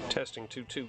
Testing 2-2.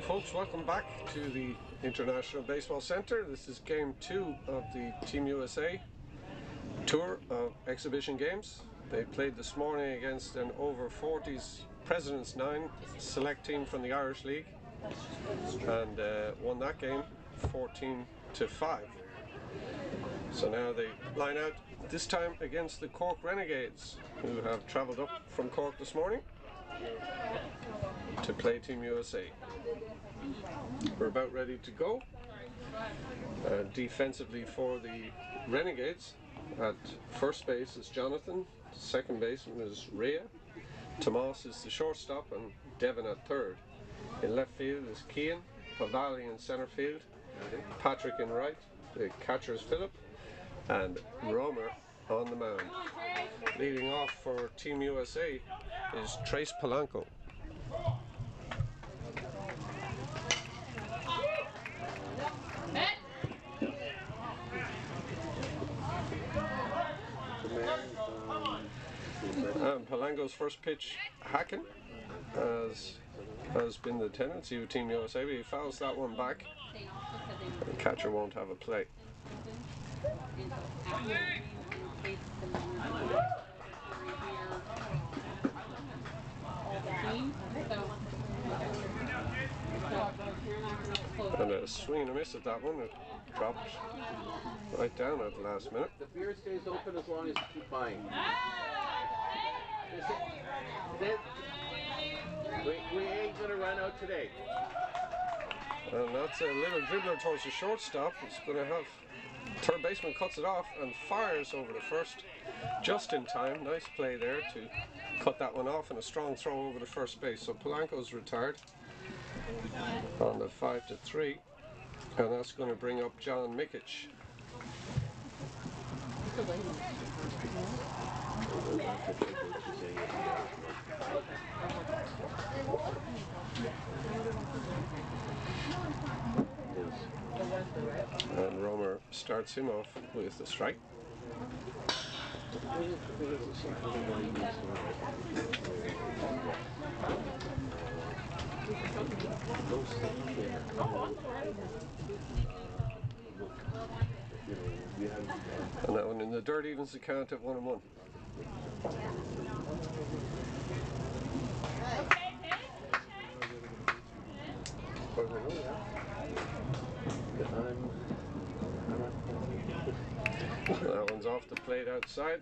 folks, welcome back to the International Baseball Centre. This is game 2 of the TeamUSA tour of exhibition games. They played this morning against an over 40s President's 9 select team from the Irish League and won that game 14-5. So now they line out this time against the Cork Renegades, who have travelled up from Cork this morning to play TeamUSA. We're about ready to go. Defensively for the Renegades, at first base is Jonathan, second baseman is Rhea, Tomas is the shortstop, and Devon at third. In left field is Cian, Pavali in center field, Patrick in right, the catcher is Philip, and Romer on the mound. Leading off for TeamUSA is Trace Polanco. Polanco's first pitch, hacking, as has been the tendency with TeamUSA, but he fouls that one back. The catcher won't have a play. And a swing and a miss at that one. It dropped right down at the last minute. The beer stays open as long as you keep buying. We ain't gonna run out today. And that's a little dribbler towards the shortstop. It's going to have third baseman cuts it off and fires over the first just in time. Nice play there to cut that one off, and a strong throw over the first base. So Polanco's retired on the 5-3, and that's going to bring up John Mikic. And Romer starts him off with the strike. And that one in the dirt evens the count at 1-1. That one's off the plate outside.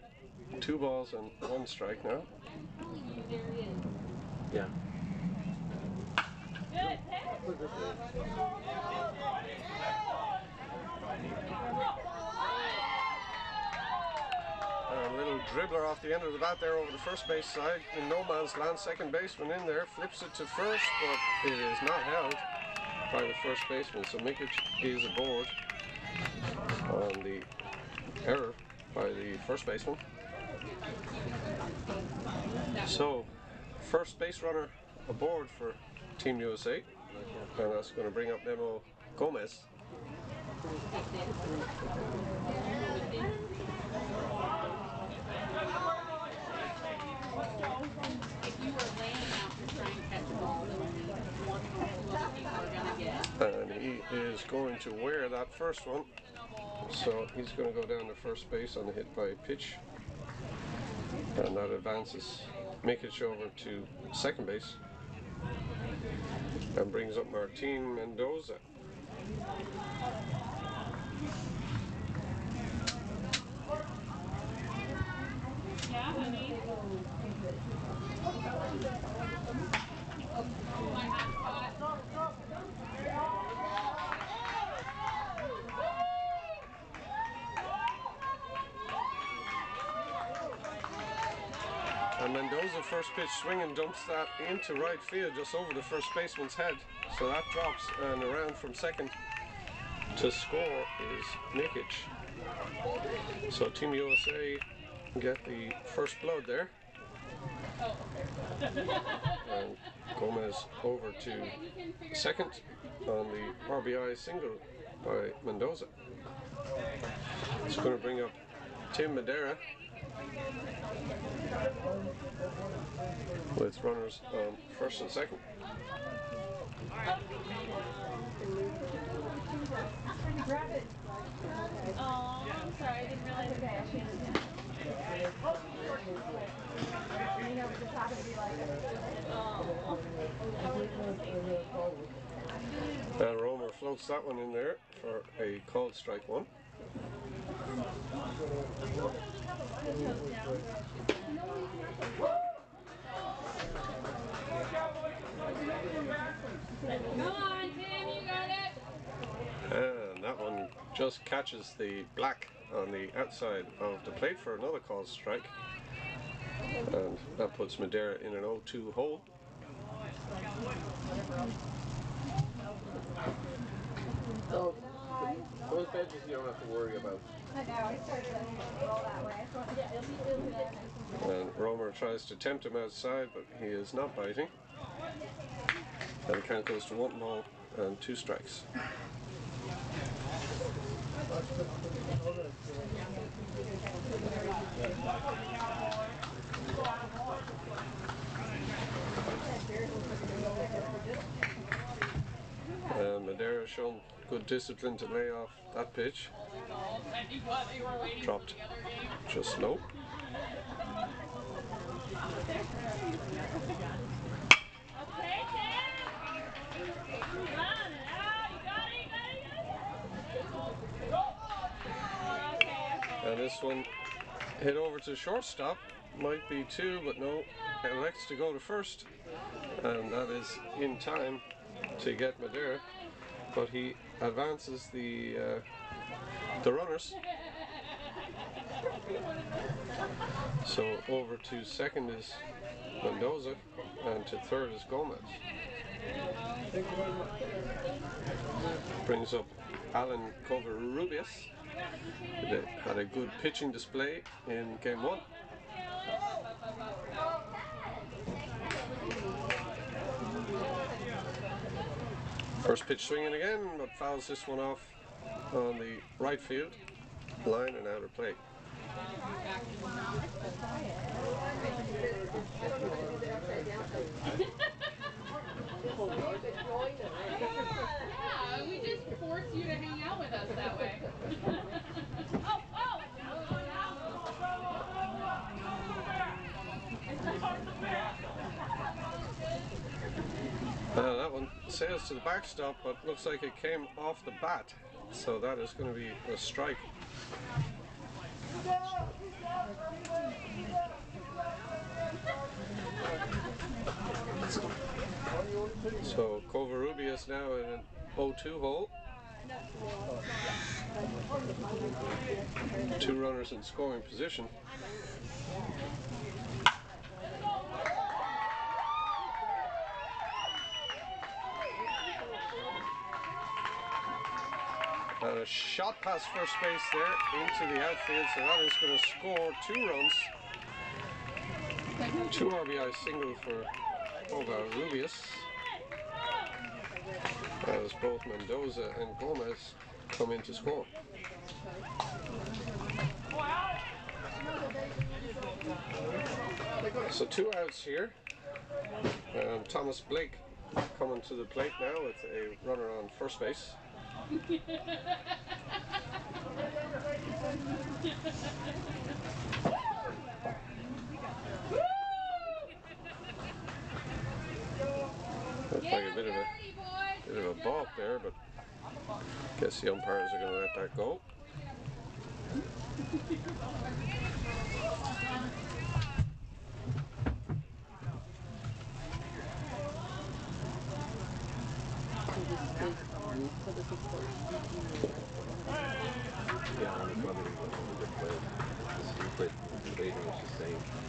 2 balls and 1 strike now. Yeah. A little dribbler off the end of the bat there over the first base side. In no man's land, second baseman in there, flips it to first, but it is not held by the first baseman. So Mikic is aboard on the error by the first baseman. So first base runner aboard for TeamUSA, and that's going to bring up Memo Gomez. And he is going to wear that first one, so he's going to go down to first base on the hit by pitch, and that advances Mikic over to second base and brings up Martin Mendoza. Yeah, honey. And Mendoza first pitch swing and dumps that into right field just over the first baseman's head. So that drops, and around from second to score is Mikic. So TeamUSA get the first blood there. And Gomez over to second on the RBI single by Mendoza. It's going to bring up Tim Madera with runners on first and second. Oh, I'm sorry. I didn't realize that. And Romer floats that one in there for a called strike one. Come on, Tim, you got it. And that one just catches the black on the outside of the plate for another called strike. And that puts Madeira in an 0-2 hole. So, those benches you don't have to worry about. I know, I started to roll that way. And Romer tries to tempt him outside, but he is not biting. And the count goes to 1 ball and 2 strikes. And Madeira shown good discipline to lay off that pitch. Dropped just low. And this one hit over to shortstop. Might be 2, but no. Elects to go to first. And that is in time to get Madeira. But he advances the runners. So over to second is Mendoza, and to third is Gomez. Brings up Alan Covarrubias. They had a good pitching display in game 1. First pitch swinging again, but fouls this one off on the right field line and out of play. Yeah, we just force you to hang out with us that way. That one sails to the backstop, but looks like it came off the bat, so that is going to be a strike. So Covarrubias now in an 0-2 hole. 2 runners in scoring position. And a shot past first base there into the outfield, so that is going to score 2 runs. 2 RBI single for Covarrubias, as both Mendoza and Gomez come in to score. So 2 outs here. Thomas Blake coming to the plate now with a runner on first base. Looks like a bit of a ball up there, but I guess the umpires are going to let that go.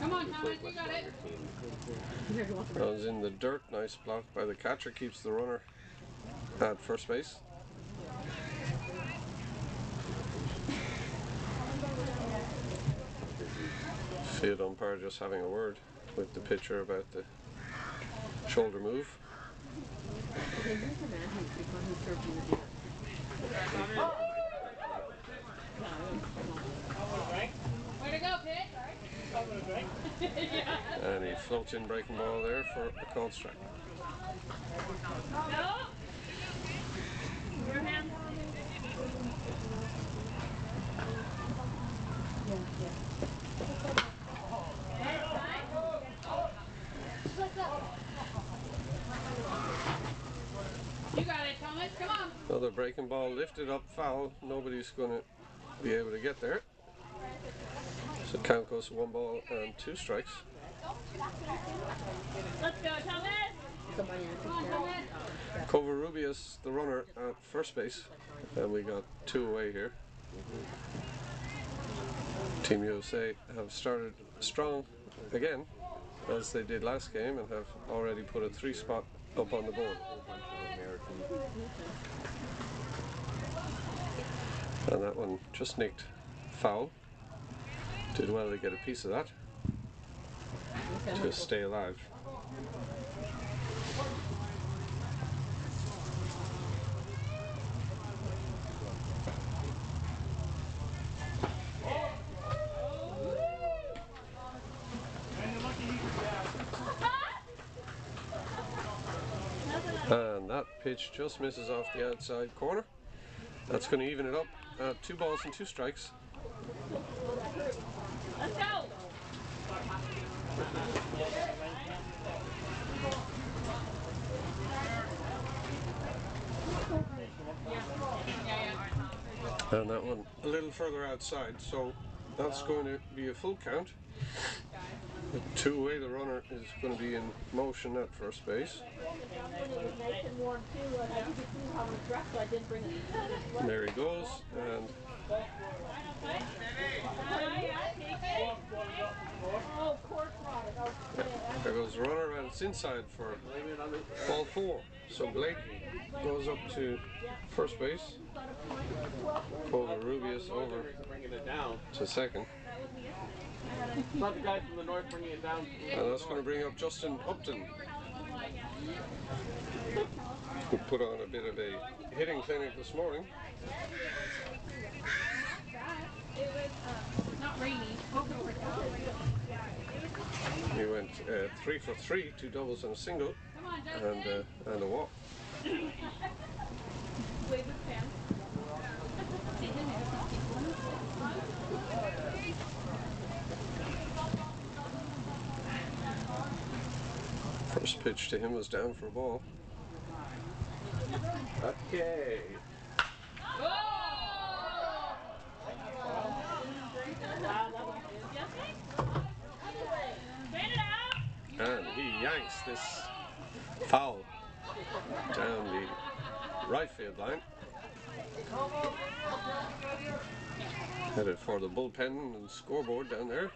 Come on, Thomas, you got it. Runs in the dirt, nice block by the catcher, keeps the runner at first base. Field umpire just having a word with the pitcher about the shoulder move. Way to go, Pitt. And he floats in breaking ball there for a called strike. No. Your hand. You got it, Thomas. Come on. Another breaking ball lifted up, foul. Nobody's going to be able to get there. So count goes to 1 ball and 2 strikes. Let's go, Thomas. Come on, Thomas. Covarrubias, the runner at first base, and we got 2 away here. Team USA have started strong again, as they did last game, and have already put a 3 spot up on the board. And that one just nicked foul. Did well to get a piece of that to stay alive. And that pitch just misses off the outside corner. That's going to even it up at 2 balls and 2 strikes. Let's go. And that one a little further outside, so that's going to be a full count. The 2 away, the runner is going to be in motion at first base. And there he goes, and there goes the runner, and it's inside for ball 4. So Blake goes up to first base. Covarrubias over to second. It's not the guy from the north bringing it down. And that's going to bring up Justin Upton, who put on a bit of a hitting clinic this morning. Not rainy. He went 3 for 3, 2 doubles and a single, and a walk. First pitch to him was down for a ball. Okay. And he yanks this foul down the right field line. Headed for the bullpen and scoreboard down there.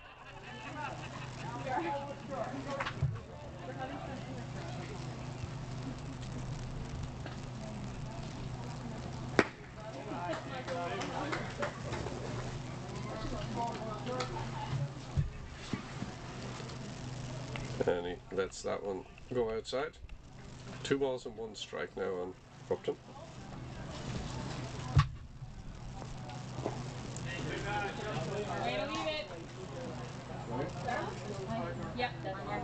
And he lets that one go outside. 2 balls and 1 strike now on Upton. Way to leave it. Yep, that's right.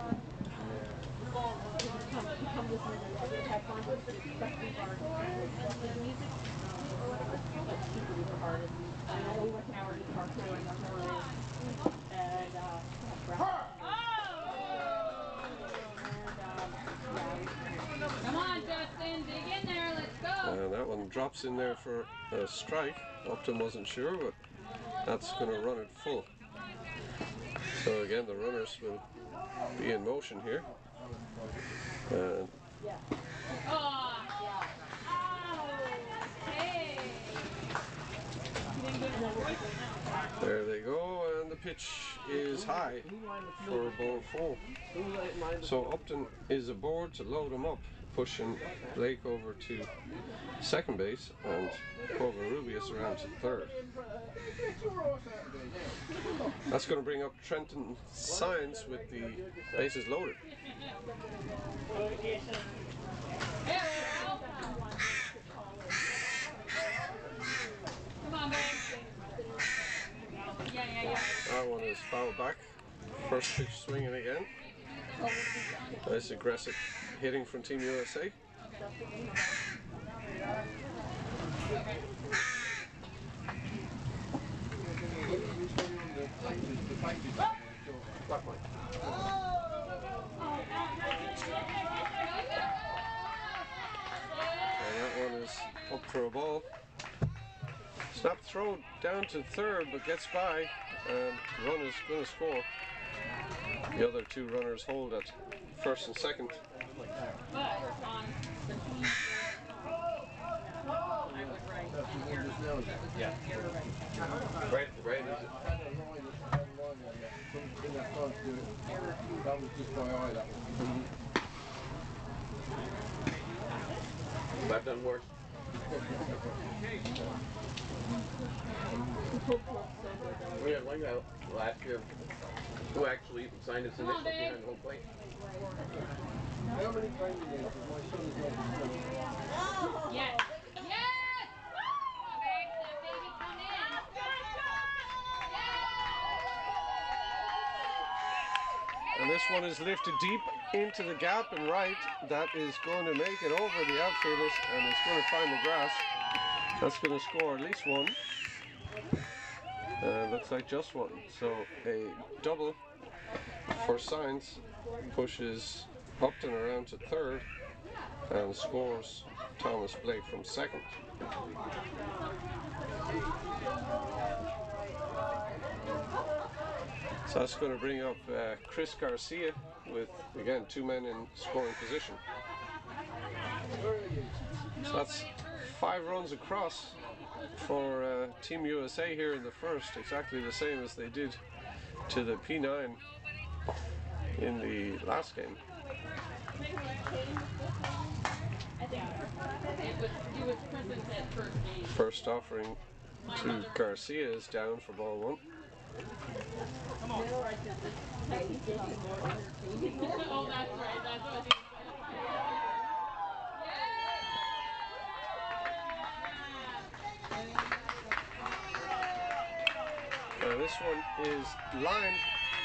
Come on, Justin, dig in there, let's go. And that one drops in there for a strike. Upton wasn't sure, but that's going to run it full. So again, the runners will be in motion here. And there they go, and the pitch is high for ball 4. So Upton is aboard to load him up, pushing Blake over to second base and Covarrubias around to third. That's going to bring up Trenton Sines with the bases loaded. Come on, babe. Yeah. That one is fouled back. First pitch swinging again. Nice aggressive hitting from Team USA. And that one is up for a ball. Snap throw down to third, but gets by, and the run is going to score. The other two runners hold at first and second. Yeah. Right, is it? I've done worse. We had one guy last year who actually even signed his initials behind the home plate. How many playing games was my son as well? Yes! Yes! Come on, babe. That baby come in. And this one is lifted deep into the gap and right. That is going to make it over the outfielders, and it's going to find the grass. That's going to score at least one. Looks like just one. So a double for Science pushes Upton around to third and scores Thomas Blake from second. So that's going to bring up Chris Garcia with, again, two men in scoring position. So that's 5 runs across for Team USA here in the first, exactly the same as they did to the P9 in the last game. First offering to Garcia is down for ball 1. Oh, that's right. That's what This one is lined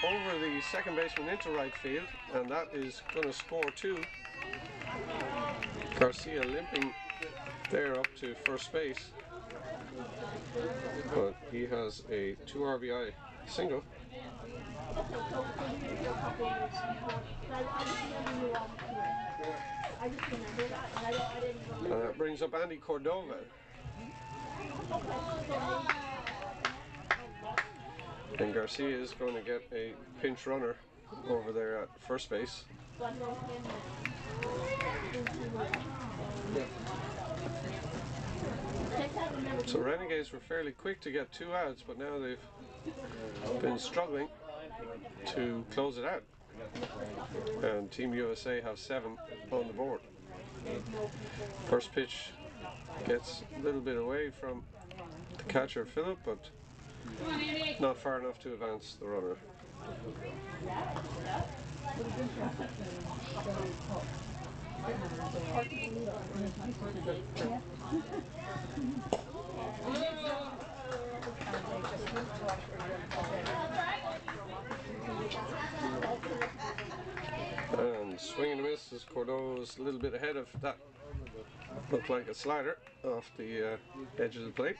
over the second baseman into right field, and that is going to score 2. Garcia limping there up to first base, but he has a 2 RBI single. That brings up Andy Cordova. And Garcia is going to get a pinch runner over there at first base. So Renegades were fairly quick to get 2 outs, but now they've been struggling to close it out. And Team USA have 7 on the board. First pitch gets a little bit away from the catcher Phillip, but not far enough to advance the runner. And swing and a miss as Cordova's a little bit ahead of that. Looked like a slider off the edge of the plate.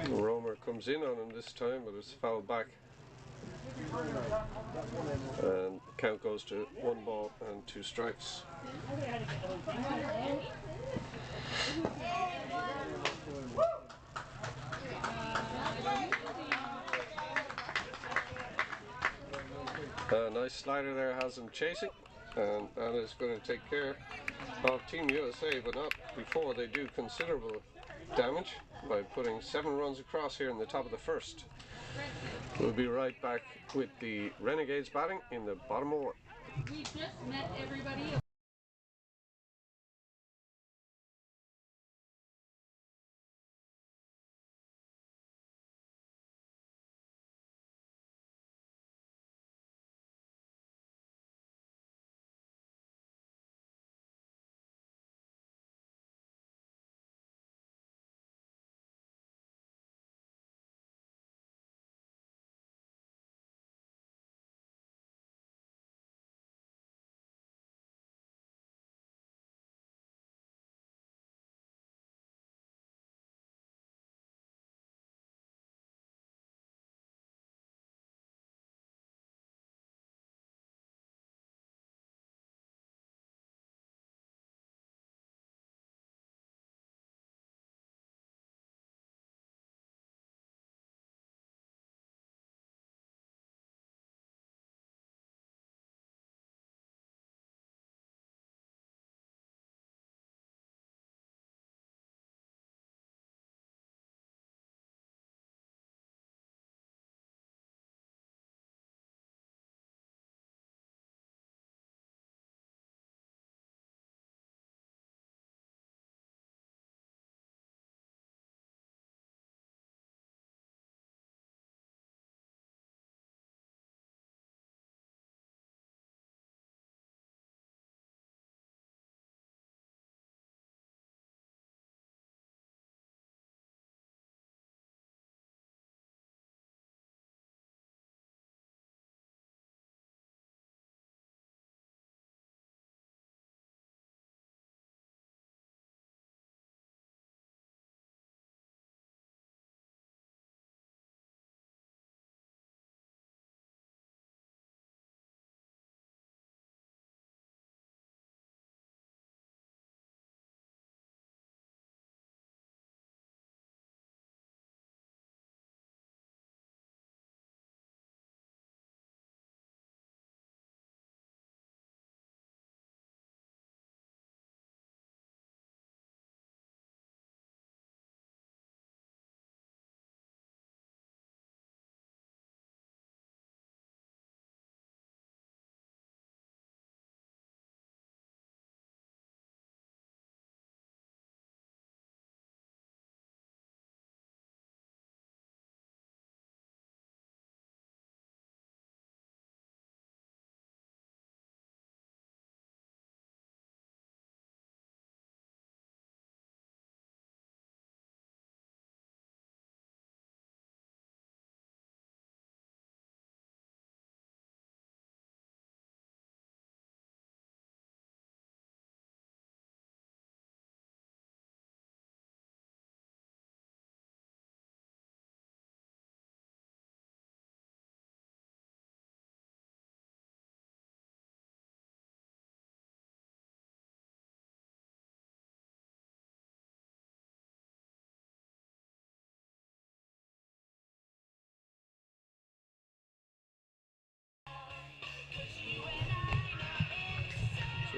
Romer comes in on him this time, but it's fouled back. And the count goes to 1 ball and 2 strikes. Nice slider there, has him chasing, and that is going to take care of Team USA, but not before they do considerable damage by putting 7 runs across here in the top of the first. We'll be right back with the Renegades batting in the bottom of 1. we just met everybody.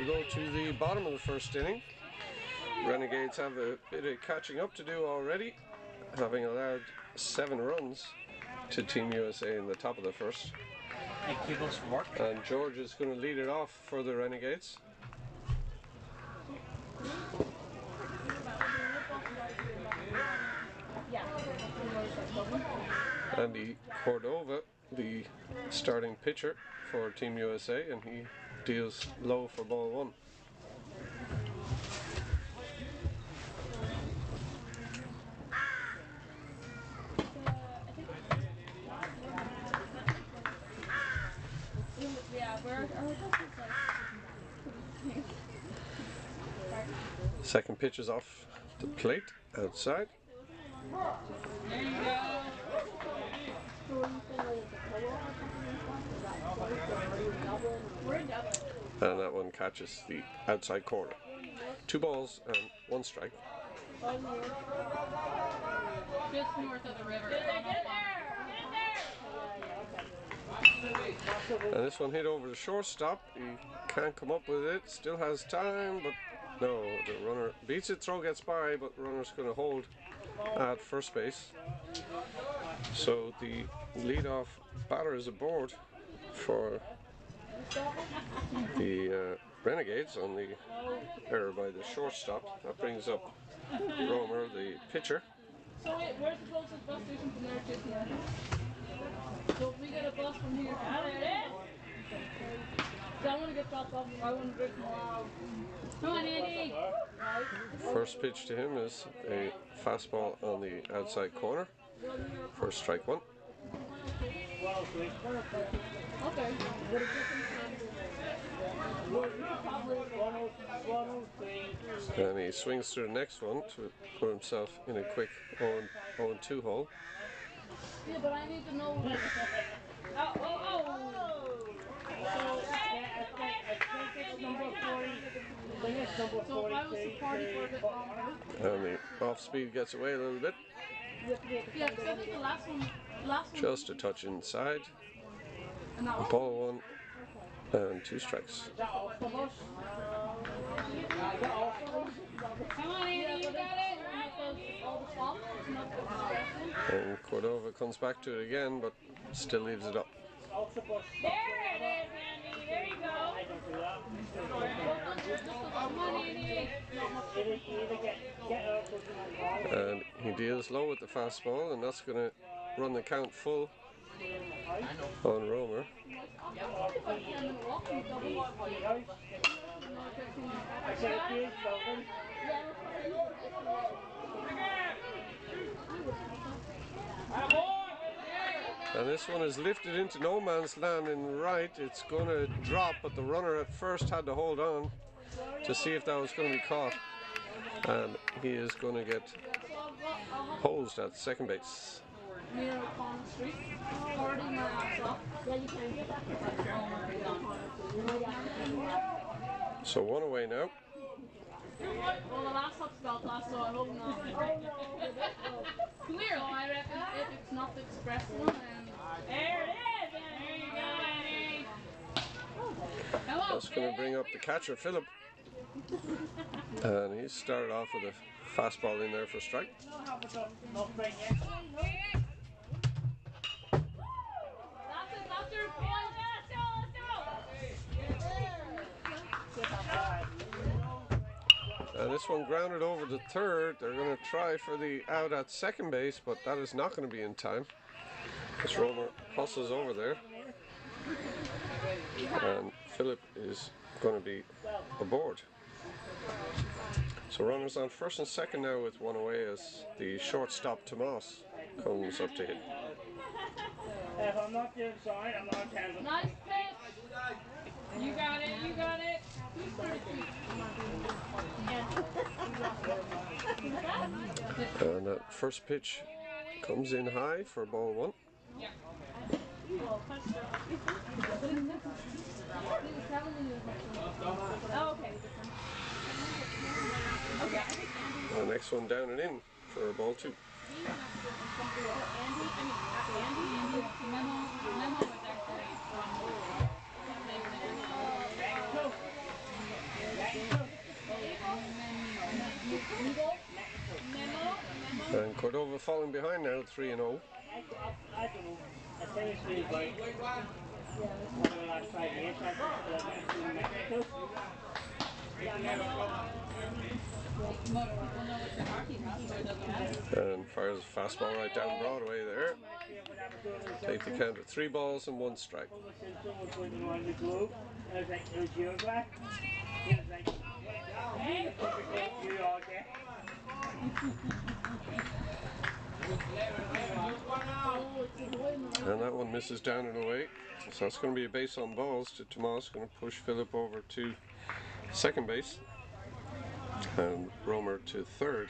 we go to the bottom of the first inning. Renegades have a bit of catching up to do already, having allowed 7 runs to Team USA in the top of the first. Hey, Kegels from work. And George is going to lead it off for the Renegades. Andy Cordova, the starting pitcher for Team USA, and he deals low for ball 1. Second pitch is off the plate, outside. There you go. We're in Dublin. And that one catches the outside corner. 2 balls and 1 strike. Just north of the river. Get there! And this one hit over the shortstop. He can't come up with it. Still has time, but no, the runner beats it. Throw gets by, but the runner's going to hold at first base. So the leadoff batter is aboard for the Renegades on the error by the shortstop. That brings up Romer, the pitcher. So wait, where's the closest bus station from there to here? So if we get a bus from here, I want to get dropped off. I want to break tomorrow. Come on, Andy. First pitch to him is a fastball on the outside corner. First strike 1. Okay. And he swings to the next one to put himself in a quick 0-2 hole. Yeah, but I need to know. So if I was to party for a bit longer. And the off speed gets away a little bit. Yeah, because I think the last one. Just a touch inside. And that one. Ball 1 and 2 strikes. Come on, Andy, you got it. And Cordova comes back to it again, but still leaves it up. There it is, Andy. There you go. Come on, Andy. And he deals low with the fastball, and that's going to run the count full on Romer. And this one is lifted into no man's land in right. It's going to drop, but the runner at first had to hold on to see if that was going to be caught. And he is going to get hosed at second base. So 1 away now. Well, the last stop spelled last, so I hope not. Clearly, I reckon if it's not the express one, then... There it is! There you go, Andy! That's going to bring up the catcher, Philip. And he started off with a fastball in there for a strike. And this one grounded over to third. They're going to try for the out at second base, but that is not going to be in time. As Romer hustles over there. And Philip is going to be aboard. So runners on first and second now with 1 away as the shortstop Tomas comes up to hit. If I'm not doing sorry, I'm not attending. Nice pitch! You got it, you got it! And that first pitch comes in high for ball 1. Yeah. Oh, okay. The next one down and in for ball 2. Cordova falling behind now, 3-0. I don't know. I think it's really like one of the last 5 years I've been in Mexico. Most people know what you're talking about, so it doesn't matter. And fires a fastball right down Broadway there. Take the count at 3 balls and 1 strike. Someone was going on the globe, and I was like, it was your black. He was like, you all day. And that one misses down and away. So that's going to be a base on balls to Tomas. Going to push Philip over to second base. And Romer to third.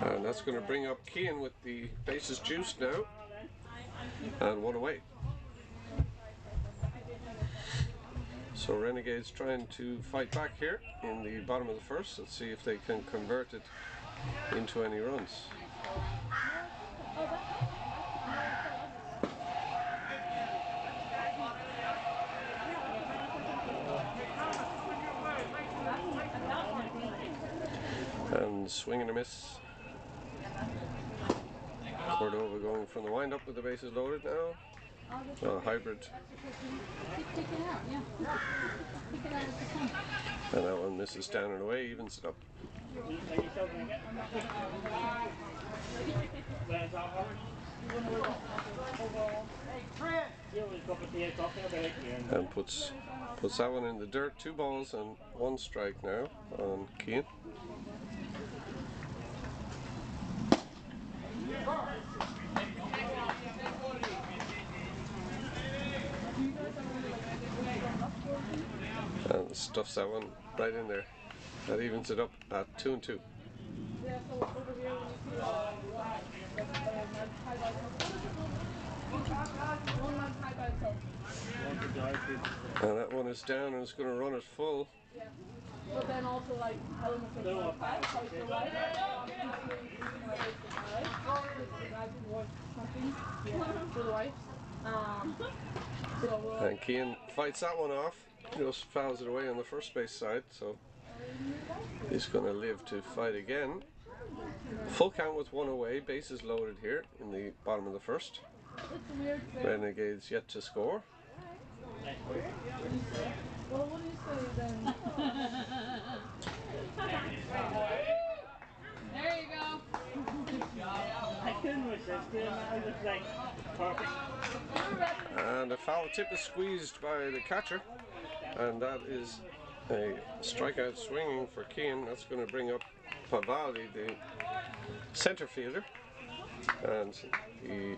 And that's going to bring up Keane with the bases juiced now. And 1 away. So Renegades trying to fight back here in the bottom of the first. Let's see if they can convert it into any runs. And swing and a miss. Cordova going from the windup with the bases loaded now. Hybrid. And that one misses down and away, evens it up. And puts that one in the dirt. 2 balls and 1 strike now on Keane. And stuffs that one right in there. That evens it up at 2-2. And that one is down and it's going to run it full. But then also like and Keane fights that one off. Just fouls it away on the first base side, so he's going to live to fight again. Full count with 1 away, bases loaded here in the bottom of the first. Renegades yet to score. Well, what do you say then? There you go. I couldn't resist it, I was like, perfect. And a foul tip is squeezed by the catcher. And that is a strikeout swinging for Keane. That's going to bring up Pavalli, the center fielder. And the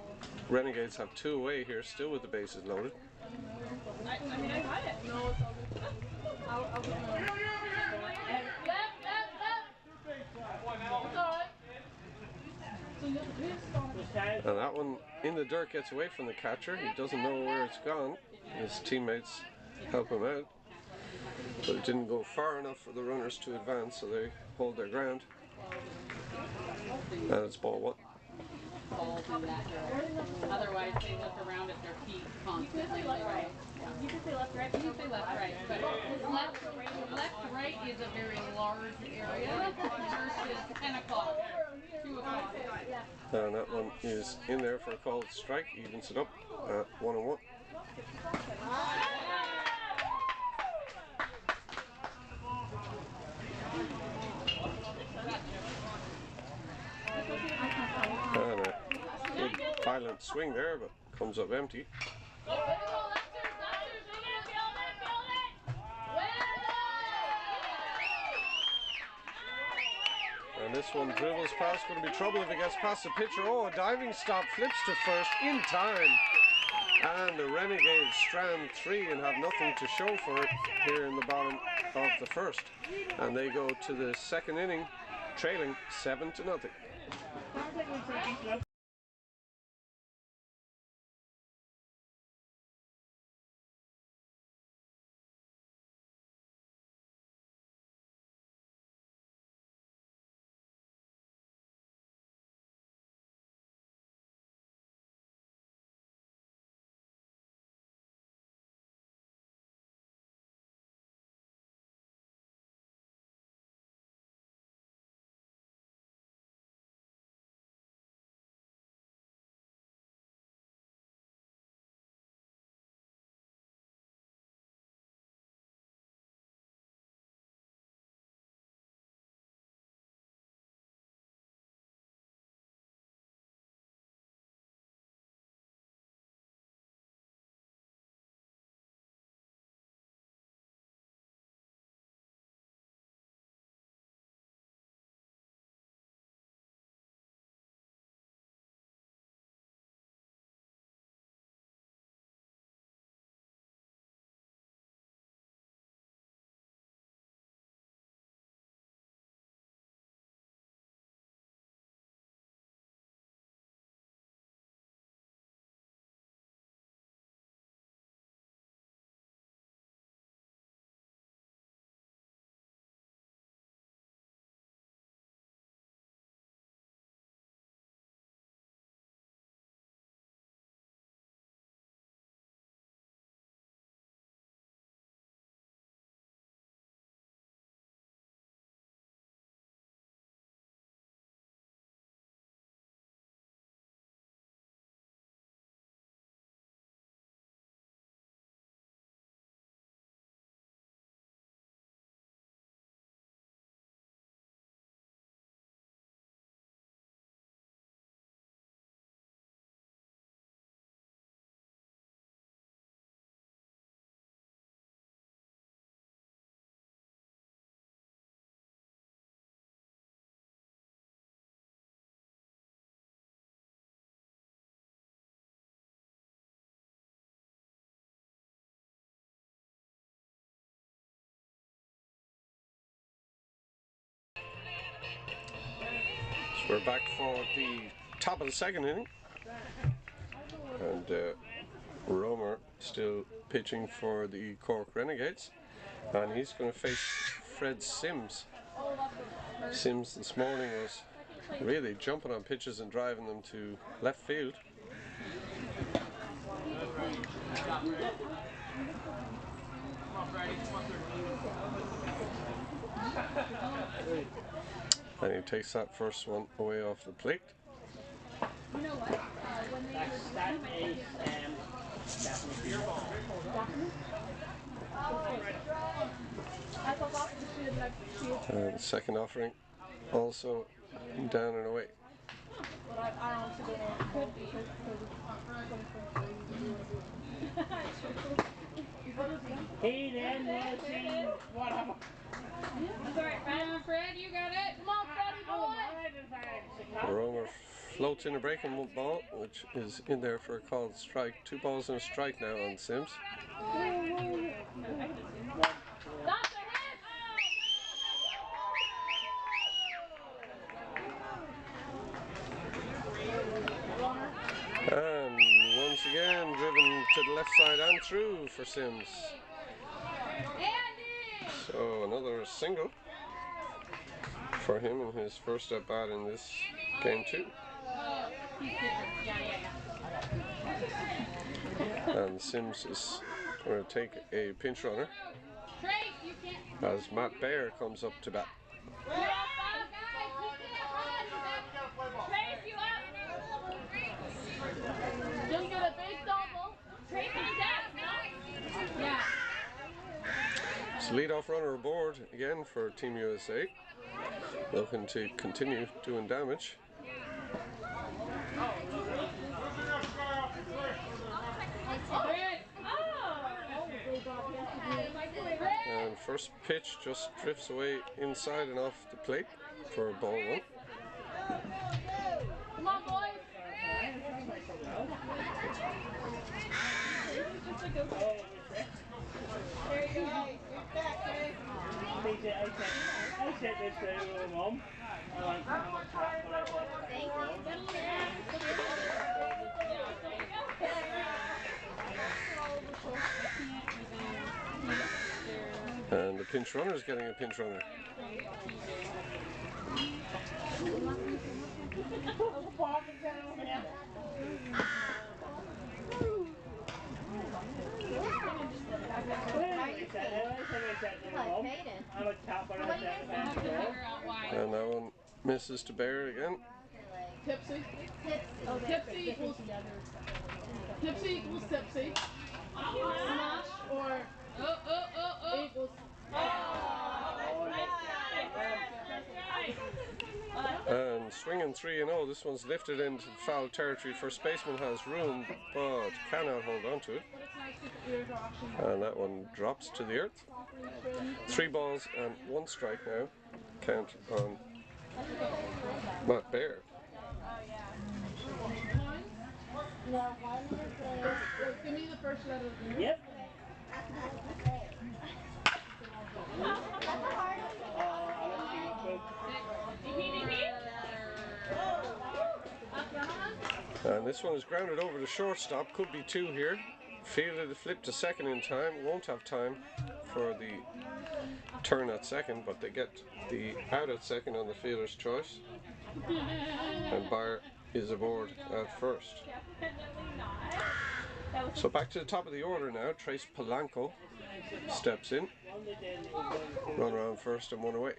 Renegades have 2 away here, still with the bases loaded. I mean, I got it. No, it's all good. I'll get my own. Left. It's alright. And that one in the dirt gets away from the catcher. He doesn't know where it's gone. His teammates help him out. But it didn't go far enough for the runners to advance, so they hold their ground. And it's ball 1. Balls in that direction. Otherwise, they look around at their feet constantly. You can say left, right. You can say left, right, but left, right is a very large area versus 10 o'clock, 2 o'clock. And that one is in there for a called strike, evens it up at 1-1. And a good violent swing there, but comes up empty. And this one dribbles past, going to be trouble if it gets past the pitcher. Oh, a diving stop, flips to first in time. And the Renegades strand 3 and have nothing to show for it here in the bottom of the first. And they go to the second inning, trailing 7-0. We're back for the top of the second inning, and Romer still pitching for the Cork Renegades, and he's going to face Fred Sims. Sims this morning was really jumping on pitches and driving them to left field. And he takes that first one away off the plate. You know what? When they And the second offering also down and away. He then was in whatever. Sorry, Fred, you got it. Come on, Freddy boy. Romer floats in a breaking ball, which is in there for a called strike. 2 balls and a strike now on Sims. And once again driven to the left side and through for Sims. So another single for him in his first at bat in this game 2. And Sims is going to take a pinch runner as Matt Baer comes up to bat. Just get a big double. Trace on deck, no? Yeah. So leadoff runner aboard again for Team USA, looking to continue doing damage. And first pitch just drifts away inside and off the plate for ball 1. Come on, boys. There you go. You're back, Dave. I said this to Mom. I went, how much And the pinch runner is getting a pinch runner. And that one misses to Bear again. Tipsy. Tipsy equals tipsy. Smash or equals. And swinging 3-0. This one's lifted into foul territory. First baseman has room, but cannot hold on to it. And that one drops to the earth. 3 balls and 1 strike now. Count on Matt Baer. Give me the first letter. Yep. And this one is grounded over the shortstop. Could be 2 here. Fielded the flip to second in time. Won't have time for the turn at second, but they get the out at second on the fielder's choice. And Baer is aboard at first. So back to the top of the order now. Trace Polanco steps in. Run around first and 1 away.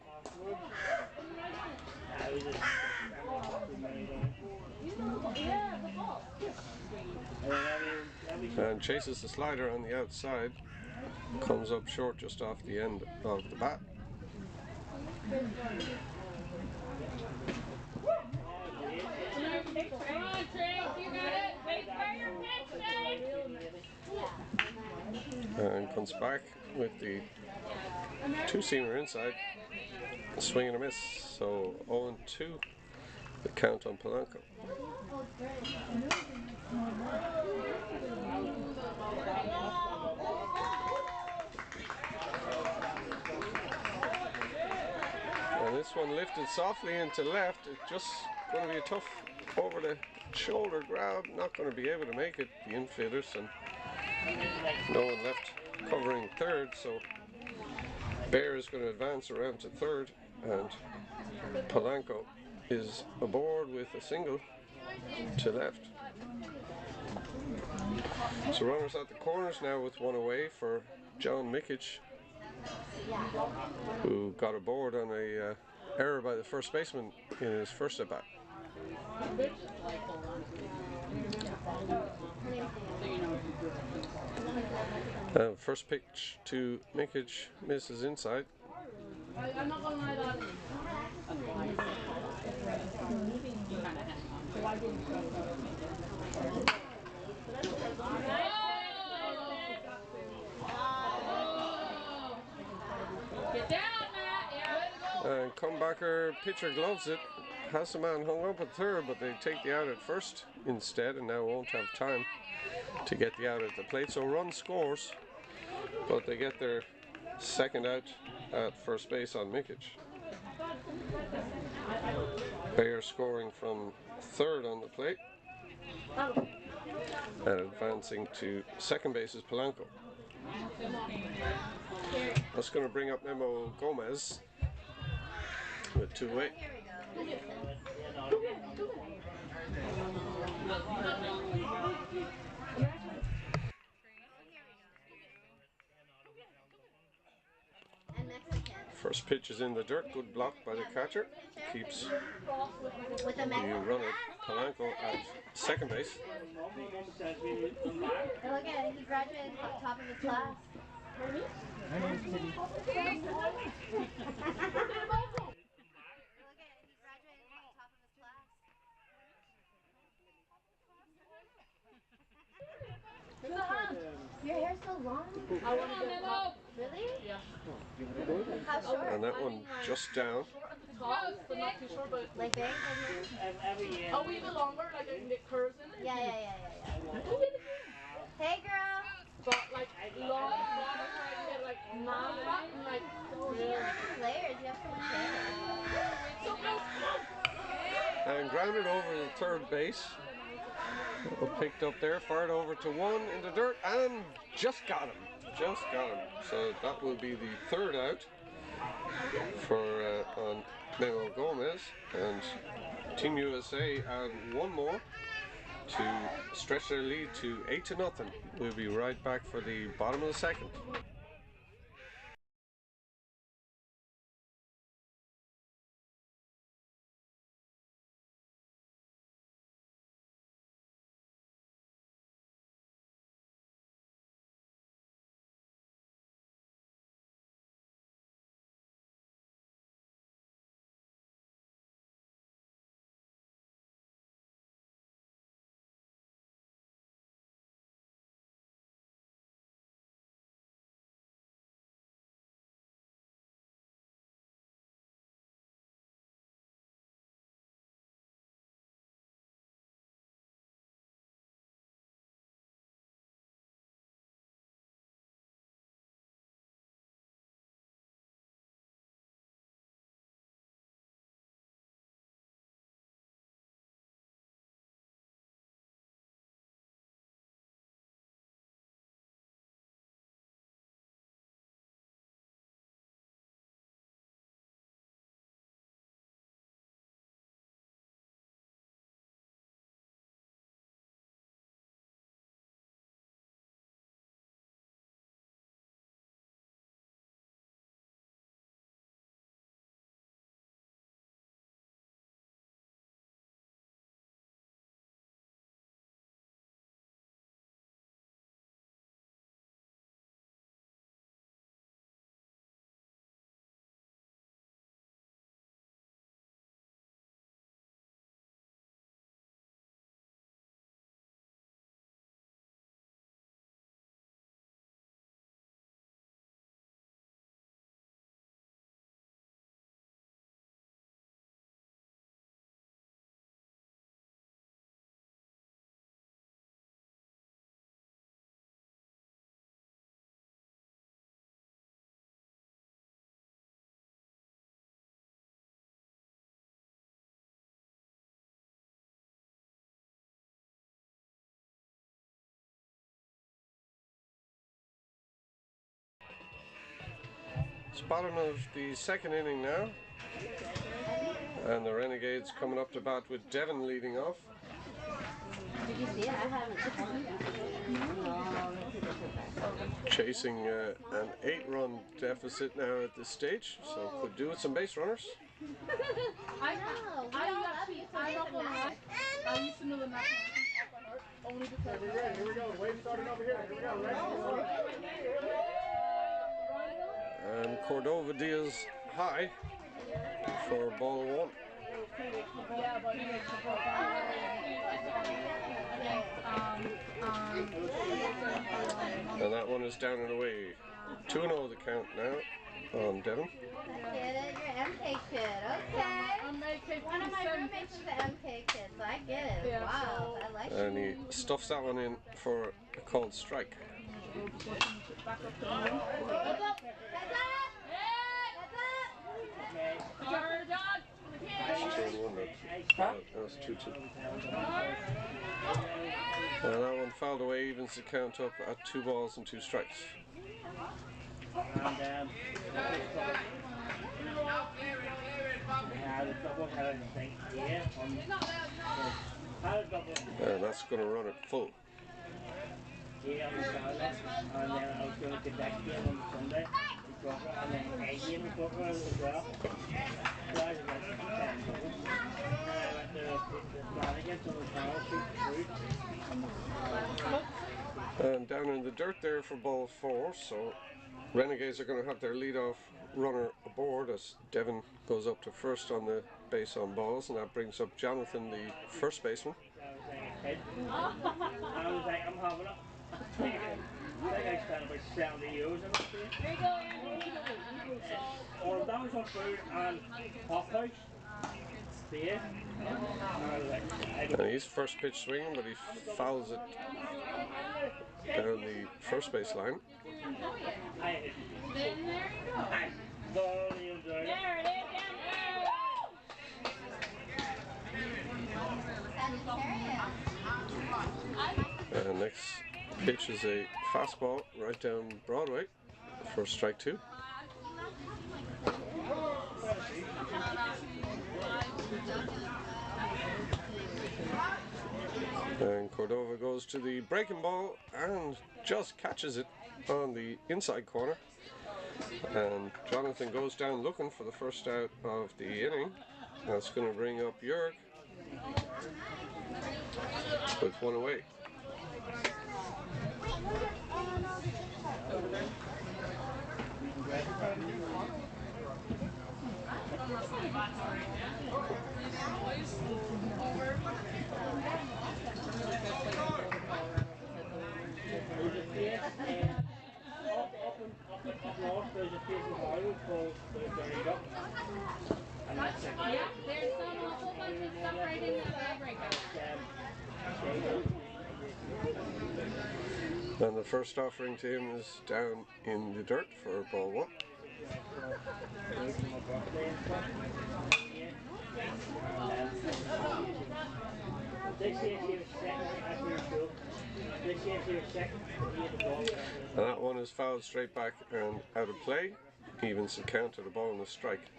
And chases the slider on the outside. Comes up short just off the end of the bat. And comes back with the 2-seamer inside. A swing and a miss. So 0-2 the count on Polanco. And this one lifted softly into left. It just going to be a tough over the shoulder grab. Not going to be able to make it, the infielders, and no one left covering third, so Bear is going to advance around to third, and Polanco is aboard with a single to left. So runners at the corners now with one away for John Mikic, who got aboard on a error by the first baseman in his first at bat. First pitch to Mikic misses inside. I'm not gonna lie, that. Get down, Matt. Yeah. And comebacker pitcher gloves it. Has the man hung up at third, but they take the out at first instead, and now won't have time to get the out at the plate. So run scores, but they get their second out at first base on Mikic. Bayer scoring from third on the plate, and advancing to second base is Polanco. That's going to bring up Memo Gomez with two away. First pitch is in the dirt, good block by the catcher. Keeps the runner Polanco at second base. Look at it, he graduated top of his class. Your hair's so long. I want to get up. Really? Yeah. How short? And that one just down. Short at the top, but not too short. But Like bangs, I mean? a wee bit longer, like I can get curves in it. Yeah. Hey, girl. But like long, where I can get like man fat and like. You have layers. You have so much hair. So close. And grounded over the third base. Picked up there, fired over to one in the dirt, and just got him. So that will be the third out for on Memo Gomez, and Team USA add one more to stretch their lead to 8-0. We'll be right back for the bottom of the second. It's bottom of the second inning now. And the Renegades coming up to bat with Devon leading off. Did you see it? I haven't. Chasing an 8-run deficit now at this stage, so could do with some base runners. I No, we I all got love you, so I'm it not doesn't gonna matter. lie. I used to know the national anthem off by heart only because Here we go. The wave starting over here. Here we go. Ready? And Cordova deals high for ball 1. yeah, but And that one is down and away. 2-0 the count now on Devon. I get it. You're an MK kid. Okay. I'm AK One of my roommates is an MK kid, so I get it. Yeah, Wow, I like it. And he stuffs that one in for a called strike. back up to Heads up! Heads up! Hard dog. That's 2-1 now. That was 2-2. And that one fouled away, evens the count up at 2 balls and 2 strikes. And the double had a thing here on had a double And that's going to run it full. here on Saturday, and then I was going to get back here on Sunday, and then again we got her as well. So I was like 10 doubles, and I went to the Renegades on the channel, shoot through. And down in the dirt there for ball 4, so Renegades are going to have their leadoff runner aboard as Devon goes up to first on the base on balls, and that brings up Jonathan, the first baseman. I was like, I'm having it. I think I spent about 70 euros on it. Here you go, Andy. Or that was on food and hot house. Beer. And I was like, I don't And he's first pitch swinging, but he fouls it down the first base line. I hate it. Then there you go. I thoroughly enjoyed it. There it is, down there. And next pitch is a fastball right down Broadway for strike 2. And Cordova goes to the breaking ball and just catches it on the inside corner. And Jonathan goes down looking for the first out of the inning. That's going to bring up Jörg with one away. There's a place in Hollywood called the Dirty Duck. And that's it. Yeah, there's some whole bunch of stuff right in that breakout. And the first offering to him is down in the dirt for ball 1. And that one is fouled straight back and out of play. Evens the count at a ball and a strike.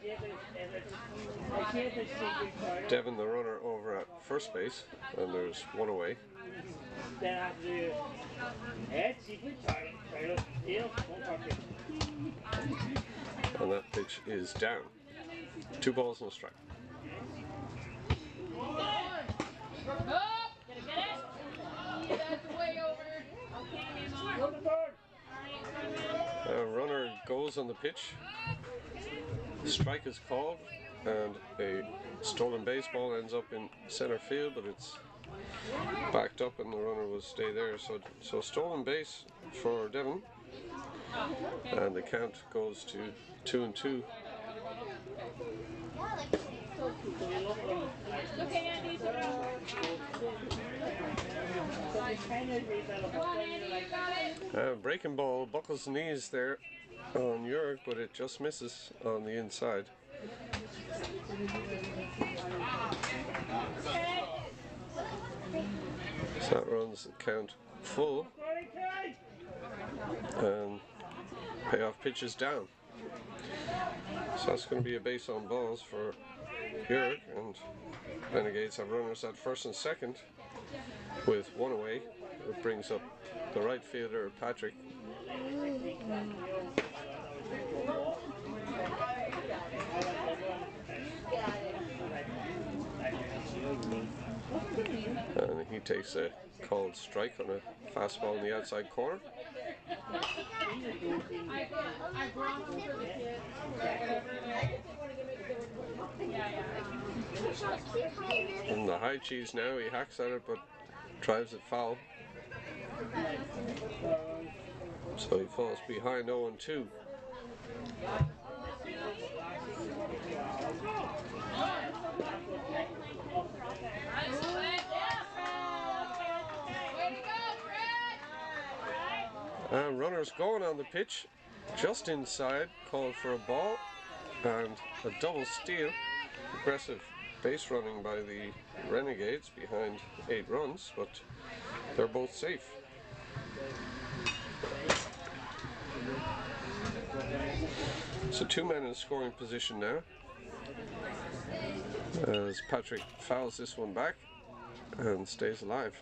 Devon, the runner, over at first base, and there's one away. And that pitch is down. 2 balls and a strike. Oh, get it? That's way over. Okay, A runner goes on the pitch. The strike is called, and a stolen baseball ends up in center field, but it's backed up, and the runner will stay there. So stolen base for Devon, and the count goes to 2-2. Look at Andy. Come on, Andy, you got it. Breaking ball buckles the knees there on Jörg, but it just misses on the inside. So that runs the count full, and payoff pitch is down. So that's going to be a base on balls for York, and Renegades have runners at first and second with one away. It brings up the right fielder Patrick. And he takes a called strike on a fastball in the outside corner. I brought them for the kids. And the high cheese now, he hacks at it but drives it foul. So he falls behind 0-2. And runners going on the pitch, just inside, called for a ball, and a double steal. Aggressive base running by the Renegades behind 8 runs, but they're both safe. So 2 men in scoring position now, as Patrick fouls this one back and stays alive.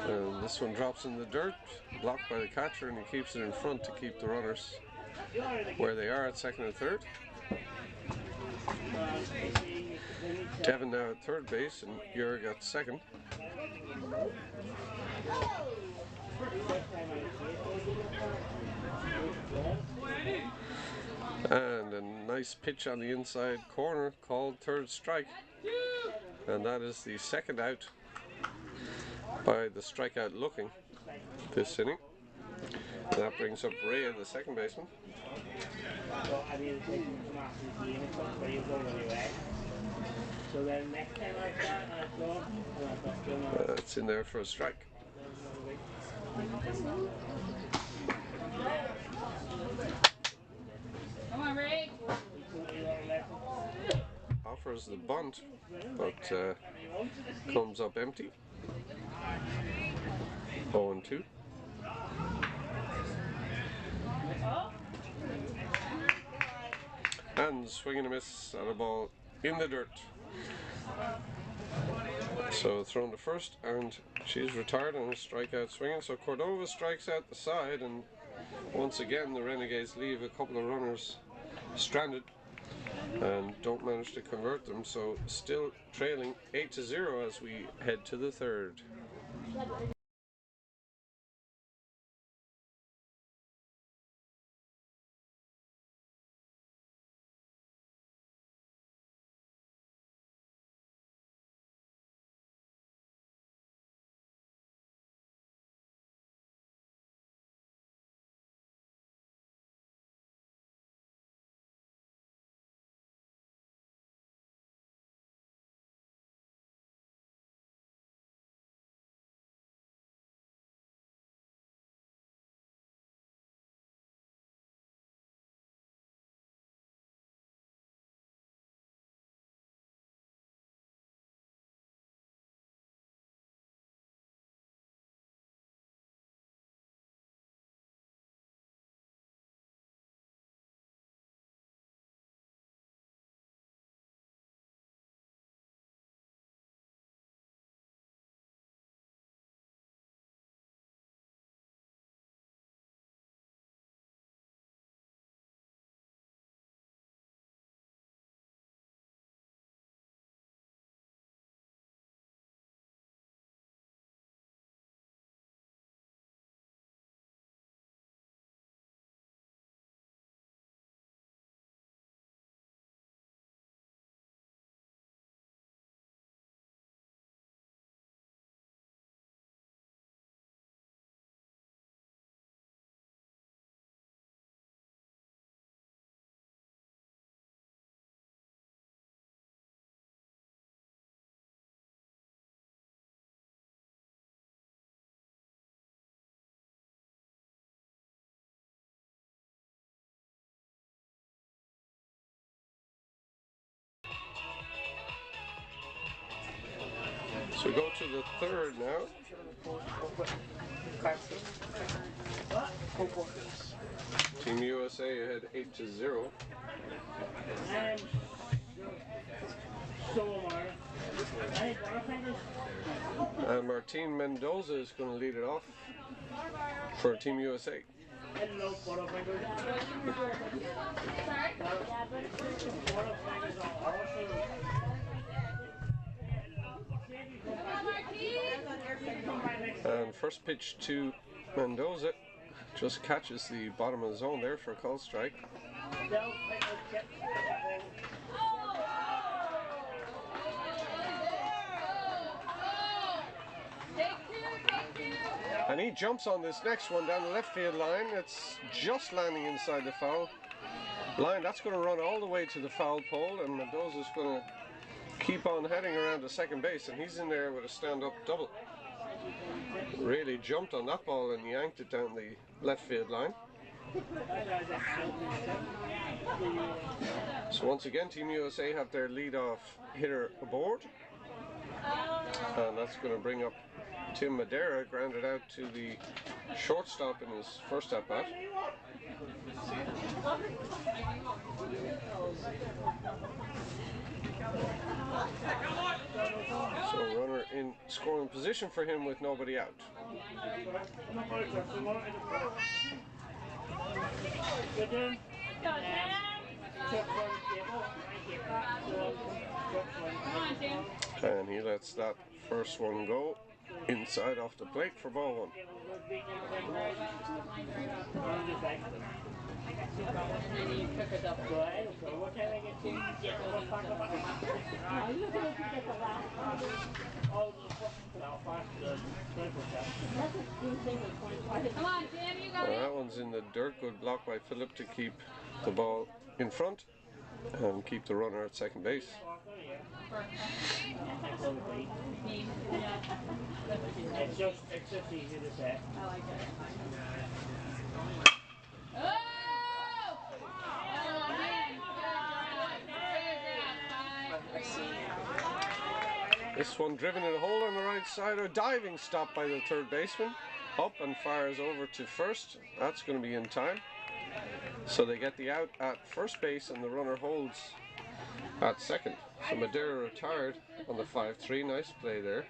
And this one drops in the dirt, blocked by the catcher, and he keeps it in front to keep the runners where they are at second and third. Devin now at third base and Jörg at second. And a nice pitch on the inside corner called third strike. And that is the second out by the strikeout looking this inning. And that brings up Ray, the second baseman. It's in there for a strike. Come on, Ray. Offers the bunt, but comes up empty. 0-2. And swing and a miss at a ball in the dirt. So thrown to first, and she's retired on a strikeout swinging. So Cordova strikes out the side, and once again the Renegades leave a couple of runners stranded and don't manage to convert them. So still trailing 8-0 as we head to the third. So go to the third now. Team USA ahead 8-0. And Martin Mendoza is going to lead it off for Team USA. And first pitch to Mendoza just catches the bottom of the zone there for a call strike. And he jumps on this next one down the left field line. It's just landing inside the foul line. That's going to run all the way to the foul pole, and Mendoza's going to keep on heading around to second base, and he's in there with a stand-up double. Really jumped on that ball and yanked it down the left field line. So once again, Team USA have their leadoff hitter aboard, and that's going to bring up Tim Madera, grounded out to the shortstop in his first at bat. So runner in scoring position for him with nobody out. And he lets that first one go inside off the plate for ball one. Well, that one's in the dirt. Good block by Phillip to keep the ball in front and keep the runner at second base. It's just easy to say. I like it. This one driven in a hole on the right side. A diving stop by the third baseman. Up and fires over to first. That's going to be in time. So they get the out at first base and the runner holds at second. So Madera retired on the 5-3. Nice play there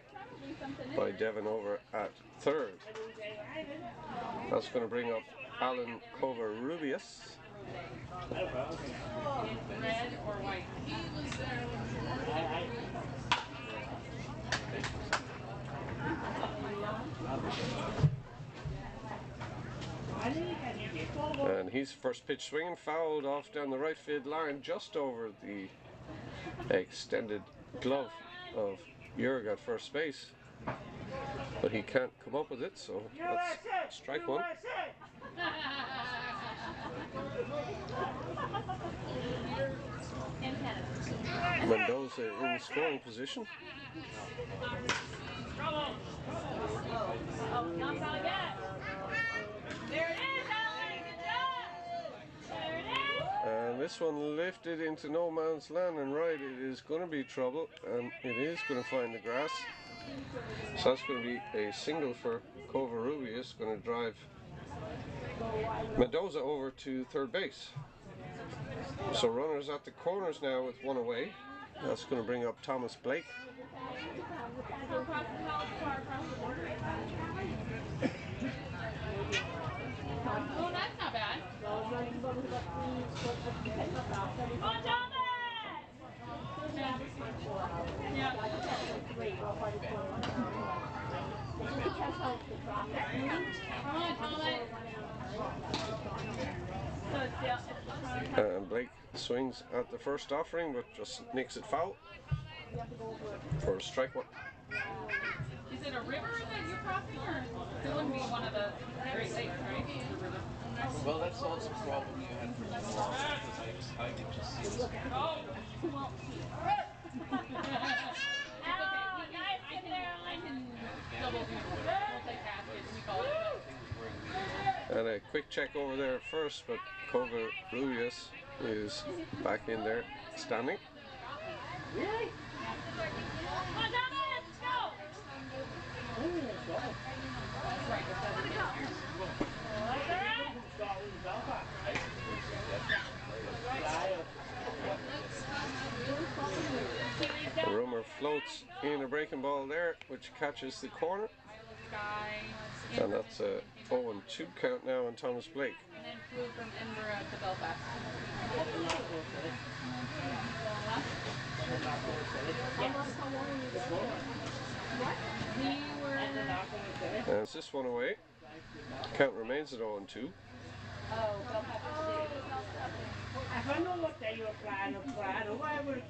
by Devon over at third. That's going to bring up Alan Covarrubias. Red or white? And he's first pitch swinging, fouled off down the right field line just over the extended glove of Jurg at first base. But he can't come up with it, so that's strike one. Mendoza in scoring position. And this one lifted into no man's land, and right, it is going to be trouble, and it is going to find the grass. So that's going to be a single for Covarrubias, going to drive Mendoza over to third base. So runners at the corners now with one away. That's going to bring up Thomas Blake. Oh, that's not bad. And Blake swings at the first offering, but just nicks it foul for strike one. Is it a river that you're crossing, or it wouldn't be one of the Great Lakes, right? Well, that solves the problem you had for the long, because I could just see this. Oh, well, I can double do multi-task, we call it. And a quick check over there first, but Covarrubias is back in there standing. Really? The rumor floats in a breaking ball there, which catches the corner. And that's a 0-2 count now on Thomas Blake. And then flew from Edinburgh to Belfast. And it's this one away. Count remains at 0-2. I don't know what day you're planning or I would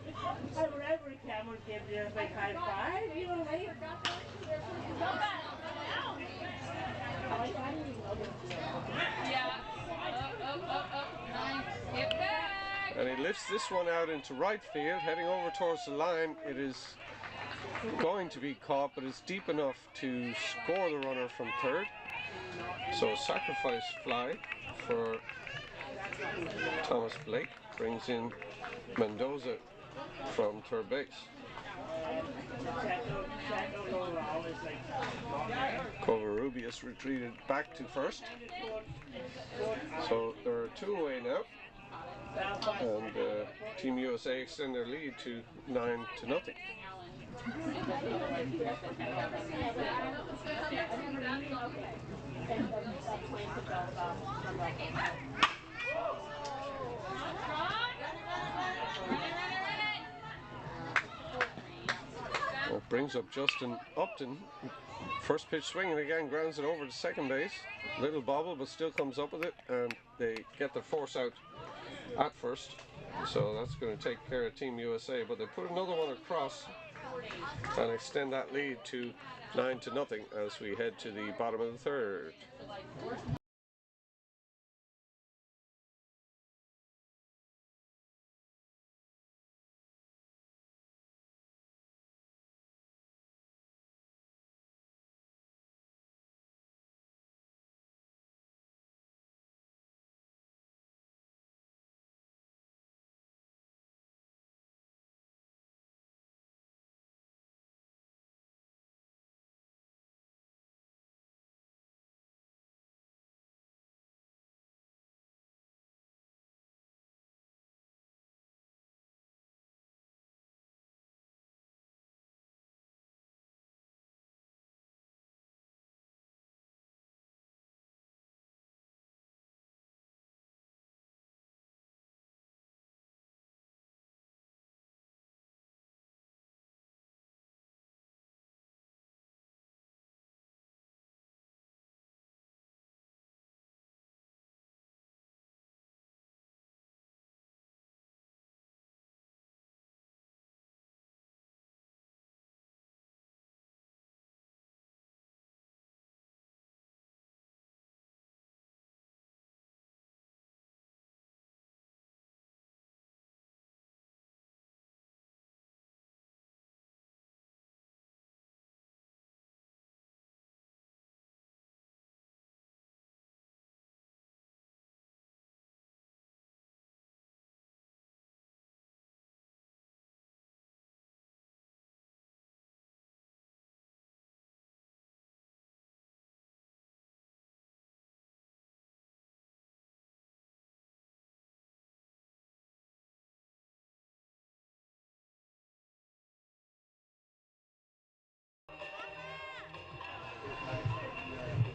ever come and give you a big high five, you know what I mean? And he lifts this one out into right field, heading over towards the line. It is going to be caught, but it's deep enough to score the runner from third. So a sacrifice fly for Thomas Blake brings in Mendoza from third base. Covarrubias retreated back to first. So there are two away now. And Team USA extend their lead to 9-0. That brings up Justin Upton. First pitch swinging again, grounds it over to second base. Little bobble, but still comes up with it, and they get the force out at first. So that's going to take care of Team USA, but they put another one across and extend that lead to 9-0 as we head to the bottom of the third.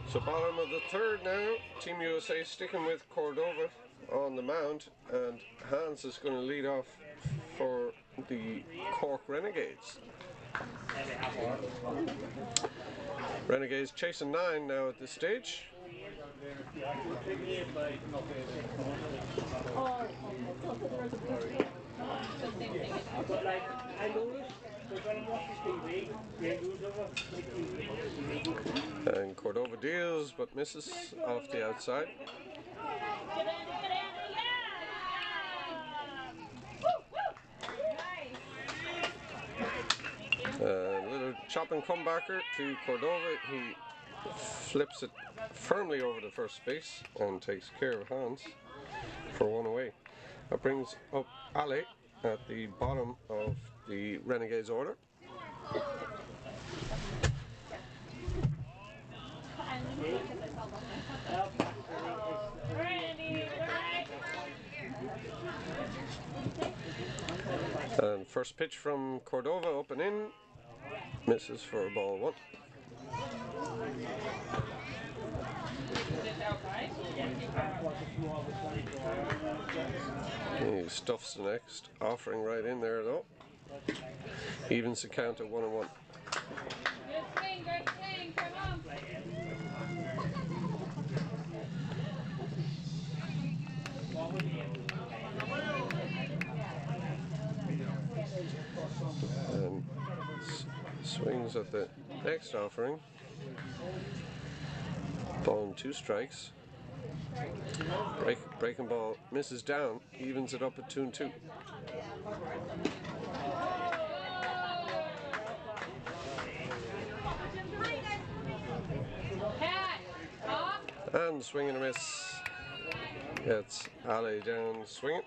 So bottom of the third now, Team USA sticking with Cordova on the mound, and Hans is going to lead off for the Cork Renegades. Renegades chasing 9 now at this stage. But like, I noticed when I'm watching TV, and Cordova deals but misses off the outside. A little chop and comebacker to Cordova. He flips it firmly over to first base and takes care of Hans for one away. That brings up Ale at the bottom of the Renegades order. first pitch from Cordova up and in. Misses for ball 1. He stuffs the next offering right in there though. Evens the count at 1-1. Good swing, come on. And swings at the next offering. Ball and 2 strikes. Breaking ball misses down, evens it up at 2-2. And swing and a miss. Gets Ali down swinging.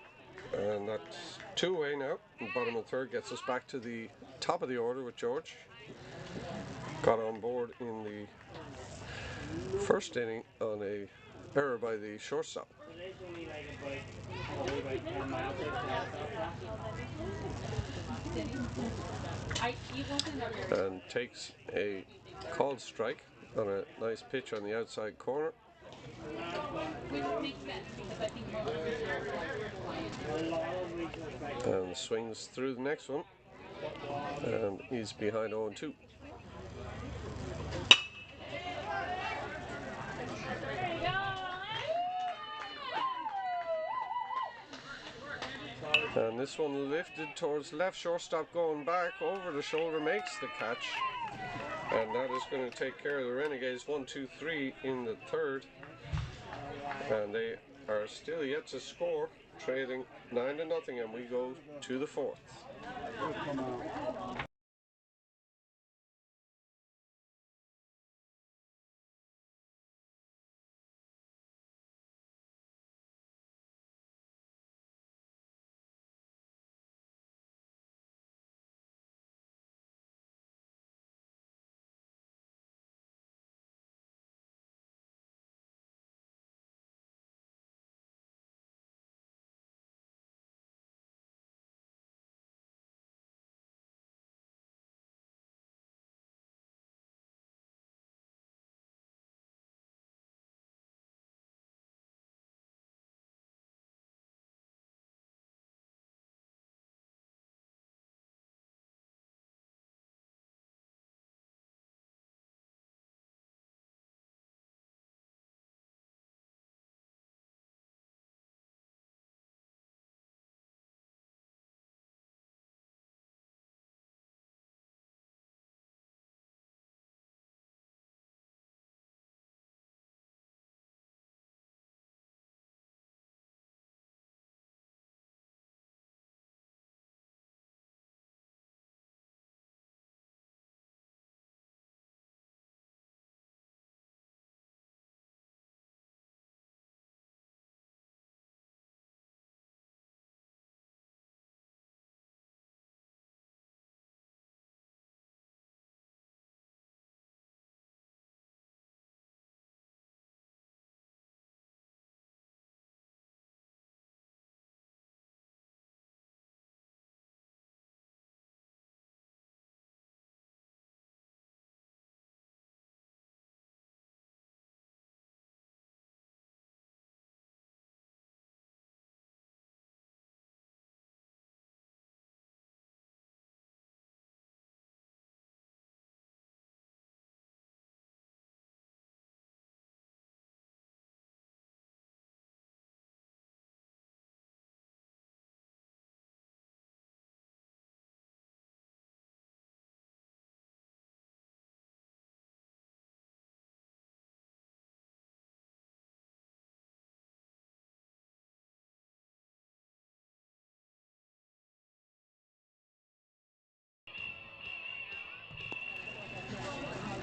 And that's 2 away now. The bottom of the 3rd gets us back to the top of the order with George. Got on board in the 1st inning on a error by the shortstop. And takes a called strike on a nice pitch on the outside corner. And swings through the next one. And he's behind 0-2. And this one lifted towards left, shortstop going back over the shoulder, makes the catch. And that is going to take care of the Renegades 1-2-3 in the 3rd. And they are still yet to score, trailing 9-0, and we go to the 4th.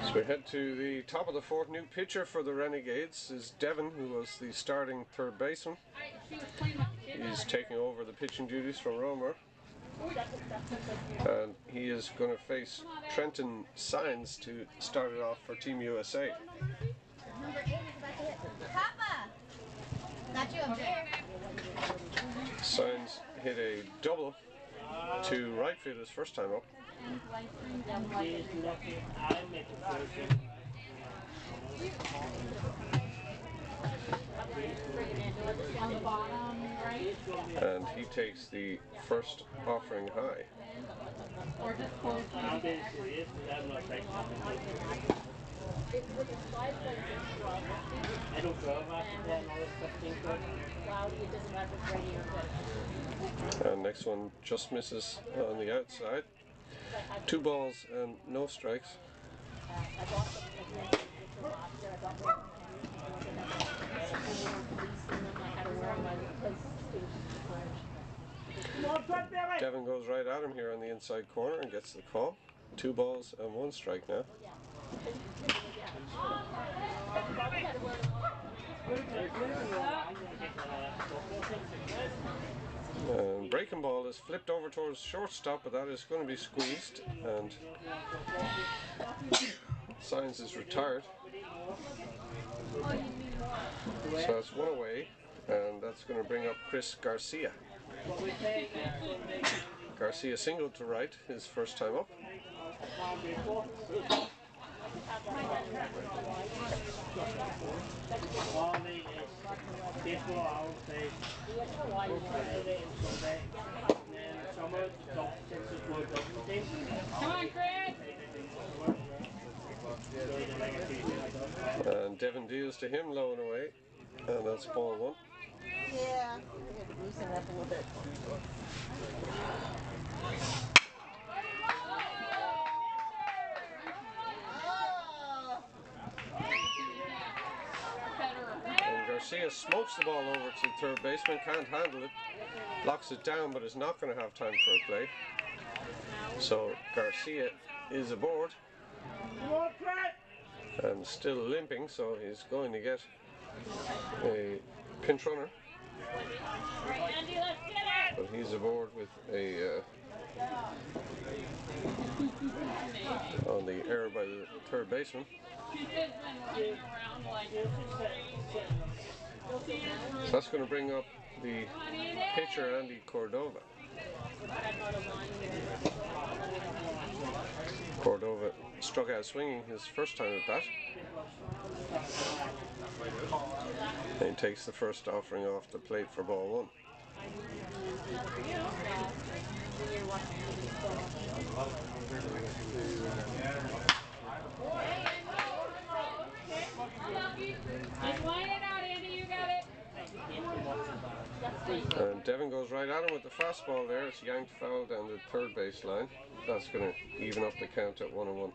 So we head to the top of the 4th. New pitcher for the Renegades is Devon, who was the starting 3rd baseman. He's taking over the pitching duties from Romer. And he is going to face Trenton Signs to start it off for Team USA. Number 8 is about to hit. Papa! Got you up there. Signs hit a double to right field his first time up. On the bottom, right? And he takes the first offering high. Or just close to I'm the being serious, I'm not right. I don't drive after 10 or 15 quid. And next one just misses on the outside. 2 balls and no strikes. Devin goes right at him here on the inside corner and gets the call. 2 balls and 1 strike now. And breaking ball is flipped over towards shortstop, but that is going to be squeezed, and Signs is retired. So that's 1 away, and that's going to bring up Chris Garcia. Garcia singled to right his first time up. Come on, Chris! And Devin deals to him low and away, and that's ball 1. Yeah, we had to loosen it up a little bit. And Garcia smokes the ball over to the third baseman, can't handle it, blocks it down, but is not going to have time for a play. So Garcia is aboard and still limping, so he's going to get a pinch runner. But he's aboard with a on the error by the third baseman. So that's going to bring up the pitcher, Andy Cordova. Cordova struck out swinging his first time at bat. And he takes the first offering off the plate for ball 1. Just line it out, Andy, you got it. And Devin goes right at him with the fastball there. It's yanked foul down the third base line. That's going to even up the count at 1-1.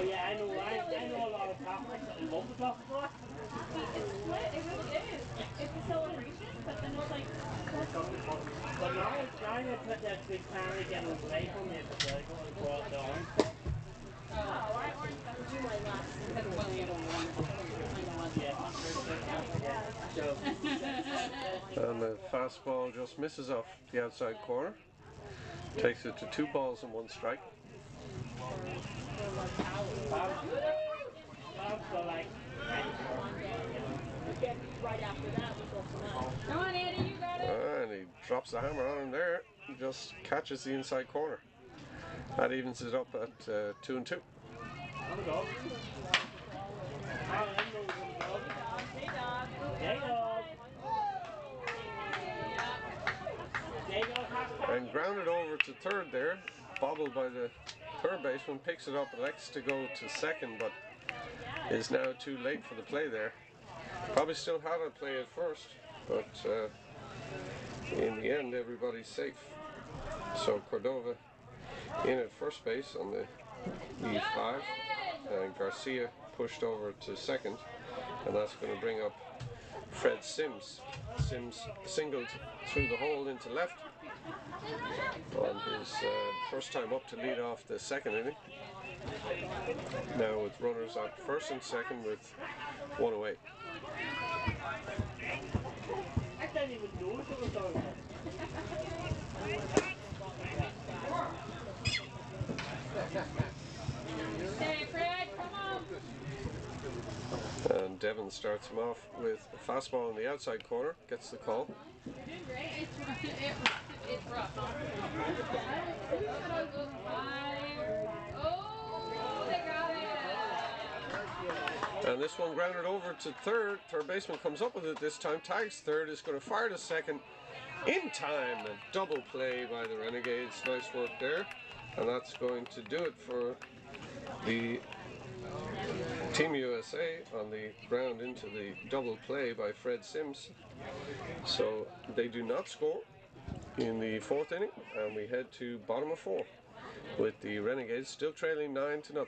Yeah, I know a lot of Catholics that love the Catholic flag. It's split, it really is. It's a celebration, but then it's like... But now they put that big pan again away from it, but they're going to brought down. And the fastball just misses off the outside corner. Takes it to 2 balls and 1 strike. Come on, Andy, you got it. And he drops the hammer on him there. He just catches the inside corner. That evens it up at 2-2. And grounded over to third there, bobbled by the third baseman, picks it up, elects to go to second, but is now too late for the play there. Probably still had a play at first, but in the end everybody's safe. So Cordova in at first base on the E5, and Garcia pushed over to second, and that's going to bring up Fred Sims. Sims singled through the hole into left on his first time up to lead off the second inning. Now with runners at first and second with 1 away. I don't even know what was on. Hey, Fred, come on. Devon starts him off with a fastball in the outside corner, gets the call. It's rough. Oh, they got it. And this one grounded over to third. Third baseman comes up with it this time, tags third, is going to fire to second in time. A double play by the Renegades. Nice work there. And that's going to do it for the Team USA on the ground into the double play by Fred Sims. So they do not score in the fourth inning, and we head to bottom of 4 with the Renegades still trailing 9-0.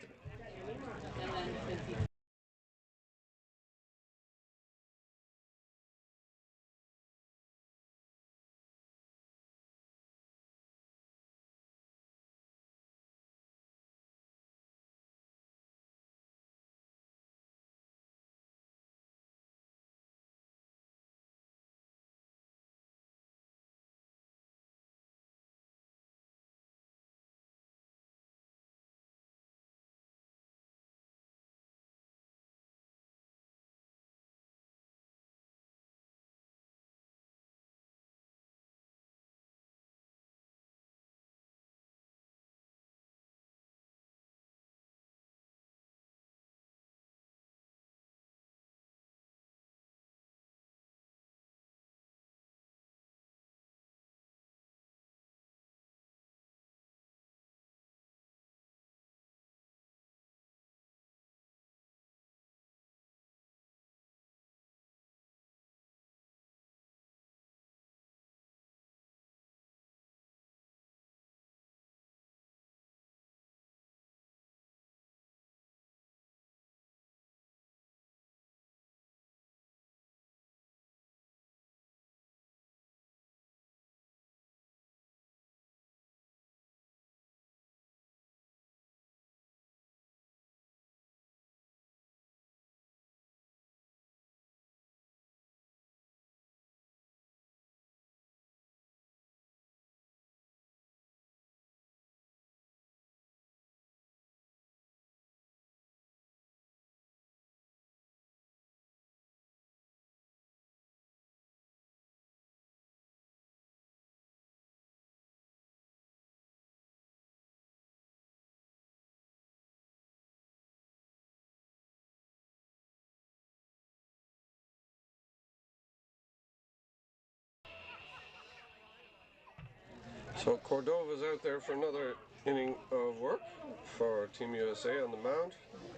So Cordova's out there for another inning of work for Team USA on the mound,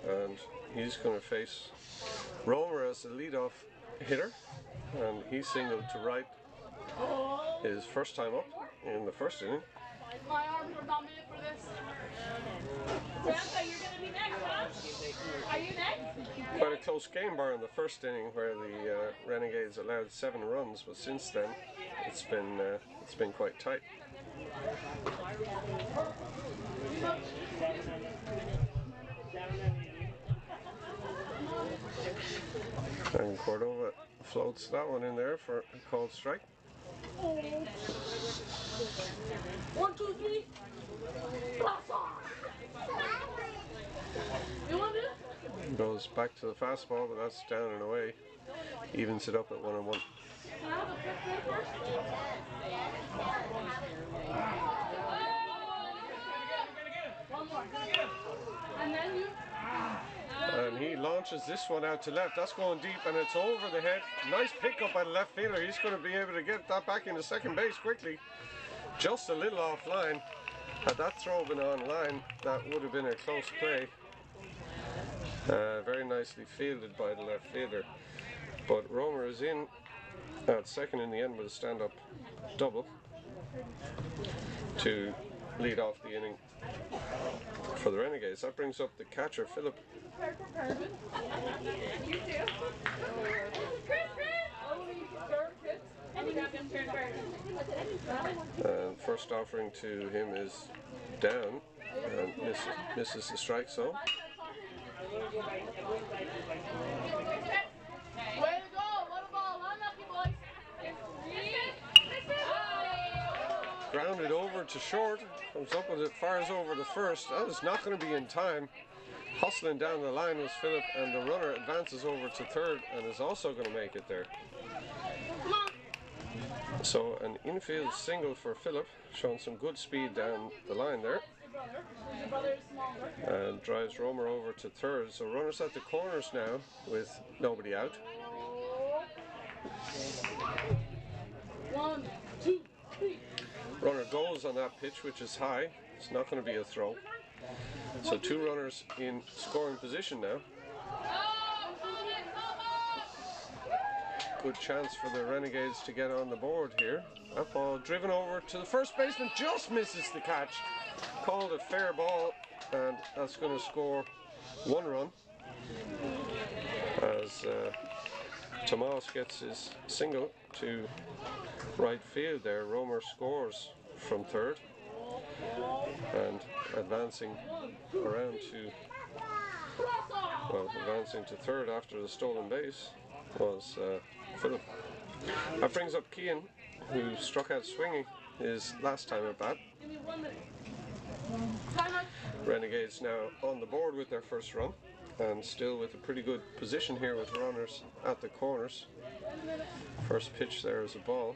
and he's going to face Romer as the leadoff hitter, and he singled to right his first time up in the first inning. My arms were not made for this. Santa, you're going to be next, huh? Are you next? Quite a close game bar in the first inning where the Renegades allowed 7 runs, but since then it's been quite tight. And Cordova floats that one in there for a called strike. 1, 2, 3. You want it? Goes back to the fastball, but that's down and away. Evens it up at 1-1. And he launches this one out to left. That's going deep, and it's over the head. Nice pickup by the left fielder. He's going to be able to get that back into second base quickly. Just a little offline. Had that throw been on line, that would have been a close play. Very nicely fielded by the left fielder. But Romer is in at second in the end with a stand-up double to lead off the inning for the Renegades. That brings up the catcher, Philip. And first offering to him is down and misses the strike zone. Way to go! What a ball! Unlucky, boys! Grounded over to short, comes up with it, fires over the first. That is not going to be in time. Hustling down the line was Philip, and the runner advances over to third and is also going to make it there. So an infield single for Philip, showing some good speed down the line there. And drives Romer over to third. So runners at the corners now with nobody out. 1, 2, 3. Runner goes on that pitch, which is high. It's not going to be a throw. So 2 runners in scoring position now. Good chance for the Renegades to get on the board here. That ball driven over to the first baseman, just misses the catch. Called a fair ball, and that's going to score 1 run as Tomas gets his single to right field there. Romer scores from third, and advancing around to, well, advancing to third after the stolen base was Philip. That brings up Keane, who struck out swinging his last time at bat. Renegades now on the board with their first run, and still with a pretty good position here with runners at the corners. First pitch there is a ball,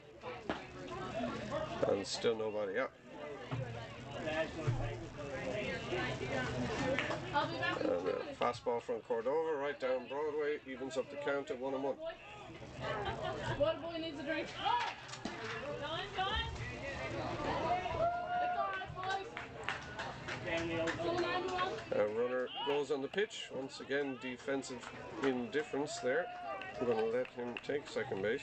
and still nobody out. And a fastball from Cordova right down Broadway evens up the count at 1-1. What boy needs a drink? A runner goes on the pitch. Once again, defensive indifference there. I'm going to let him take second base.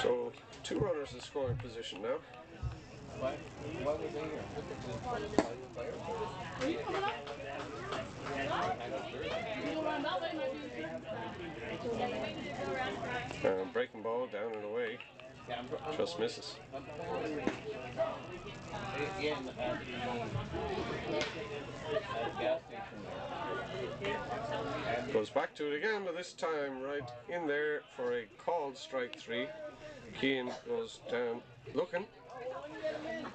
So 2 runners in scoring position now. Breaking ball down and away. Just misses. Goes back to it again, but this time right in there for a called strike 3. Keane goes down looking.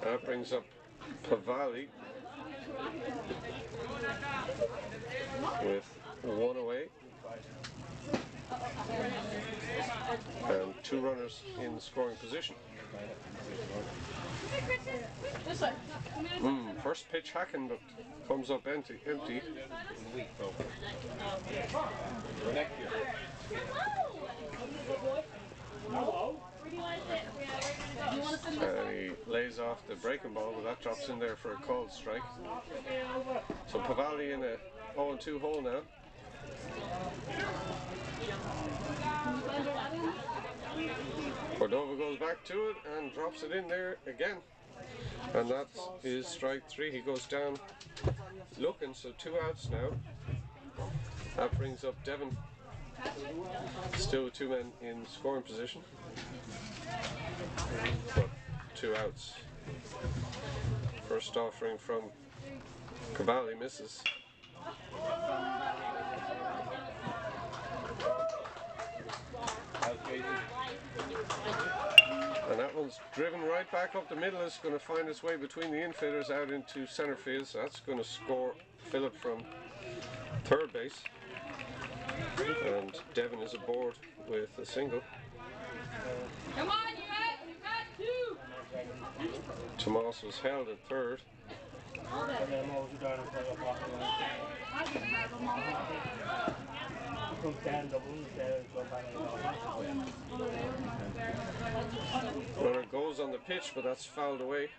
That brings up Pavali with 1 away. And 2 runners in scoring position. First pitch hacking, but comes up empty. And he lays off the breaking ball, but that drops in there for a called strike. So Pavali in a 0-2 hole now. Cordova goes back to it and drops it in there again. And that is strike 3. He goes down looking, so 2 outs now. That brings up Devon. Still with 2 men in scoring position. But 2 outs. First offering from Cavalli misses. And that one's driven right back up the middle. It's going to find its way between the infielders out into center field. So that's going to score Philip from third base. And Devon is aboard with a single. Come on, you got 2. Tomas was held at third. Runner goes on the pitch, but that's fouled away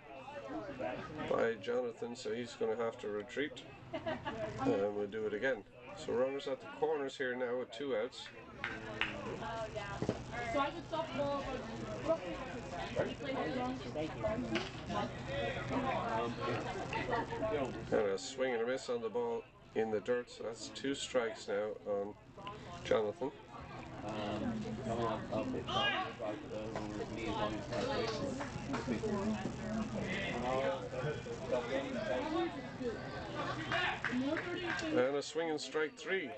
by Jonathan, so he's going to have to retreat. And we'll do it again. So runners at the corners here now with 2 outs. So I could stop the ball. And a swing and a miss on the ball in the dirt, so that's 2 strikes now on Jonathan. And a swing and strike 3.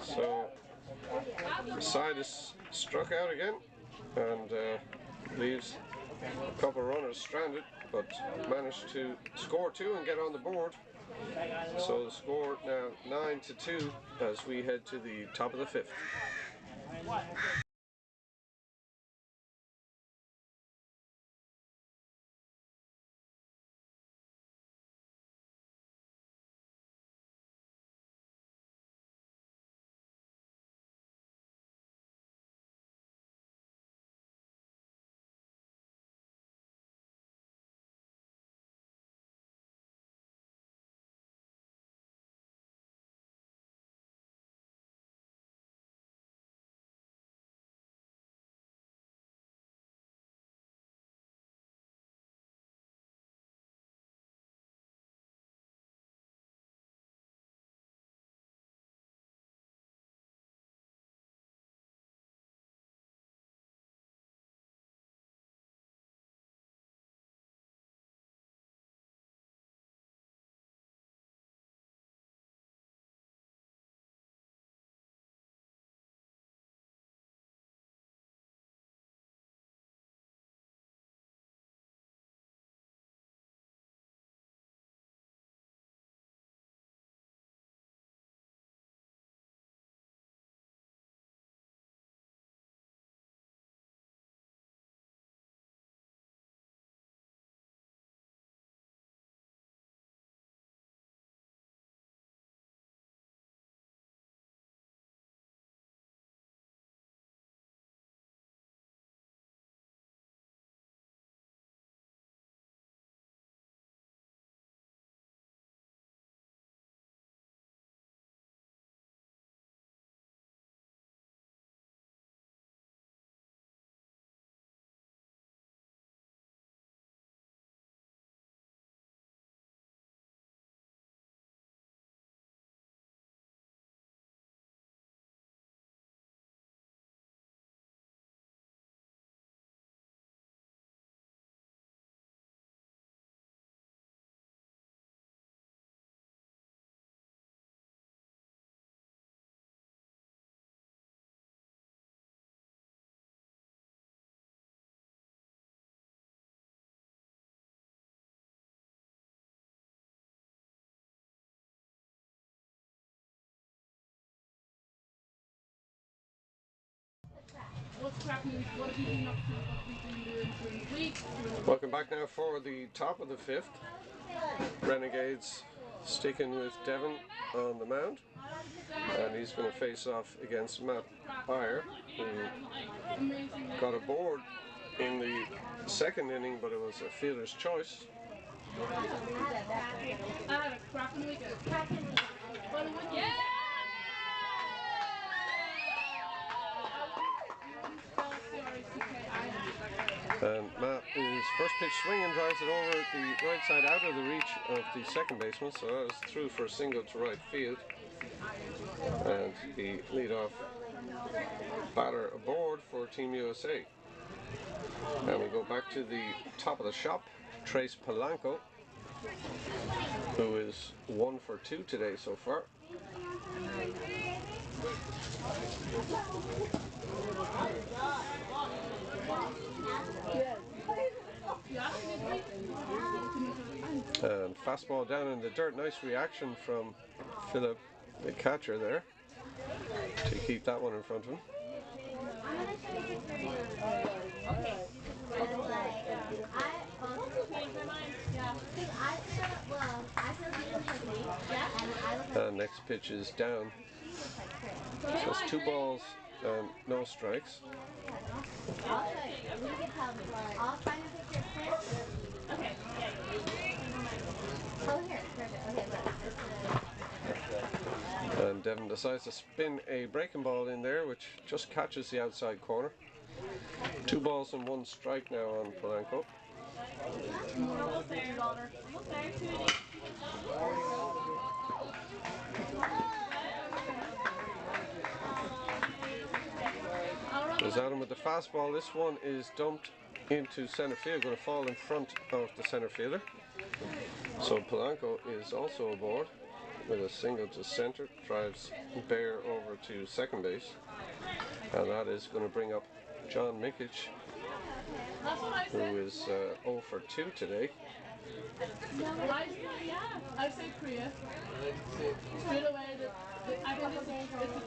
So side is struck out again and leaves a couple of runners stranded, but managed to score 2 and get on the board. So the score now 9-2 as we head to the top of the fifth. Welcome back now for the top of the fifth. Renegades sticking with Devon on the mound, and he's going to face off against Matt Beyer, who got a board in the second inning, but it was a fielder's choice. And Matt is first pitch swinging, drives it over the right side out of the reach of the second baseman, so that was through for a single to right field. And the leadoff batter aboard for Team USA. And we go back to the top of the shop, Trace Polanco, who is 1 for 2 today so far. And fastball down in the dirt. Nice reaction from Philip, the catcher there, to keep that one in front of him. And next pitch is down. So it's 2 balls and no strikes. And Devon decides to spin a breaking ball in there, which just catches the outside corner. 2 balls and 1 strike now on Polanco. There's Adam with the fastball. This one is dumped into center field, going to fall in front of the center fielder. So Polanco is also aboard with a single to center, drives Bear over to second base, and that is going to bring up John Mikic That's what I said. who is 0 for 2 today. I say Korea. Straight away, I think it's a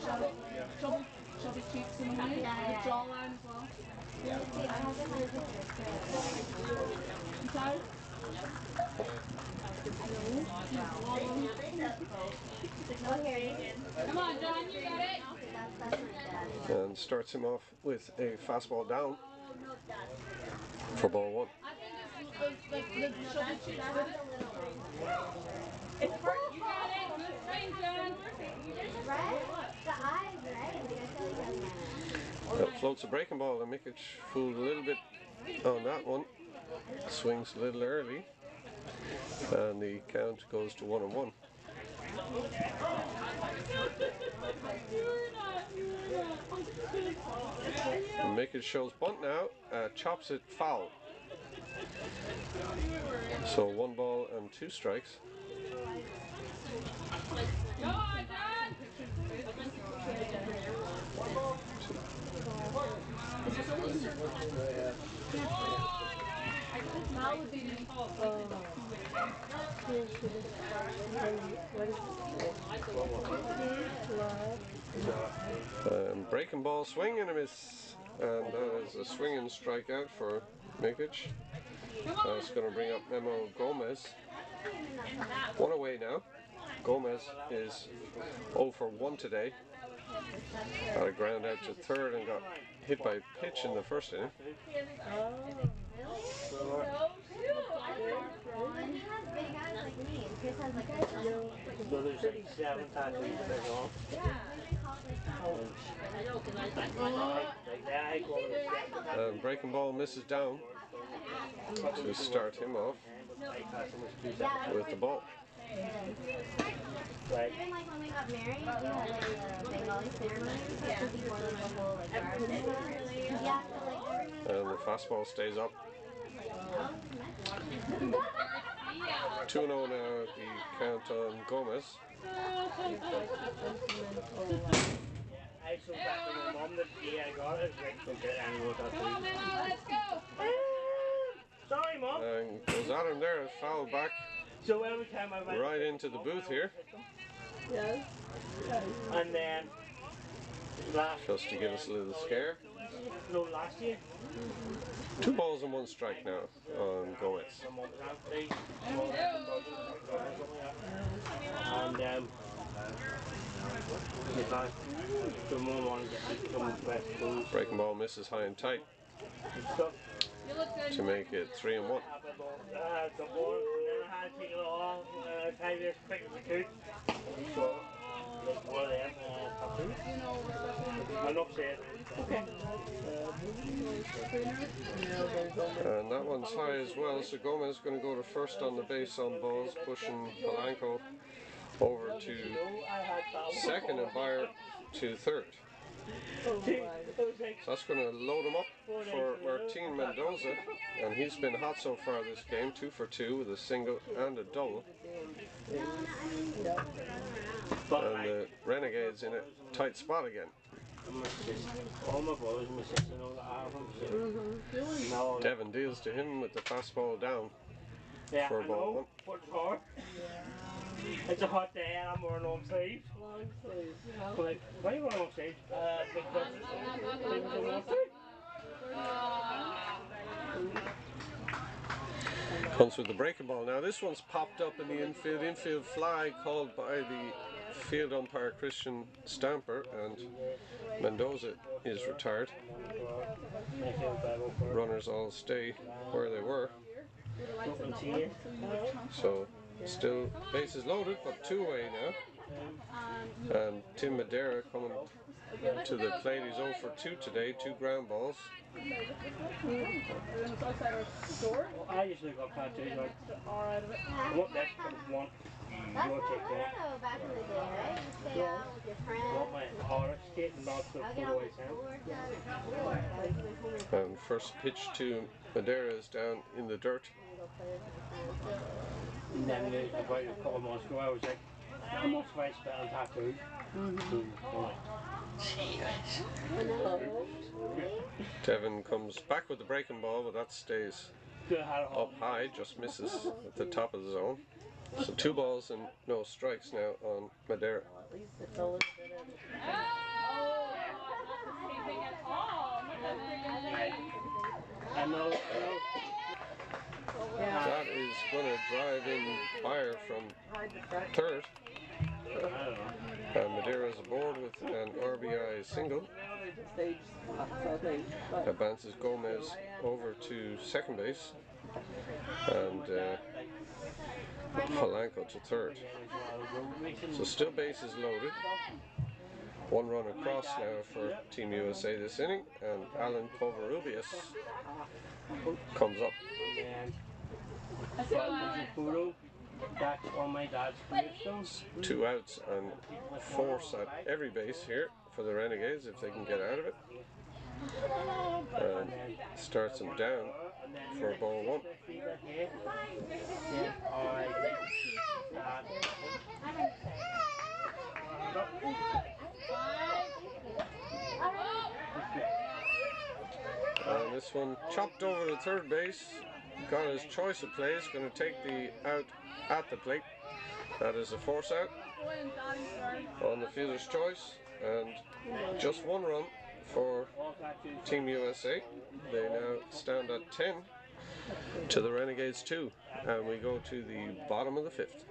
chubby cheeks in a way, the jawline as well. You tired? Come on, John, you got it. And starts him off with a fastball down for ball 1. I think it's like the chubby cheeks with it. You got it. Good swing, John. Right? The eyes, right? Like I feel like that's Floats a breaking ball, and Mikic fooled a little bit on that one. Swings a little early, and the count goes to 1-1. Mikic shows bunt now, chops it foul. So 1 ball and 2 strikes. Go on, John. That would be me. Breaking ball, swing and a miss, and that is a swinging strikeout for Mikic. That's going to bring up Memo Gomez. 1 away now. Gomez is 0 for 1 today. Got a ground out to third and got hit by a pitch in the first inning. Breaking ball misses down to start him off with the ball. Even like when we got married, we had like a Bengali ceremony before like the whole like yeah, so like everyone. And the fastball stays up. 2-0 now, the count on Gomez. I saw back to my mum the day I got it, like, don't get any more that Come on, Memo, let's go. Sorry, Mum. And goes at him there, foul back So every time I went right into the booth here. Yes. And then last Just to give us a little scare. no, last year. 2 balls and 1 strike now on Gomez. And the mum wanted to keep some fresh food. Breaking ball misses high and tight You look good. to make it 3-1. The ball, and then I had to take it off, try to be as quick as I could. So, like one of them, enough said. And that one's high as well, so Gomez is going to go to first on the base on balls, pushing Polanco over to second and Bayer to third. So that's going to load him up for Martin Mendoza, and he's been hot so far this game, 2 for 2 with a single and a double. And the Renegades in a tight spot again. All my brothers and my sister know that I have them. Devin deals to him with the fastball down for I ball know, 1. but it's hard. It's a hot day and I'm wearing long sleeves. Like, why are you wearing long sleeves? Because people don't want to. Comes with the breaking ball. Now this one's popped up in the infield fly called by the field umpire Christian Stamper, and Mendoza is retired. Runners all stay where they were. So still bases loaded, but 2 away now. And Tim Madeira coming to the plate. He's 0 for 2 today, 2 ground balls. I usually got tattoos like, I want this, but it's one. That's how I know back in the day, right? You stay out with your friends. I want my artist skating not so I'll full get on away the board. And first pitch to Madeira is down in the dirt. And then about a couple of months ago I was like, I'm not supposed to spell tattoo. Devin comes back with the breaking ball, but that stays up high, just misses at the top of the zone. So 2 balls and no strikes now on Madeira. That is going to drive in fire from third. And Madeira's aboard with an RBI single. Advances Gomez over to second base. And Polanco to third. So still bases loaded. 1 run across now for Team USA this inning, and Alan Covarrubias comes up. That's on my dad's gravestones. 2 outs and force at every base here for the Renegades if they can get out of it. And starts them down for ball 1. And this one chopped over to third base. Got his choice of plays, going to take the out at the plate. That is a force out on the fielder's choice, and just 1 run for Team USA. They now stand at 10 to the Renegades 2, and we go to the bottom of the 5th.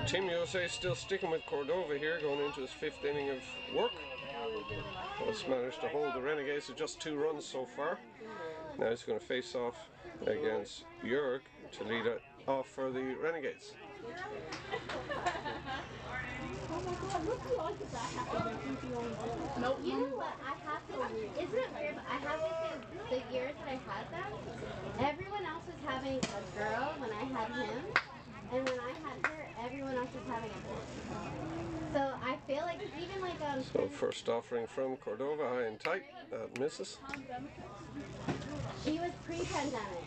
Team USA still sticking with Cordova here, going into his 5th inning of work. Has managed to hold the Renegades to just 2 runs so far. Now he's going to face off against Jörg to lead it off for the Renegades. You know what? I have to. Isn't it weird? But I have to say, the years that I had them, everyone else was having a girl when I had him, and when I had her, everyone else was having a boy. So I feel like even like So first offering from Cordova, high and tight, that misses. she was pre-pandemic,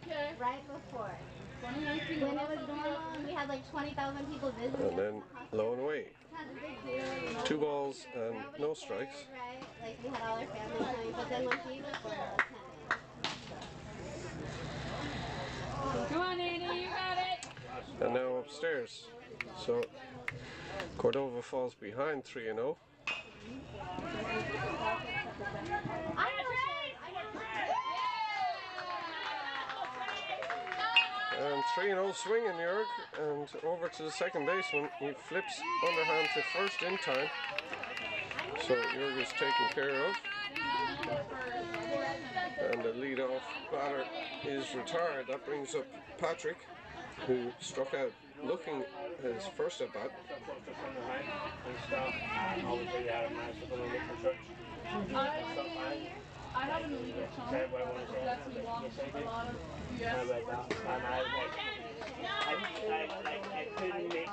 Okay. right before. 2019. When it was normal and we had like 20,000 people visiting. And then low and away. Had a big deal, you know. 2 balls and Nobody no cared, strikes. right? Like we had all our family coming, but then when she was born, it was kind of. Come on, Andy, you got it. And now upstairs. So Cordova falls behind 3-0. And 3-0 swing in Jörg, and over to the second baseman. He flips underhand to first in time. So Jörg is taken care of. And the leadoff batter is retired. That brings up Patrick, who struck out looking his first at bat. I have an illegal channel that lets me watch a lot of US sports. I couldn't make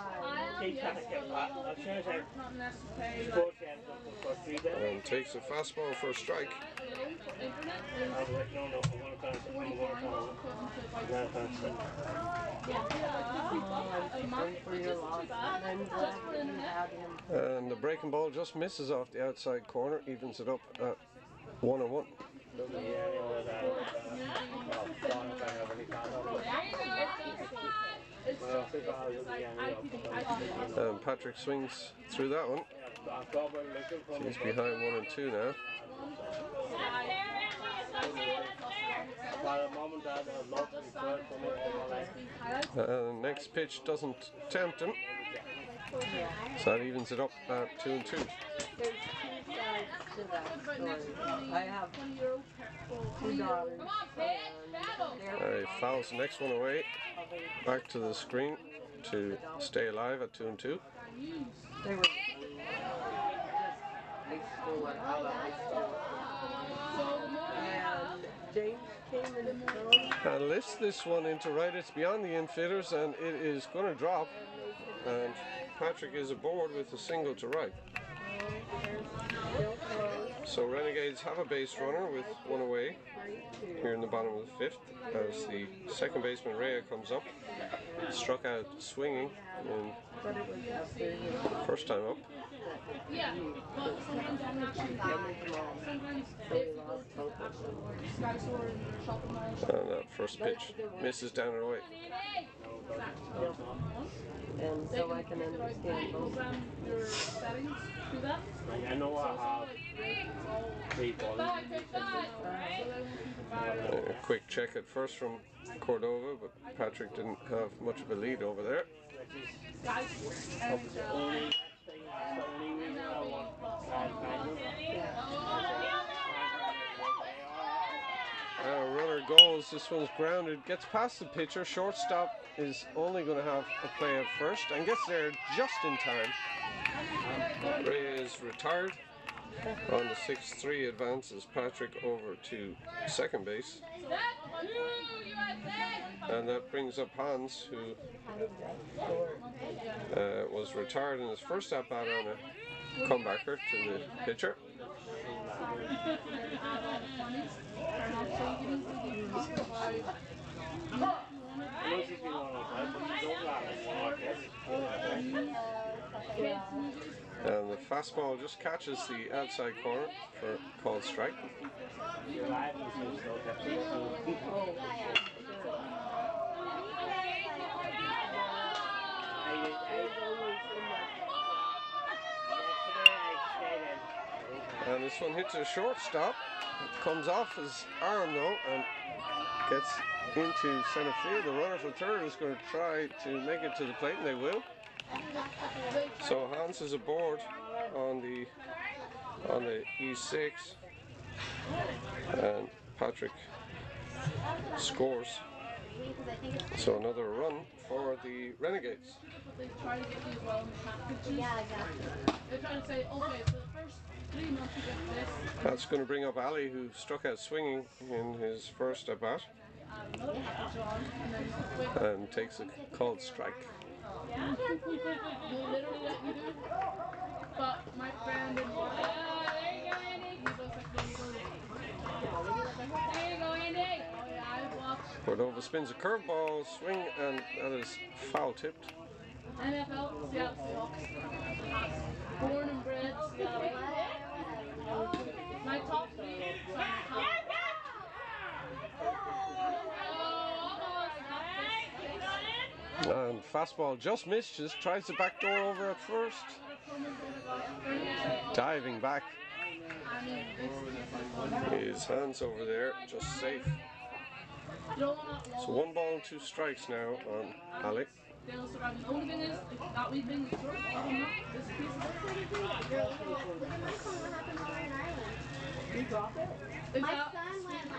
keep track of that. As soon as I Not necessarily like sports games for 3 days. And takes a fastball for a strike. internet I was like, no, I want to go to 44 equivalent to like no, that's it. a month, which isn't too bad. Just for internet. And the breaking ball just misses off the outside corner, evens it up at 1-1. And Patrick swings through that one. He's behind 1-2 now. And the next pitch doesn't tempt him. So that evens it up at 2-2. There's 2 sides to that story. I have 2 daughters, and He fouls the next one away. Back to the screen to stay alive at 2-2. they were just high school or out of high school. And James came in and throw. And lifts this one into right. It's beyond the infielders, and it is going to drop. And Patrick is aboard with a single to right. So Renegades have a base runner with 1 away here in the bottom of the 5th as the second baseman Rhea comes up. Struck out swinging in first time up. Yeah, but sometimes I'm not cheap. Sometimes if you go to the actual Sky Store in your shopping mall, And that first pitch misses down and away. And so I can understand both. program your settings to that. I know I have 3 balls. A quick check at first from Cordova, but Patrick didn't have much of a lead over there. Runner goes, this one's grounded, gets past the pitcher, shortstop is only going to have a play at first and gets there just in time. Ray is retired. On the 6-3 advances Patrick over to second base. And that brings up Hans, who was retired in his first at bat on a comebacker to the pitcher. And the fastball just catches the outside corner for called strike. And this one hits a shortstop. It comes off his arm though and gets into center field. The runner from third is going to try to make it to the plate, and they will. So Hans is aboard on the E6, and Patrick scores. So another run for the Renegades. They try to get you as well in the packages. Yeah, exactly. They're trying to say, okay, for the first 3 months you get this. That's going to bring up Ali, who struck out swinging in his first at bat, Another package on, and then and takes a called strike. They literally let me do it. But my friend and Laura, he was like, no, you don't. There you go, Andy. Oh yeah, I've watched Cordova spins a curveball swing, and that is foul tipped. NFL, Seattle Seahawks. Born and bred Seattle. My top three. Sorry, my top. And fastball just missed, just tries the back door over at first. Diving back. His hands over there, just safe. So 1 ball and 2 strikes now on Ali. The only thing is, that wee thing is short. This piece You drop it? My son went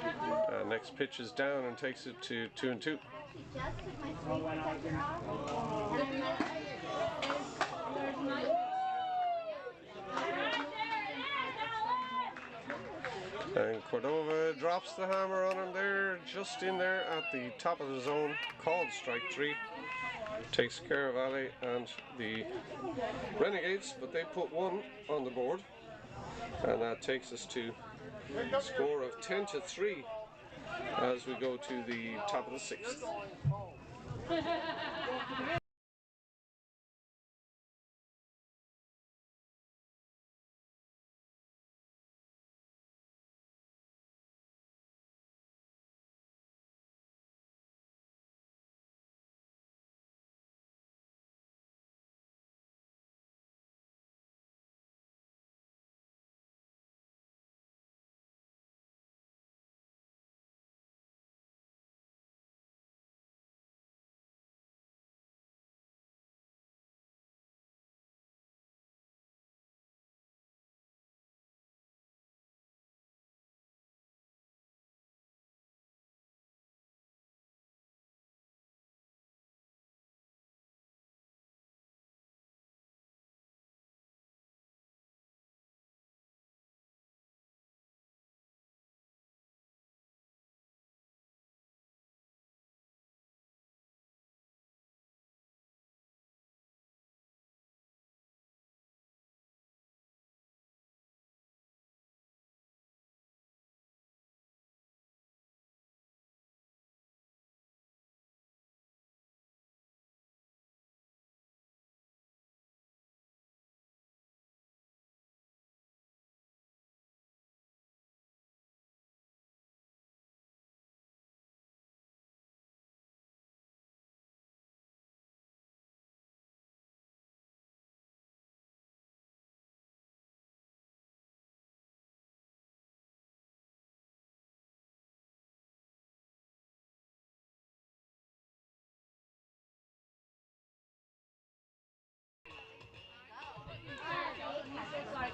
like, Next pitch is down and takes it to 2-2. he just took my screen protector off. And I'm like, there's my... And Cordova drops the hammer on him there, just in there at the top of the zone, called strike 3. Takes care of Ali and the Renegades, but they put 1 on the board. And that takes us to a score of 10-3 as we go to the top of the 6th.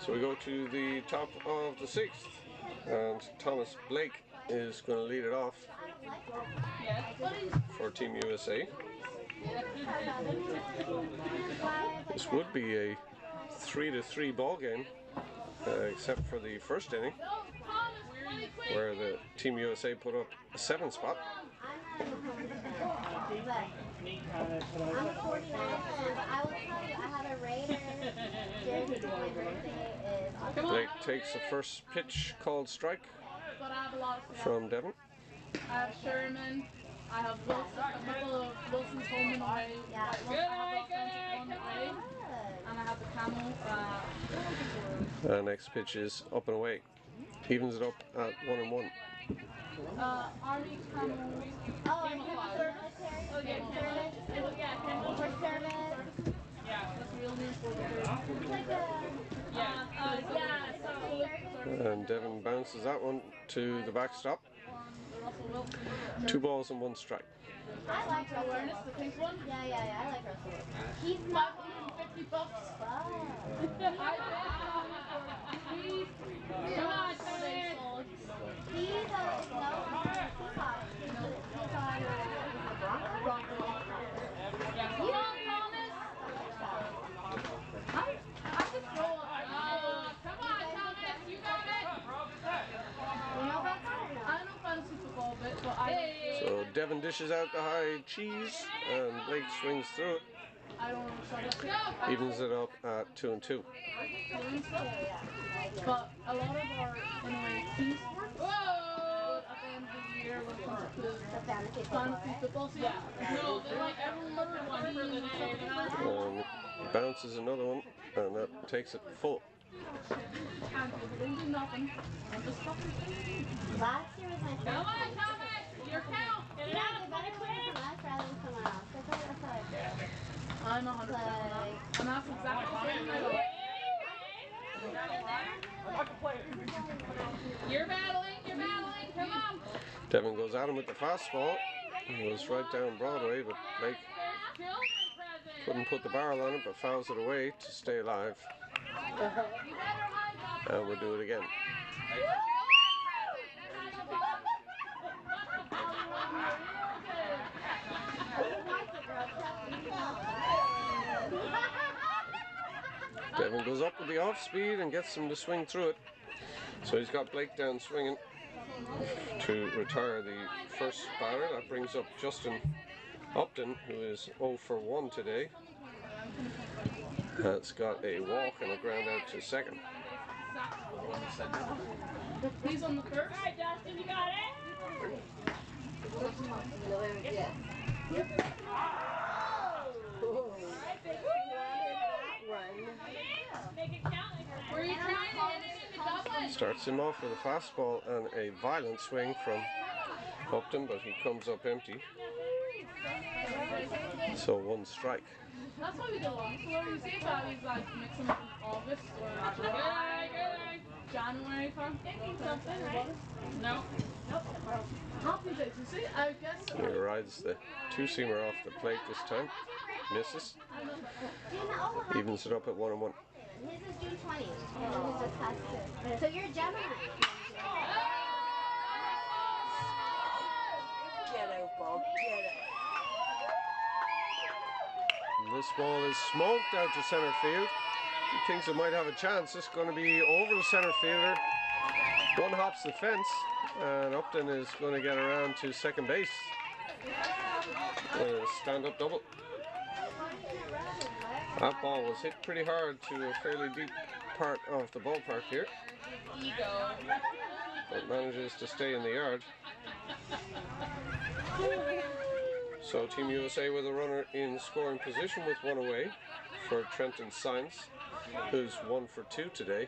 So we go to the top of the 6th, and Thomas Blake is going to lead it off for Team USA. This would be a 3-3 ball game, except for the first inning, where the Team USA put up a 7 spot. I'm a 49 fan, but I will tell you, I have a Raider jersey. My birthday is Blake takes the first pitch called strike but I have a lot of from Devon. I have Sherman, I have Wilson, a couple of Wilson's home and away. Yeah. I have offensive one away, and I have the Camel. Next pitch is up and away. Evens it up at 1-1. Army Camel. Oh, and you have military? Oh, yeah, service. Yeah, Camel For service? Yeah, that's the real name for it. It's like a... And Devon bounces that one to the backstop. 2 balls and 1 strike. I like Russell. Awareness, the pink one? Yeah, I like Russell. He's not... $550. Wow. Come on, Thomas. He's Come on, Thomas. I could throw up. Come on, Thomas. You got it. You know about that or no? I don't know fantasy football a bit, but I... So Devon dishes out the high cheese, and Blake swings through it. I don't know, so let's go. Evens it up at 2-2. But a lot of our, in a way, team sports, at the end of the year when it comes to fantasy football season, no, they like every one for the day, you know? Bounces another one, and that takes it full. They do nothing. Last year was my first. Come on, Thomas! Your count! Get it out! They better win from us rather than someone else. That's what I said. I'm 100% on that. And that's exactly the same as You're battling, come on! Devin goes at him with the fastball. He was right down Broadway, but Blake couldn't put the barrel on it, but fouls it away to stay alive. And we'll do it again. Devin goes up with the off speed and gets him to swing through it. So he's got Blake down swinging to retire the first batter. That brings up Justin Upton, who is 0 for 1 today. That's got a walk and a ground out to second. He's on the third. All right, Justin, you got it? Make it count. Were you trying to hit it in the double? Starts him off with a fastball and a violent swing from Upton, but he comes up empty. So 1 strike. That's why we do long. So when we say that, we like mix them up in August or January time. Something, right? No. Nope. Happy days. You see, I guess. He rides the two-seamer off the plate this time. Misses. Evens it up at 1-1. His is June 20th. And his is past year. So you're a Gemini. Get out, Bob. Get out. This ball is smoked out to center field. He thinks it might have a chance. It's going to be over the center fielder. One hops the fence, and Upton is going to get around to second base. Stand-up double. That ball was hit pretty hard to a fairly deep part of the ballpark here, but manages to stay in the yard. So Team USA with a runner in scoring position with 1 away for Trenton Sines, who's 1 for 2 today.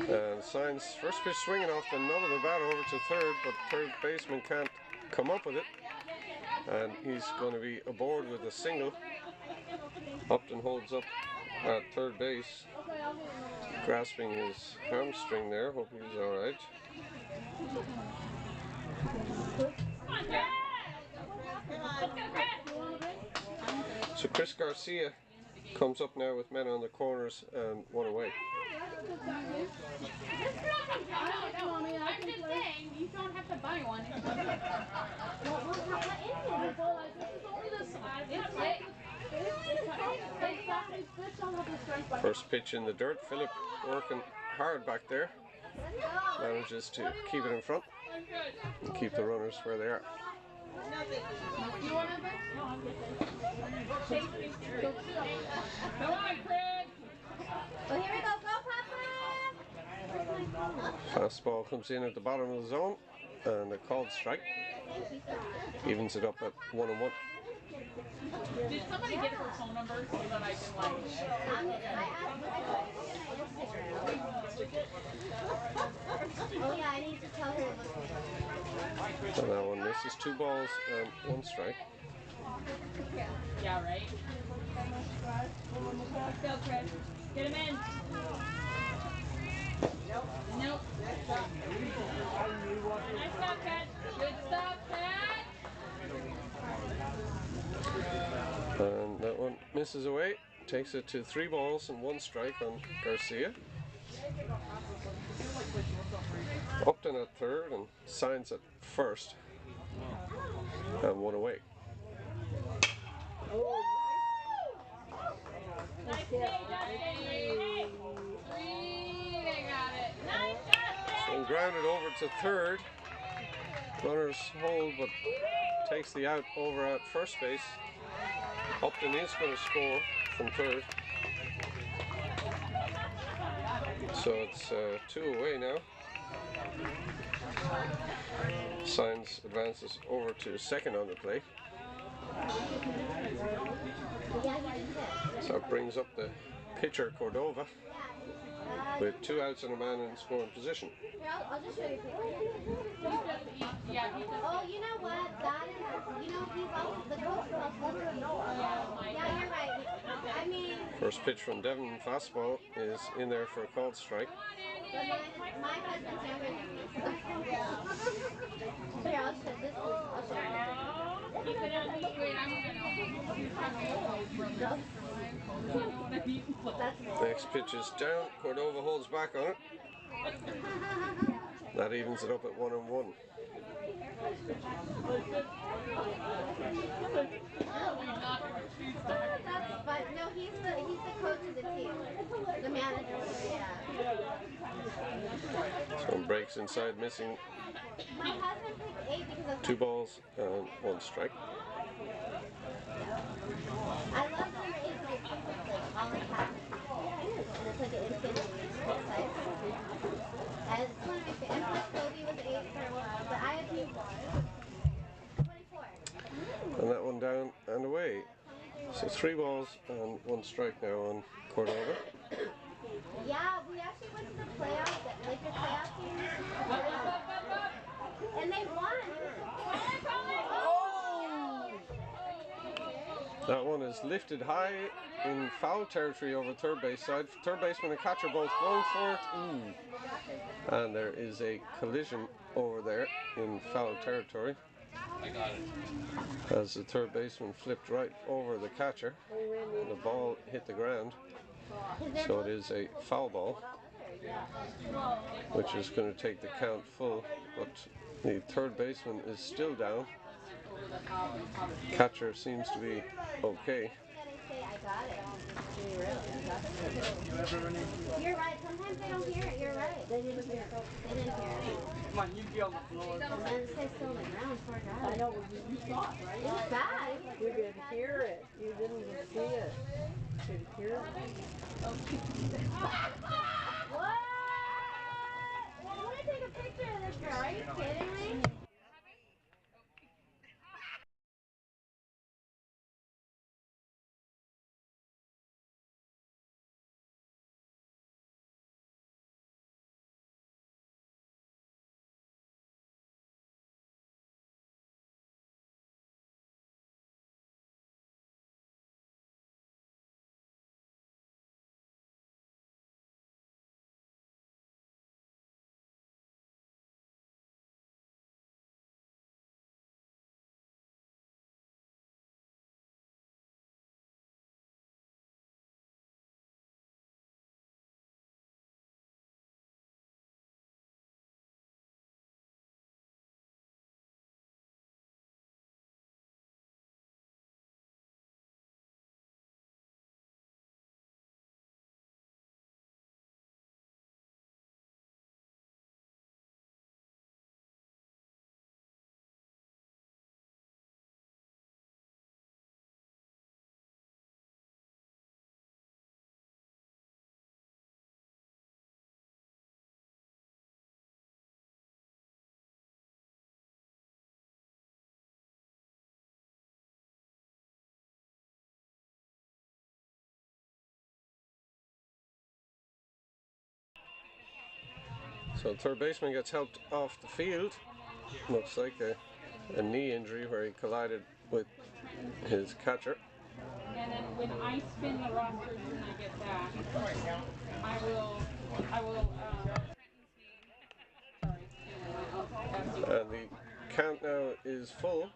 And Sines first pitch swinging off the nub of the bat over to third, but third baseman can't come up with it, and he's going to be aboard with a single. Upton holds up at third base, grasping his hamstring there. Hope he's all right. So Chris Garcia comes up now with men on the corners and 1 away. I'm just saying, you don't have to buy one. First pitch in the dirt. Philip working hard back there. Manages to keep it in front and keep the runners where they are. Come on, Craig. Well, here we go. Go, Papa! Fastball comes in at the bottom of the zone and a called strike. Evens it up at 1-1. Did somebody get her phone number so that I can like? Oh yeah, I need to tell her. So that one misses. 2 balls and 1 strike. Yeah, right. Go, Craig. Get him in. Nope. Nice stop, Cat. Good stop, Cat. And that one misses away. Takes it to 3 balls and 1 strike on Garcia. Upton at third and Sines at first. And 1 away. Nice day, Justin. 3. They got it. Nice job. grounded over to third. Runners hold, but takes the out over at first base. Upton is going to score from third. So it's 2 away now. Signs advances over to second on the plate. So it brings up the pitcher Cordova with 2 outs and a man in scoring position. I'll just show you a picture. Oh, you know what? That is, you know, he's also, the coach is also the team. Yeah, you're right. I mean... First pitch from Devon, fastball, is in there for a called strike. My husband's younger than me, so... Here, I'll show this. I'll show you. Next pitch is down. Cordova holds back on it. That evens it up at 1-1. But no, he's the coach of the team. The manager, yeah. So one breaks inside, missing. My husband picked 8 because of 2 balls and 1 strike. I love number 8 because it seems like all it has. And it's like an infinity size. And it's one of my favorites. And plus Kobe was 8 for a while, but I have 24. And that one down and away. So 3 balls and 1 strike now on Cordova. Yeah, we actually went to the playoffs, like the playoff team. And they won. That one is lifted high in foul territory over third base side. Third baseman and catcher both going for it. And there is a collision over there in foul territory. I got it. As the third baseman flipped right over the catcher. The ball hit the ground. So it is a foul ball, which is going to take the count full. But the third baseman is still down. Catcher seems to be okay. You're right. Sometimes they don't hear it. You're right. They didn't hear it. They didn't hear it. Come on, you get on the floor. And then stay still on the ground. Poor guy. I know, you saw it, right? It was bad. You didn't hear it. You didn't even see it. You didn't hear it. What? I want to take a picture of this girl. Are you kidding me? So third baseman gets helped off the field. Looks like a knee injury where he collided with his catcher. And then when I spin the rosters and I get back, I will, And the count now is full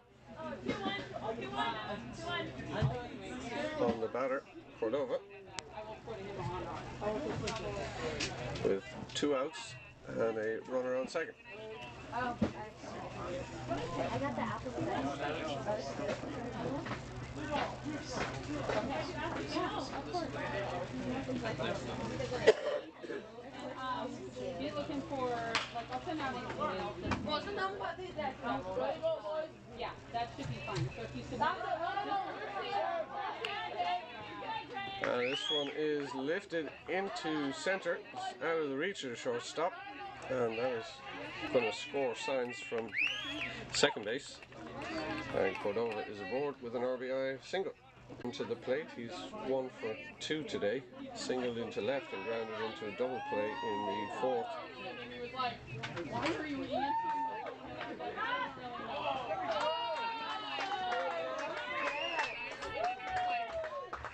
on the batter, Cordova, with 2 outs and a runner on second. I got the apple be looking for, like, I'll send Yeah, that should be fine. So if you submit This one is lifted into center, out of the reach of the shortstop, and that is going to score signs from second base. And Cordova is aboard with an RBI single. Into the plate, he's 1 for 2 today, singled into left and grounded into a double play in the fourth.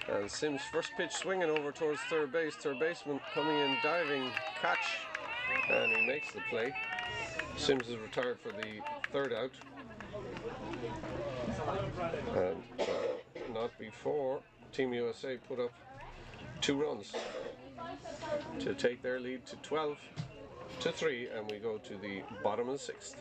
And Sims' first pitch swinging over towards third base. Third baseman coming in, diving, catch, and he makes the play. Sims is retired for the third out. And not before Team USA put up 2 runs to take their lead to 12-3, and we go to the bottom of the 6th.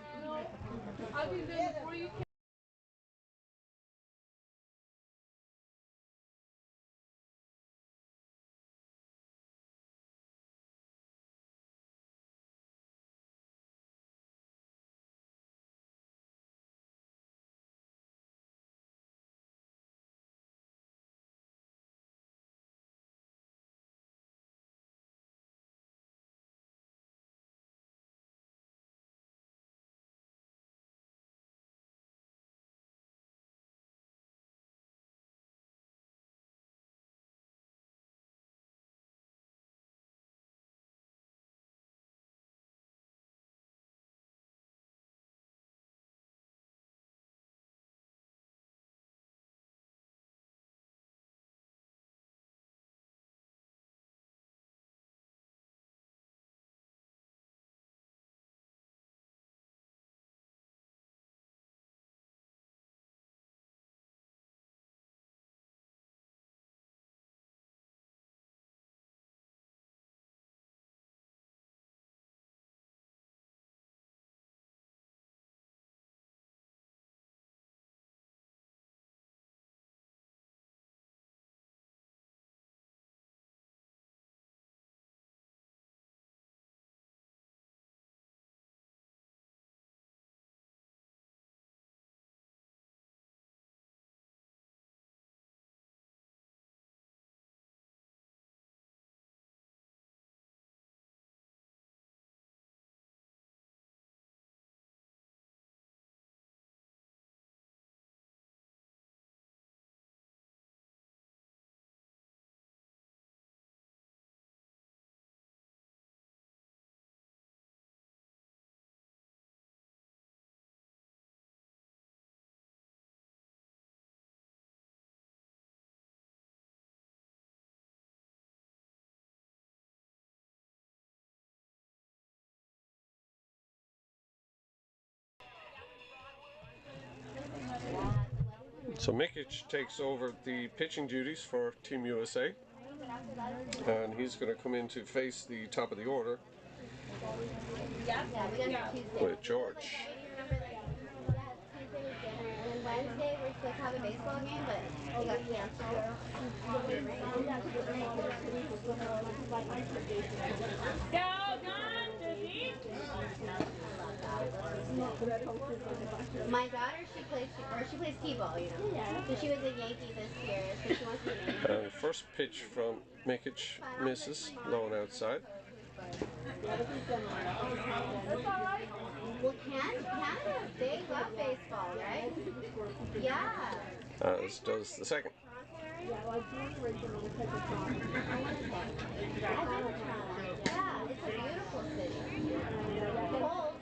So Mikic takes over the pitching duties for Team USA, and he's going to come in to face the top of the order with George. Wednesday we're supposed to have a baseball game, but it got canceled. My daughter, she plays t-ball, you know. So she was a Yankee this year, so she wants to be a Yankee. And the first pitch from Mikic misses, low and outside. Well, Canada, they love baseball, right? Yeah. As does the second. Yeah, it's a beautiful city. Cold.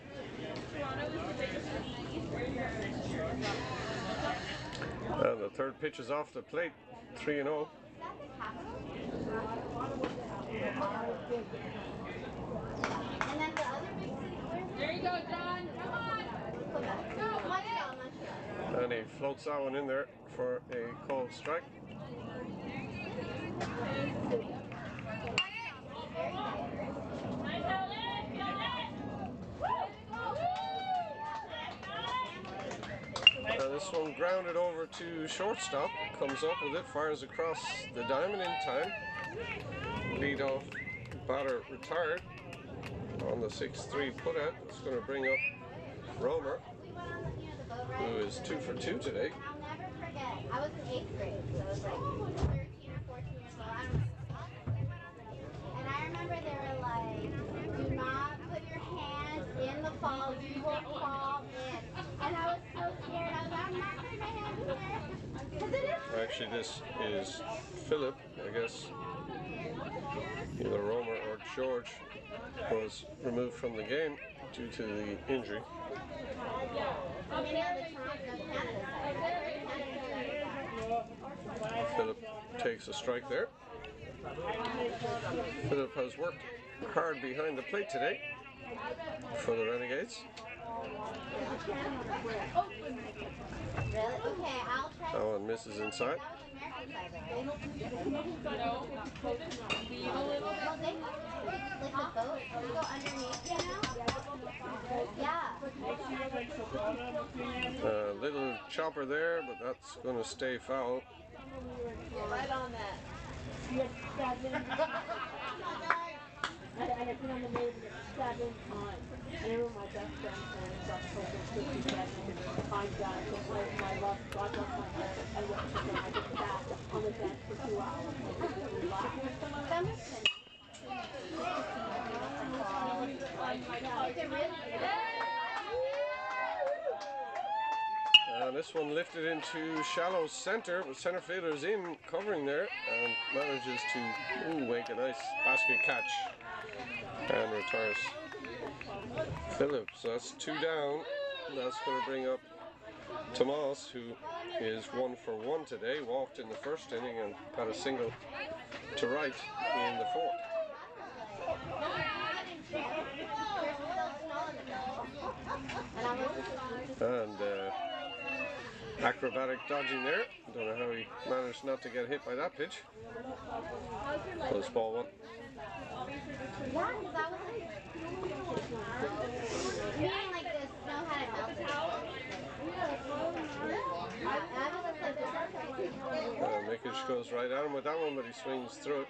And the third pitch is off the plate, 3-0. And then the other big city, there you go, John. Come on. Montreal. And he floats that one in there for a called strike. This one grounded over to shortstop, comes up with it, fires across the diamond in time. Leadoff batter retired on the 6-3 putout. It's going to bring up Romer. is 2 for 2 today. And I'll never forget, I was in 8th grade, so I was like 13 or 14 years old, I don't know. And I remember they were like, do not put your hands in the fall, you will fall in. And I was so scared, I was like, I'm not putting my hands in there. Because it is. Actually, this is Philip, I guess. Either Romer or George was removed from the game due to the injury. Many on the Toronto, Canada side. Philip takes a strike there. Philip has worked hard behind the plate today for the Renegades. Really? Okay, I'll try. That one misses inside. That was American side, though. No. Leave a little bit. Well, they go like the boat. They go underneath, you know? Yeah. Little chopper there, but that's going to stay foul. Right on that. I had been on the neighbor 7 times. I remember my best friend saying it's October 57. I'm done. So my love, God loves my heart. I went to them. I just sat on the bench for 2 hours. That must have been. This one lifted into shallow center, but center fielder's in covering there and manages to make a nice basket catch and retires Phillips. So that's 2 down. That's going to bring up Tomas, who is 1 for 1 today. Walked in the first inning and got a single to right in the fourth. And acrobatic dodging there. Don't know how he managed not to get hit by that pitch. Close ball 1. Yeah, because I was like, meaning like the snow hadn't melted. Mikic goes right at him with that one, but he swings through it.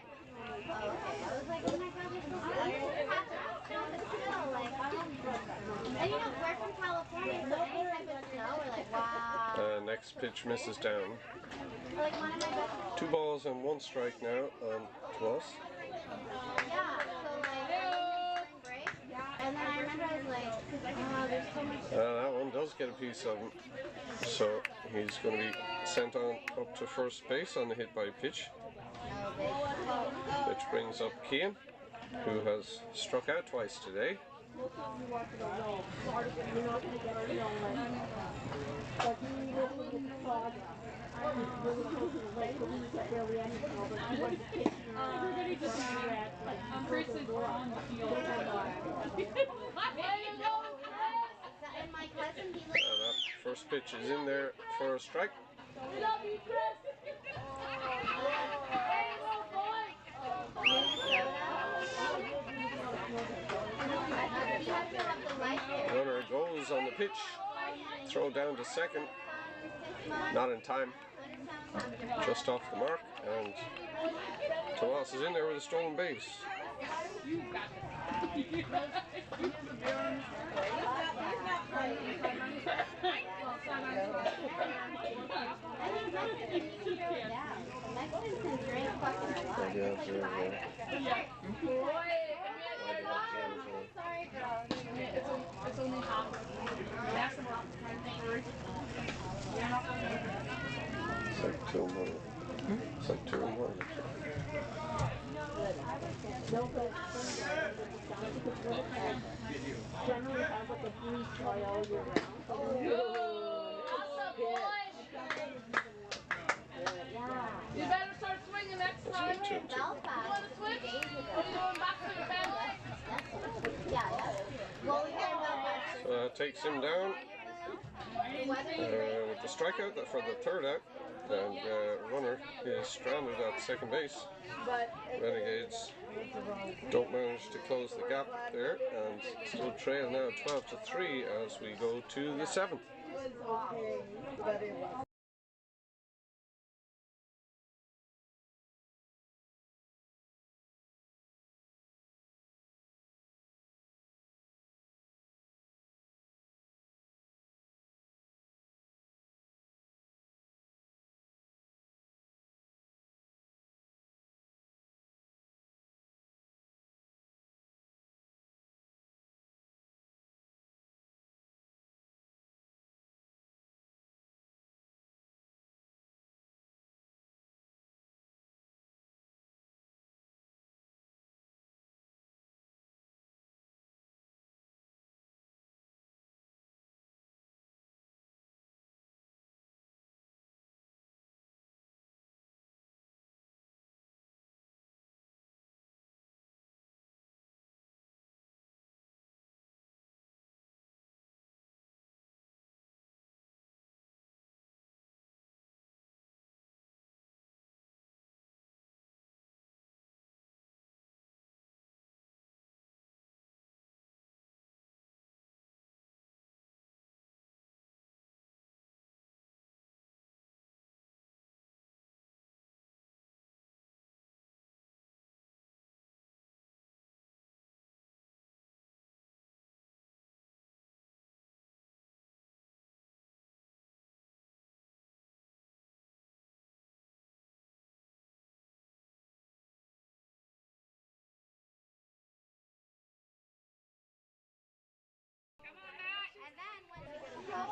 Oh, okay. I was like, oh my God, this is so still like, and you know, we're from California, so any type of snow, we're like, wow. Next pitch misses down. Like one of my best. 2 balls and 1 strike now on Tomas. Yeah, so like, spring break, and then I remember I was like, oh, there's so much. That one does get a piece of him. So he's going to be sent on up to first base on the hit by pitch. Which brings up Cian, who has struck out twice today. And my cousin, he That first pitch is in there for a strike. Runner goes on the pitch. Throw down to second. Not in time. Just off the mark. And Tomas is in there with a stolen base. It's only half. That's about It's like 2 and 1. It's like 2 and 1. Generally, I look at blue sky all year round. You better start swinging next time. You want to switch? Are you going back to the family? Takes him down with the strikeout for the third out, and runner is stranded at second base. Renegades don't manage to close the gap there and still trail now 12-3 as we go to the 7th.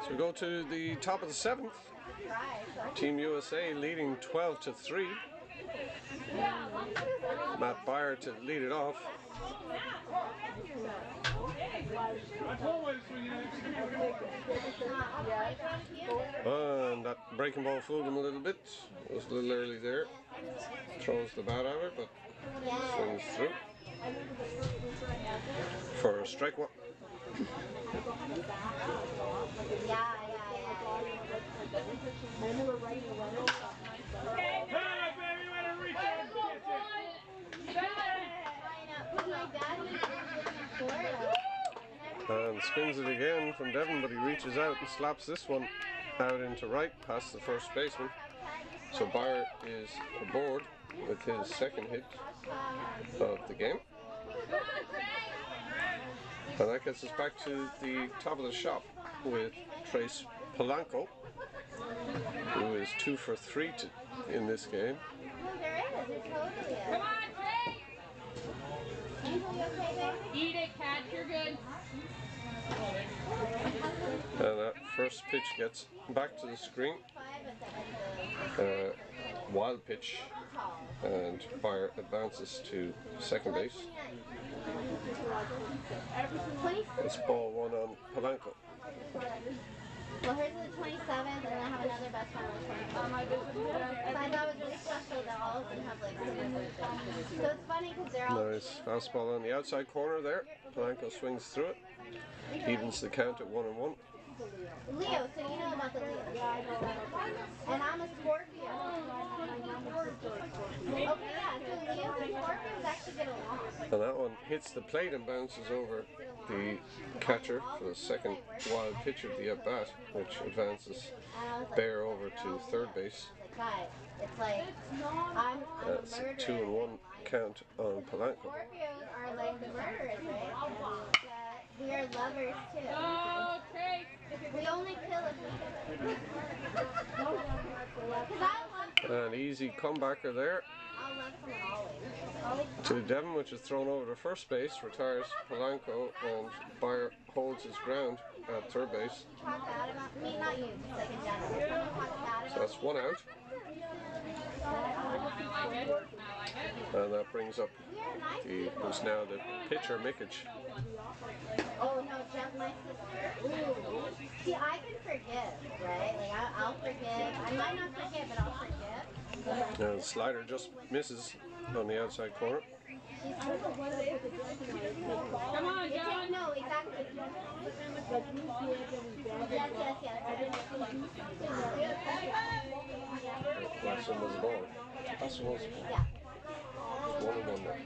So we go to the top of the 7th. Team USA leading 12-3. Matt Byer to lead it off. And that breaking ball fooled him a little bit. It was a little early there. Throws the bat at her, but swings through for a strike one. And spins it again from Devon, but he reaches out and slaps this one out into right past the first baseman. So Byer is aboard with his second hit of the game. And that gets us back to the top of the shop with Trace Polanco, who is 2 for 3 in this game. Eat it, cat, you're good. And that first pitch gets back to the screen. Wild pitch, and Byer advances to second base. It's ball 1 on Polanco. Well, hers is the 27th, and I have another best friend on the 25th. So I thought it was really special that all of them have like similar things. So it's funny because they're all... Nice fastball on the outside corner there. Polanco swings through it. Evens the count at 1-1. Leo, so you know about the Leos. And I'm a Scorpio. Okay, yeah, so Leos and Scorpios actually get along. And that one hits the plate and bounces over the catcher for the second wild pitch of the at-bat, which advances Bear over to third base. Guys, it's like, I'm That's a 2-1 count on Polanco. Scorpios are like the murderers, right? But we are lovers too. Oh, Trace. We only kill if we do. An easy comebacker there I'll love someone always. to Devon, which is thrown over to first base, retires Polanco, and Byer holds his ground at third base. Talk bad about me, not you, just like in general. Talk bad So that's 1 out. And that brings up who's now the pitcher, Mikic. Oh no, Jeff, my sister. See, I can forgive, right? Like I'll forgive. I might not forgive, but I'll forgive. And the slider just misses on the outside corner. Come on, John. No, exactly. Last one was the ball. Last one was Yeah. 1-1 there.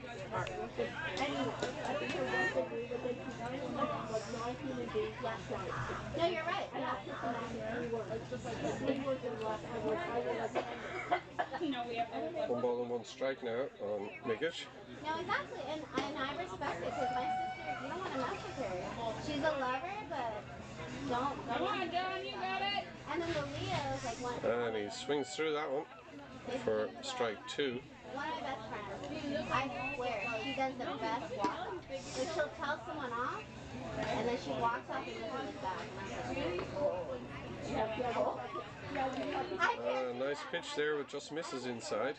No, you're right. Yeah. No, 1-1 strike now on Mikic. No, exactly. And I respect it because my sister, you don't want to mess with her. She's a lover, but don't. Come on, John, you got it. And then the Leo's like one. And he swings through that one for strike 2. One of my best friends. I swear, she does the best walk. Like she'll tell someone off, and then she walks off and doesn't look back. And I'm like, Nice pitch there with just misses inside.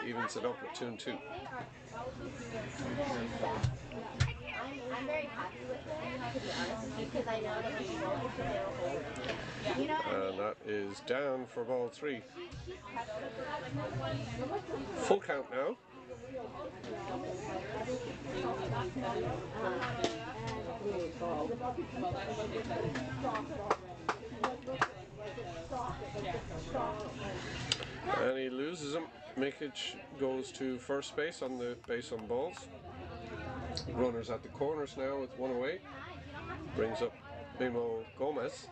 Evens it up at 2-2. I'm very happy with it, to be honest, because I know that she's you know what I mean? And that is down for ball 3. Full count now. And he loses him. Mikic goes to first base on the base on balls. Runners at the corners now with 1 away. Brings up Mimo Gomez.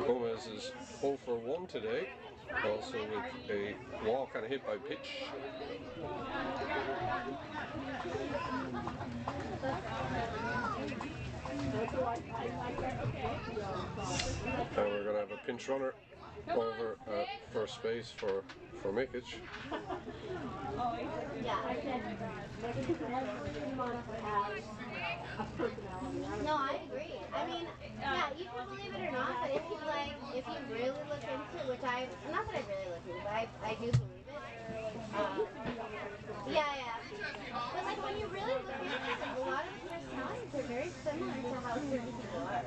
Gomez is 0 for 1 today, also with a walk and a hit by pitch. And we're going to have a pinch runner over at first base for Mikic. Yeah. No, I agree. I mean, yeah, you can believe it or not, but if you really look into, which not that I really look into, but I do believe it. Yeah. But like when you really look into it, a lot of the personalities are very similar to how certain people are.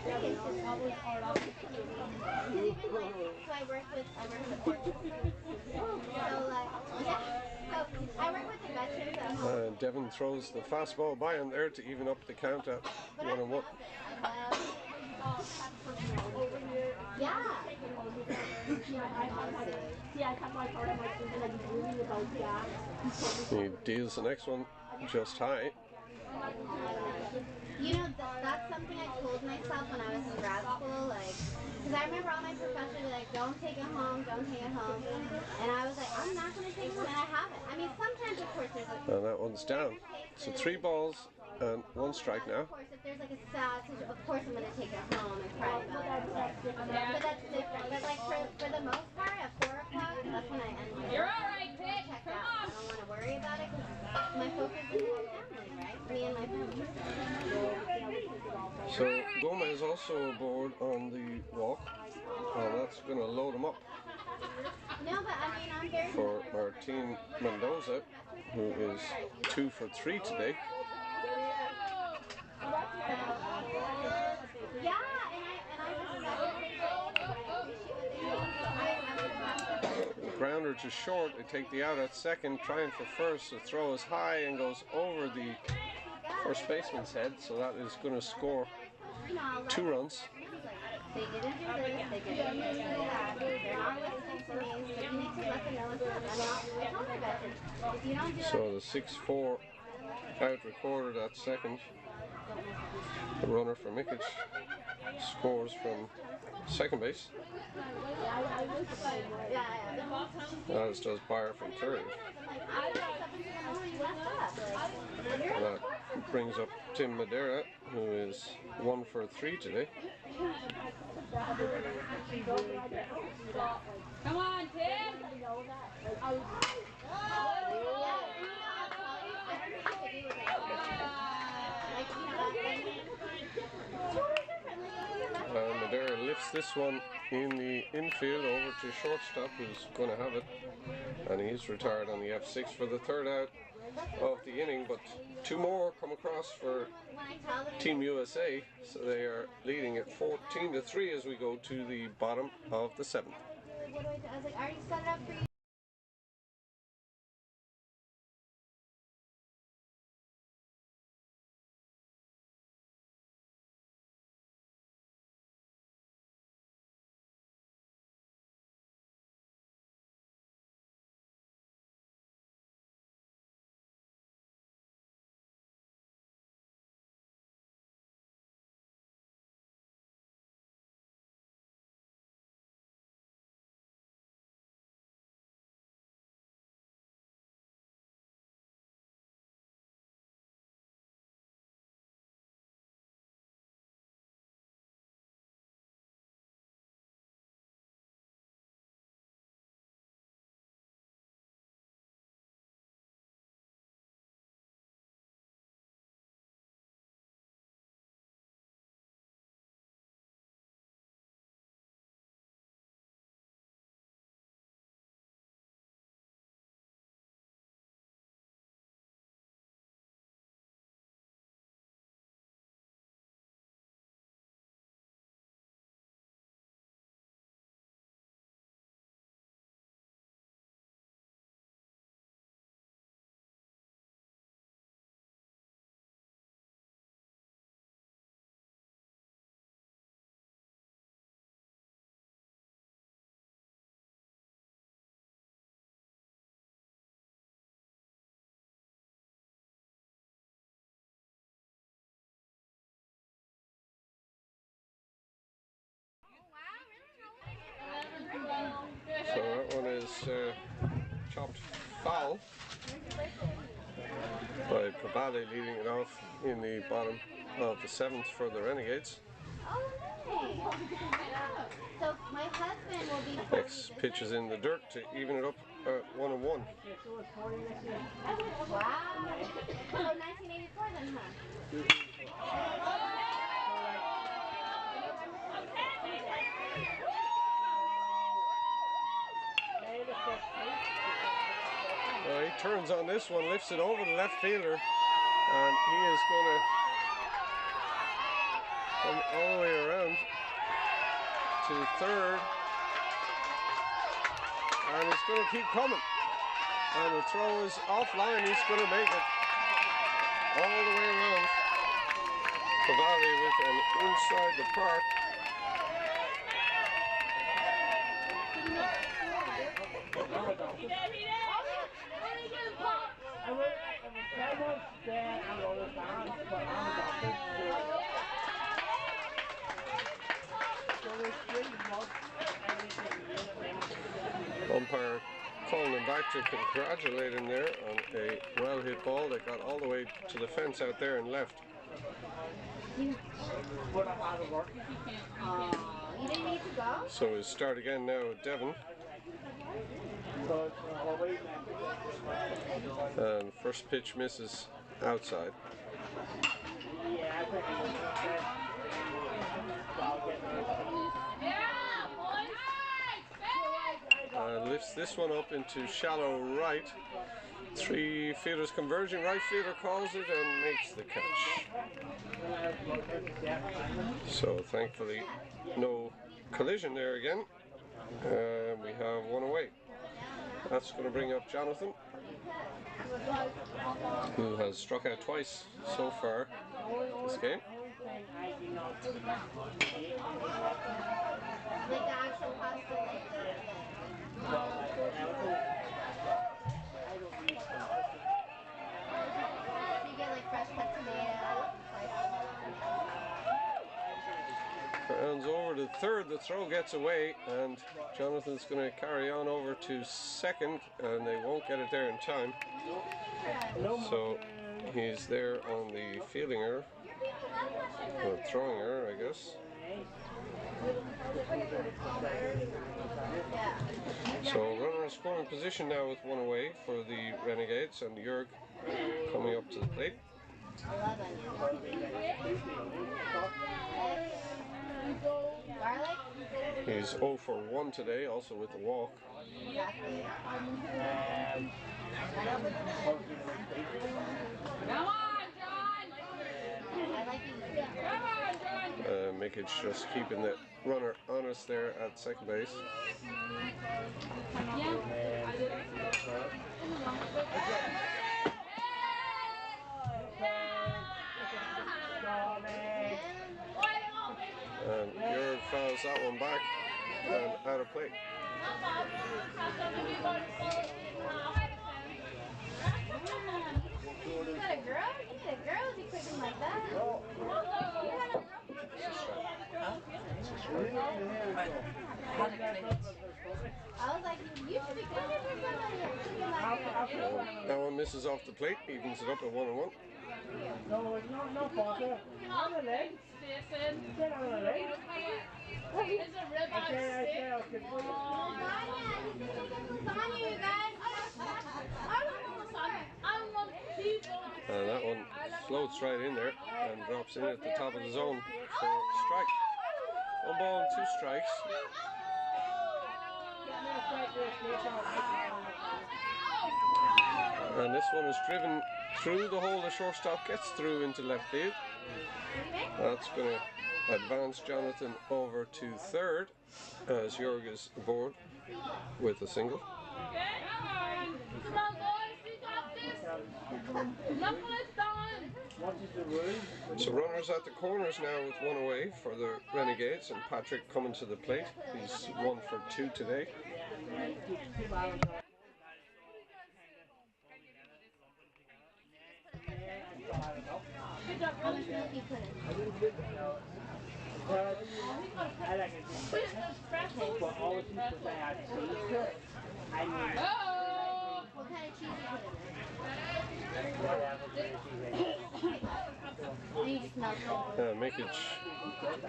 Very interesting. Because even like, so I work with veterans. So like, yeah. So I work with the veterans at home. Devin throws the fastball by him there to even up the count at 1-1. Yeah. He deals the next one just high. You know, that's something I told myself when I was in grad school, like, because I remember all my professors were like, don't take it home, don't take it home. And I was like, I'm not going to take it home, and I haven't. I mean, sometimes, of course, there's like... And that one's down. So 3 balls and 1 strike now. Of course, if there's like a sad situation, of course I'm going to take it home and cry about it. But that's different. But like for the most part, at 4 o'clock, that's when I end it. You're all right, Pitt. Check Come out. on. I don't want to worry about it because my focus is on family, right? Me and my family. So Gomez also aboard on the walk, and that's going to load him up No, but I mean, I'm very... for Martin Mendoza, who is 2 for 3 today. Yeah, and I Grounder to short, they take the out at second, trying for first. The throw is high and goes over the first baseman's head, so that is going to score 2 runs. They didn't do this, they didn't do that, they're not listening to me, so you need to let them know what's up. I tell my veterans, if you don't do it... So the 6-4 out recorded at second. The runner for Mikic scores from second base, as does Bayer from third. And that brings up Tim Madeira, who is 1 for 3 today. Come on, Tim. Madeira lifts this one in the infield over to shortstop, who's going to have it, and he's retired on the F6 for the 3rd out of the inning. But 2 more come across for Team USA, so they are leading at 14-3 as we go to the bottom of the 7th. I was like, I already set it up for you. So that one is chopped foul by Pavale, leading it off in the bottom of the 7th for the Renegades. Oh, nice. So my husband will be 40 Next this pitch is in the dirt to even it up at 1-1. Wow. Oh, 1984 then, huh? Well, he turns on this one, lifts it over the left fielder, and he is going to come all the way around to third, and he's going to keep coming. And the throw is offline. He's going to make it all the way around Cavalli with an inside the park. Umpire calling him back to congratulate him there on a well hit ball that got all the way to the fence out there and left. You didn't need to go? So we start again now with Devon. And first pitch misses outside. Lifts this one up into shallow right. 3 fielders converging. Right fielder calls it and makes the catch. So thankfully no collision there again. We have one away. That's going to bring up Jonathan, who has struck out twice so far this game. Like the actual pasta, like you get like fresh cut tomatoes and Rounds over to third, the throw gets away, and Jonathan's going to carry on over to second, and they won't get it there in time. So he's there on the fielding error, or throwing error, I guess. So runner in scoring position now with one away for the Renegades, and Jörg coming up to the plate. He's 0 for 1 today, also with the walk. Mikic just keeping the runner honest there at second base. And Jörg fouls that one back and out of play. You got a girl? You need a girl to be cooking like that. I was like, you should be cooking for somebody or cooking like that. That one misses off the plate, evens it up at 1-1. No, it's not Parker. On the leg. Get on the leg. It's a real bad stick. I can put it. Lasagna, you guys. And that one floats right in there and drops in at the top of the zone for strike. 1 ball and 2 strikes. And this one is driven through the hole. The shortstop gets through into left field. That's going to advance Jonathan over to third as Jörg is aboard with a single. So runners at the corners now with one away for the Renegades, and Patrick coming to the plate. He's 1 for 2 today. I like it. For all the people that I see, I mean, What kind of cheese you put in there? Make it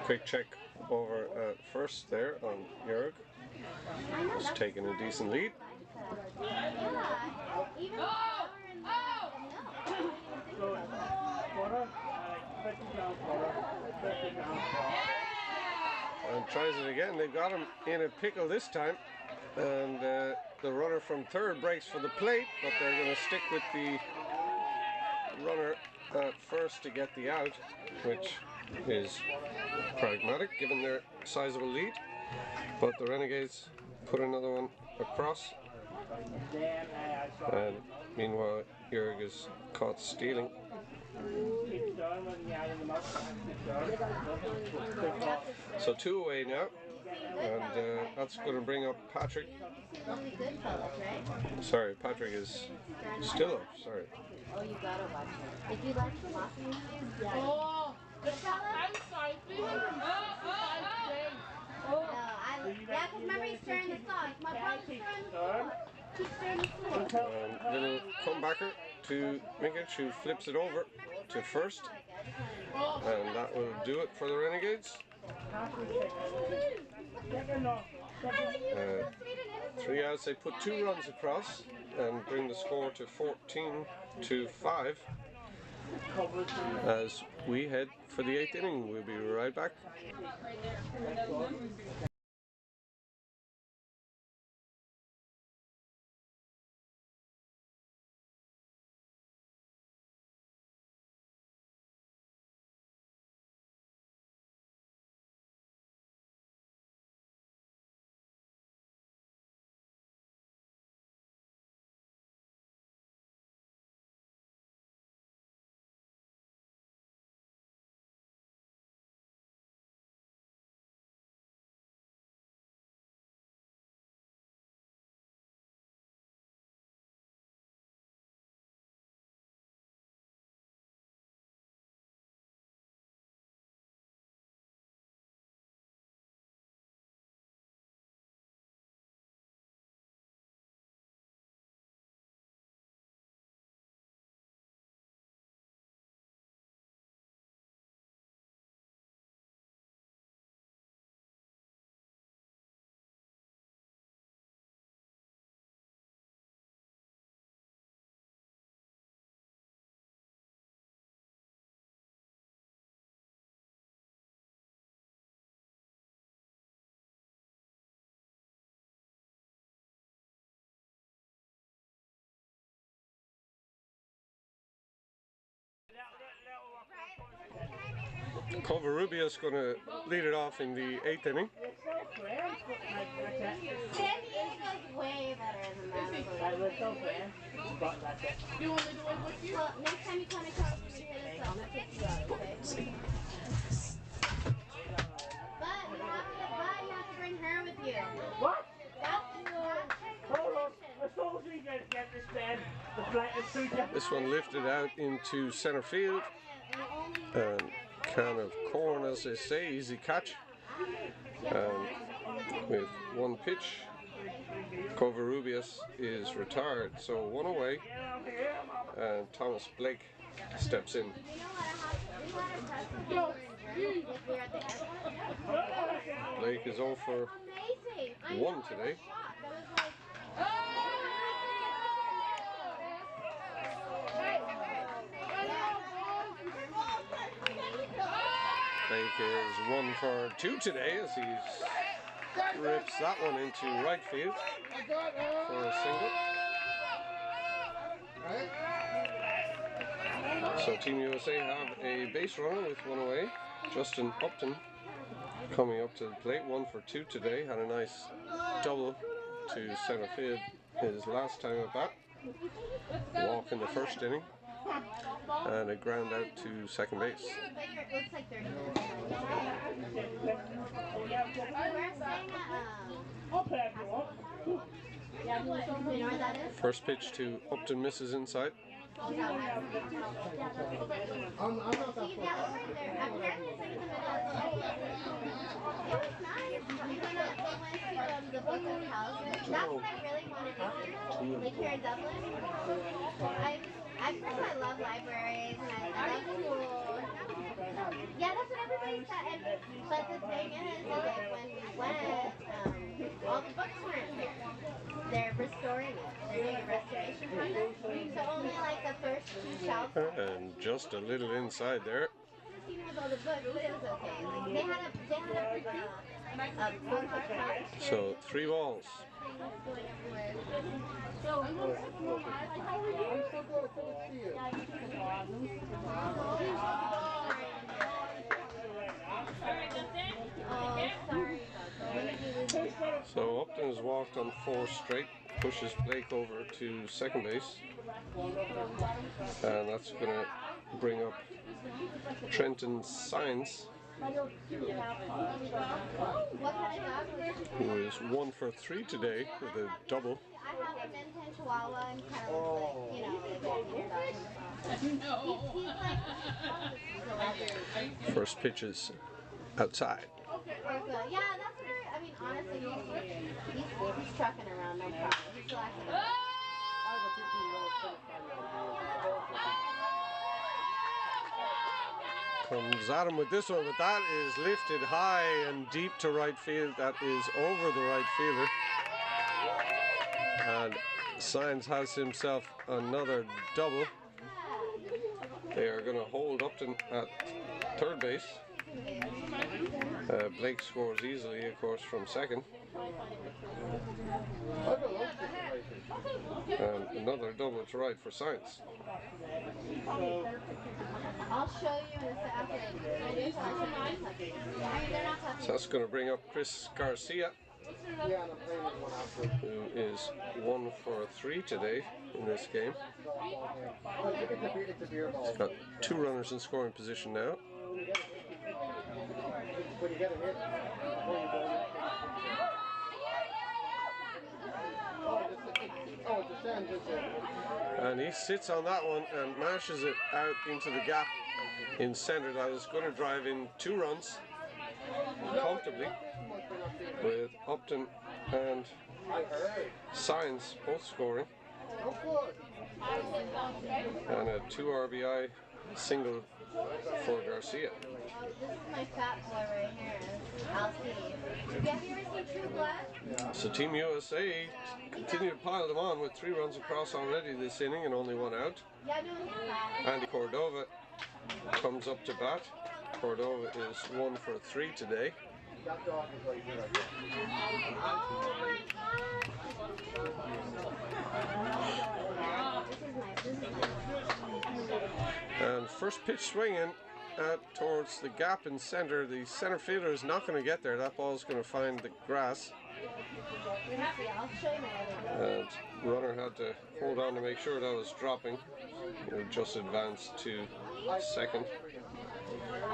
quick check over at first there on Jörg. Just taking a decent lead. And tries it again. They've got him in a pickle this time. And the runner from third breaks for the plate, but they're going to stick with the runner at first to get the out, which is pragmatic given their sizable lead. But the Renegades put another one across, and meanwhile Jörg is caught stealing. So 2 away now, and that's going to bring up Patrick. Sorry, Patrick is still up, sorry. Oh, you gotta watch it. If you like walking, Oh, I'm sorry. yeah, because remember he's stirring the sauce. My brother's stirring the sauce. He's stirring the sauce. Little comebacker to Minkic, who flips it over to first. And that will do it for the Renegades. 3 outs, they put 2 runs across and bring the score to 14-5 as we head for the 8th inning. We'll be right back. Covarrubias going to lead it off in the 8th inning. San Diego's way better than that. You want me to win with you? Well, next time you come to Cork and hit us, I'll take you out, okay? But you have to bring her with you. What? That's Hold on. As soon as we get this bed, the flight is through. This one lifted out into center field. And can of corn, as they say, easy catch. And with 1 pitch, Covarrubias is retired. So 1 away, and Thomas Blake steps in. Blake is 0 for 1 today. Blake is 1 for 2 today as he rips that one into right field for a single. So Team USA have a base runner with 1 away. Justin Upton coming up to the plate, 1 for 2 today. Had a nice double to center field his last time at bat. Walk in the first inning. And a ground out to second base. First pitch to Upton, misses inside. That's what I really wanted to see. Like here in Dublin. At first I love libraries and I love school. Yeah, that's what everybody said. But the thing is like when we went, all the books weren't there. They're restoring it. They're doing a restoration project. So only like the first 2 shelves. And just a little inside there. With all the books, but it was okay. Like they had a critique book of chapters. So 3 balls. Going everywhere. Oh, sorry about that. So Upton has walked on 4 straight, pushes Blake over to second base, and that's going to bring up Trenton Sines, who is 1 for 3 today with a double. I have a Minton Chihuahua and kind of like, you know, like he's like First pitch is outside. yeah, that's very, I mean, honestly, he's trucking around, no problem. He's relaxing. Comes at him with this one, but that is lifted high and deep to right field. That is over the right fielder. And Sines has himself another double. They are going to hold Upton at third base. Blake scores easily, of course, from second. And another double to right for Sines. I'll show you in a second. So that's going to bring up Chris Garcia, who is 1 for 3 today in this game. He's got 2 runners in scoring position now. And he sits on that one and mashes it out into the gap in center. That is going to drive in 2 runs comfortably, with Upton and Sines both scoring, and a 2 RBI single for Garcia. This is my fat boy right here, Alfie. Have you ever seen True Blood? So Team USA continue to pile them on with 3 runs across already this inning and only 1 out. Yeah, no, he's fat. Andy Cordova comes up to bat. Cordova is 1 for 3 today. Oh my god! And first pitch swinging towards the gap in center. The center fielder is not going to get there. That ball is going to find the grass. And runner had to hold on to make sure that was dropping. It just advanced to second.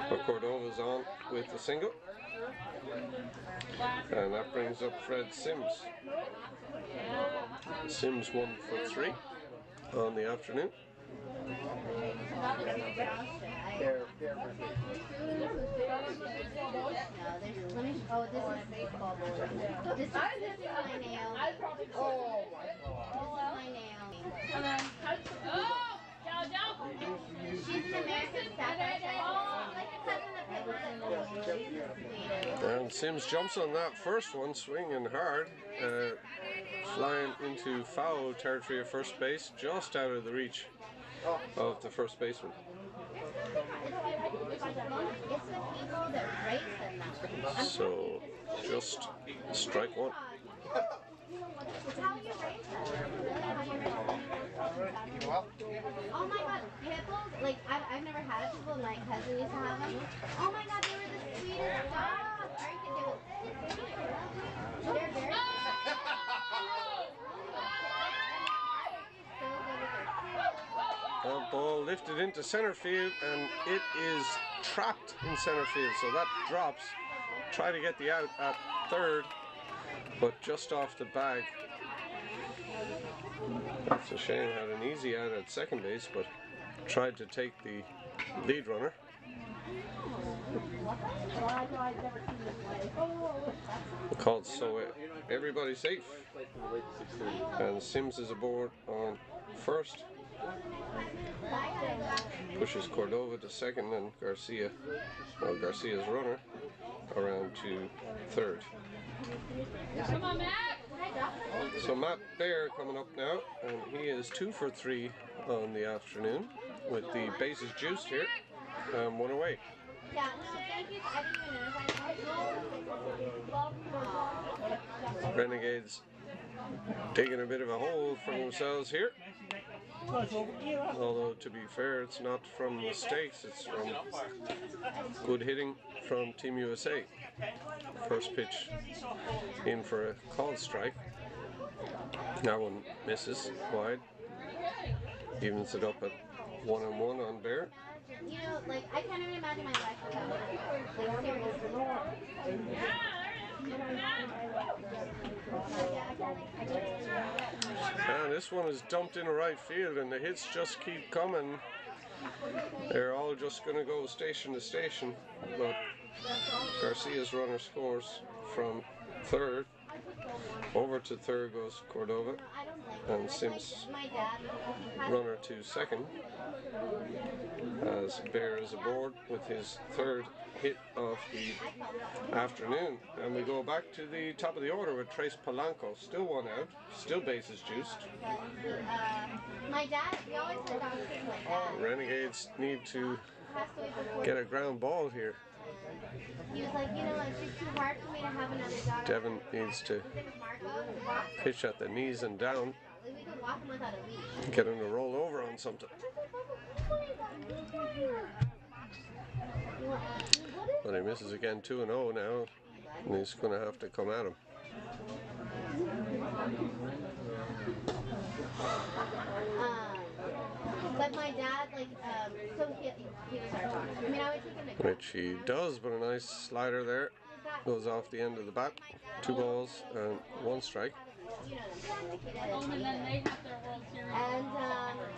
But Cordova's on with the single. And that brings up Fred Sims. Sims 1 for 3 on the afternoon. Oh, this is baseball board. This is my nail. Oh my This is my nail. She's an American secretary. Oh, like a cousin of Pippa. And Sims jumps on that first one, swinging hard, flying into foul territory at first base, just out of the reach of the first baseman. So, just strike 1. Oh my god, pipples, like I've never had a pipple, my cousin used to have them. Oh my god, they were the sweetest dogs. They're very The ball lifted into center field, and it is trapped in center field, so that drops. Try to get the out at third, but just off the bag. That's a shame. Had an easy out at second base, but tried to take the lead runner. Called, so everybody's safe. And Sims is aboard on first. pushes Cordova to second, and Garcia's runner around to third. Come on, Matt. So Matt Bear coming up now, and he is 2 for 3 on the afternoon with the bases juiced here, 1 away. Yeah, no, thank you. I didn't even notice. Renegades digging a bit of a hole for themselves here. Although, to be fair, it's not from mistakes, it's from good hitting from TeamUSA. First pitch in for a called strike. That one misses wide. Evens it up at 1-1 on Bear. You know, like, I can't even imagine my life without it. Like, seriously. And this one is dumped in the right field, and the hits just keep coming. They're all just going to go station to station, but Garcia's runner scores from third. Over to third goes Cordova, and Sims' runner to second, as Bear is aboard with his third hit of the afternoon. And we go back to the top of the order with Trace Polanco, still 1 out, still bases juiced. My dad, we always had dogs with my dad. Renegades need to get a ground ball here. He was like, you know, it's just too hard for me to have another dog. Devin needs to pitch at the knees and down, We could walk him without a leash. get him to roll over on something. But he misses again, 2-0 now, and he's going to have to come at him. But my dad, like, so he was our dog. I mean, I would take him to Which he does, but a nice slider there. Goes off the end of the bat. 2 balls and 1 strike. You know them, like he did. Oh, and then they have their World Series. And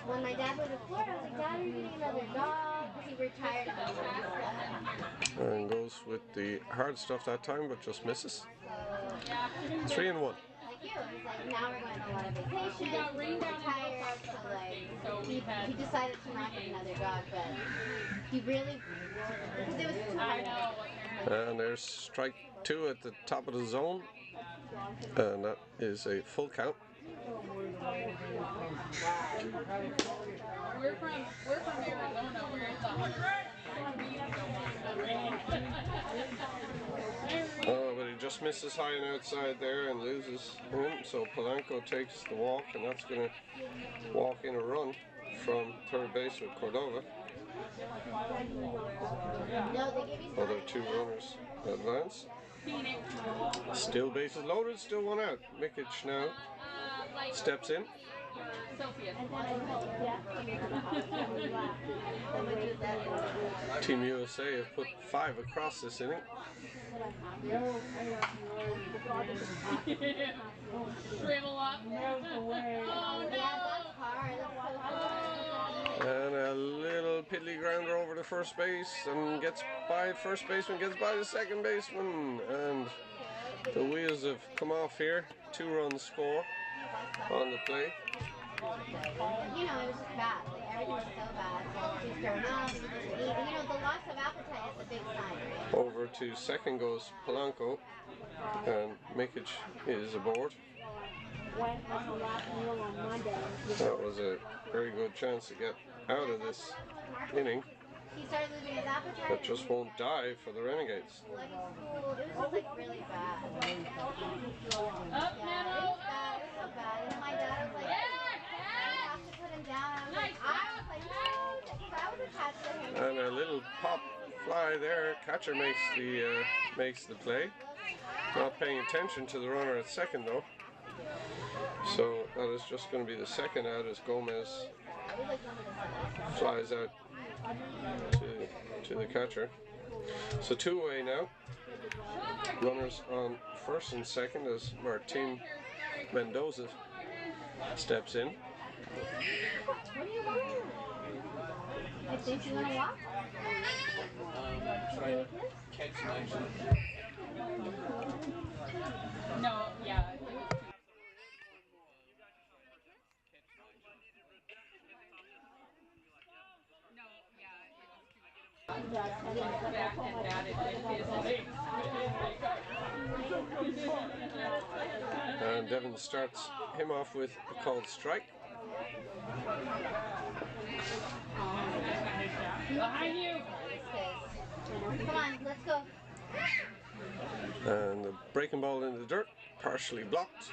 when my dad moved to Florida, I was like, Dad, are you getting another dog? Because he retired eventually. And goes with the hard stuff that time, but just misses. 3-1. Like you, it's like now we're going on a lot of vacations. He got rained out, retired, so like he decided to not get another dog, but he really, because it was too hard. And there's strike 2 at the top of the zone, and that is a full count. We're from Arizona, where it's 100. Oh, but he just misses high and outside there and loses him. So Polanco takes the walk, and that's going to walk in a run from third base with Cordova. Other 2 runners advance. Still bases loaded, still 1 out. Mikic now steps in. TeamUSA have put 5 across this inning. Shrivel up. Oh no! And a little piddly grounder over to first base, and gets by first baseman, gets by the second baseman, and the wheels have come off here. 2 runs score on the play. You know, it was just bad. Like, everything was so bad. He was throwing up, he wasn't eating. You know, the loss of appetite is a big sign, right? Over to second goes Polanco, and Mikic is aboard. That was a very good chance to get out of this inning. He started losing his appetite. That just won't die for the Renegades. It was just like really bad. Up, Yeah, it was bad. It was so bad. And my dad was like, you have to put him down. I was like, no, because I was attached to him. And a little pop fly there. Catcher makes the play. Not paying attention to the runner at second though. So that is just going to be the second out as Gomez flies out to the catcher. So 2 away now. Runners on first and second as Martin Mendoza steps in. What do you want? I think you want to walk? Try to catch some action. No, yeah. And Devin starts him off with a called strike. Behind you. Come on, let's go. And the breaking ball in the dirt, partially blocked,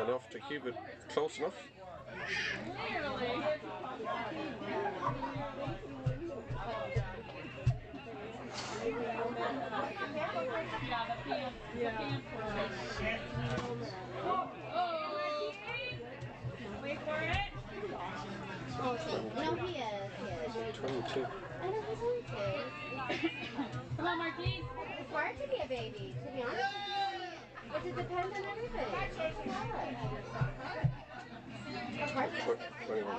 enough to keep it close enough. Wait for it. No, he is. 22. I know he's only 2. Come on, Marquise. It's hard to be a baby, to be honest. But it depends on everything. Of course. 21.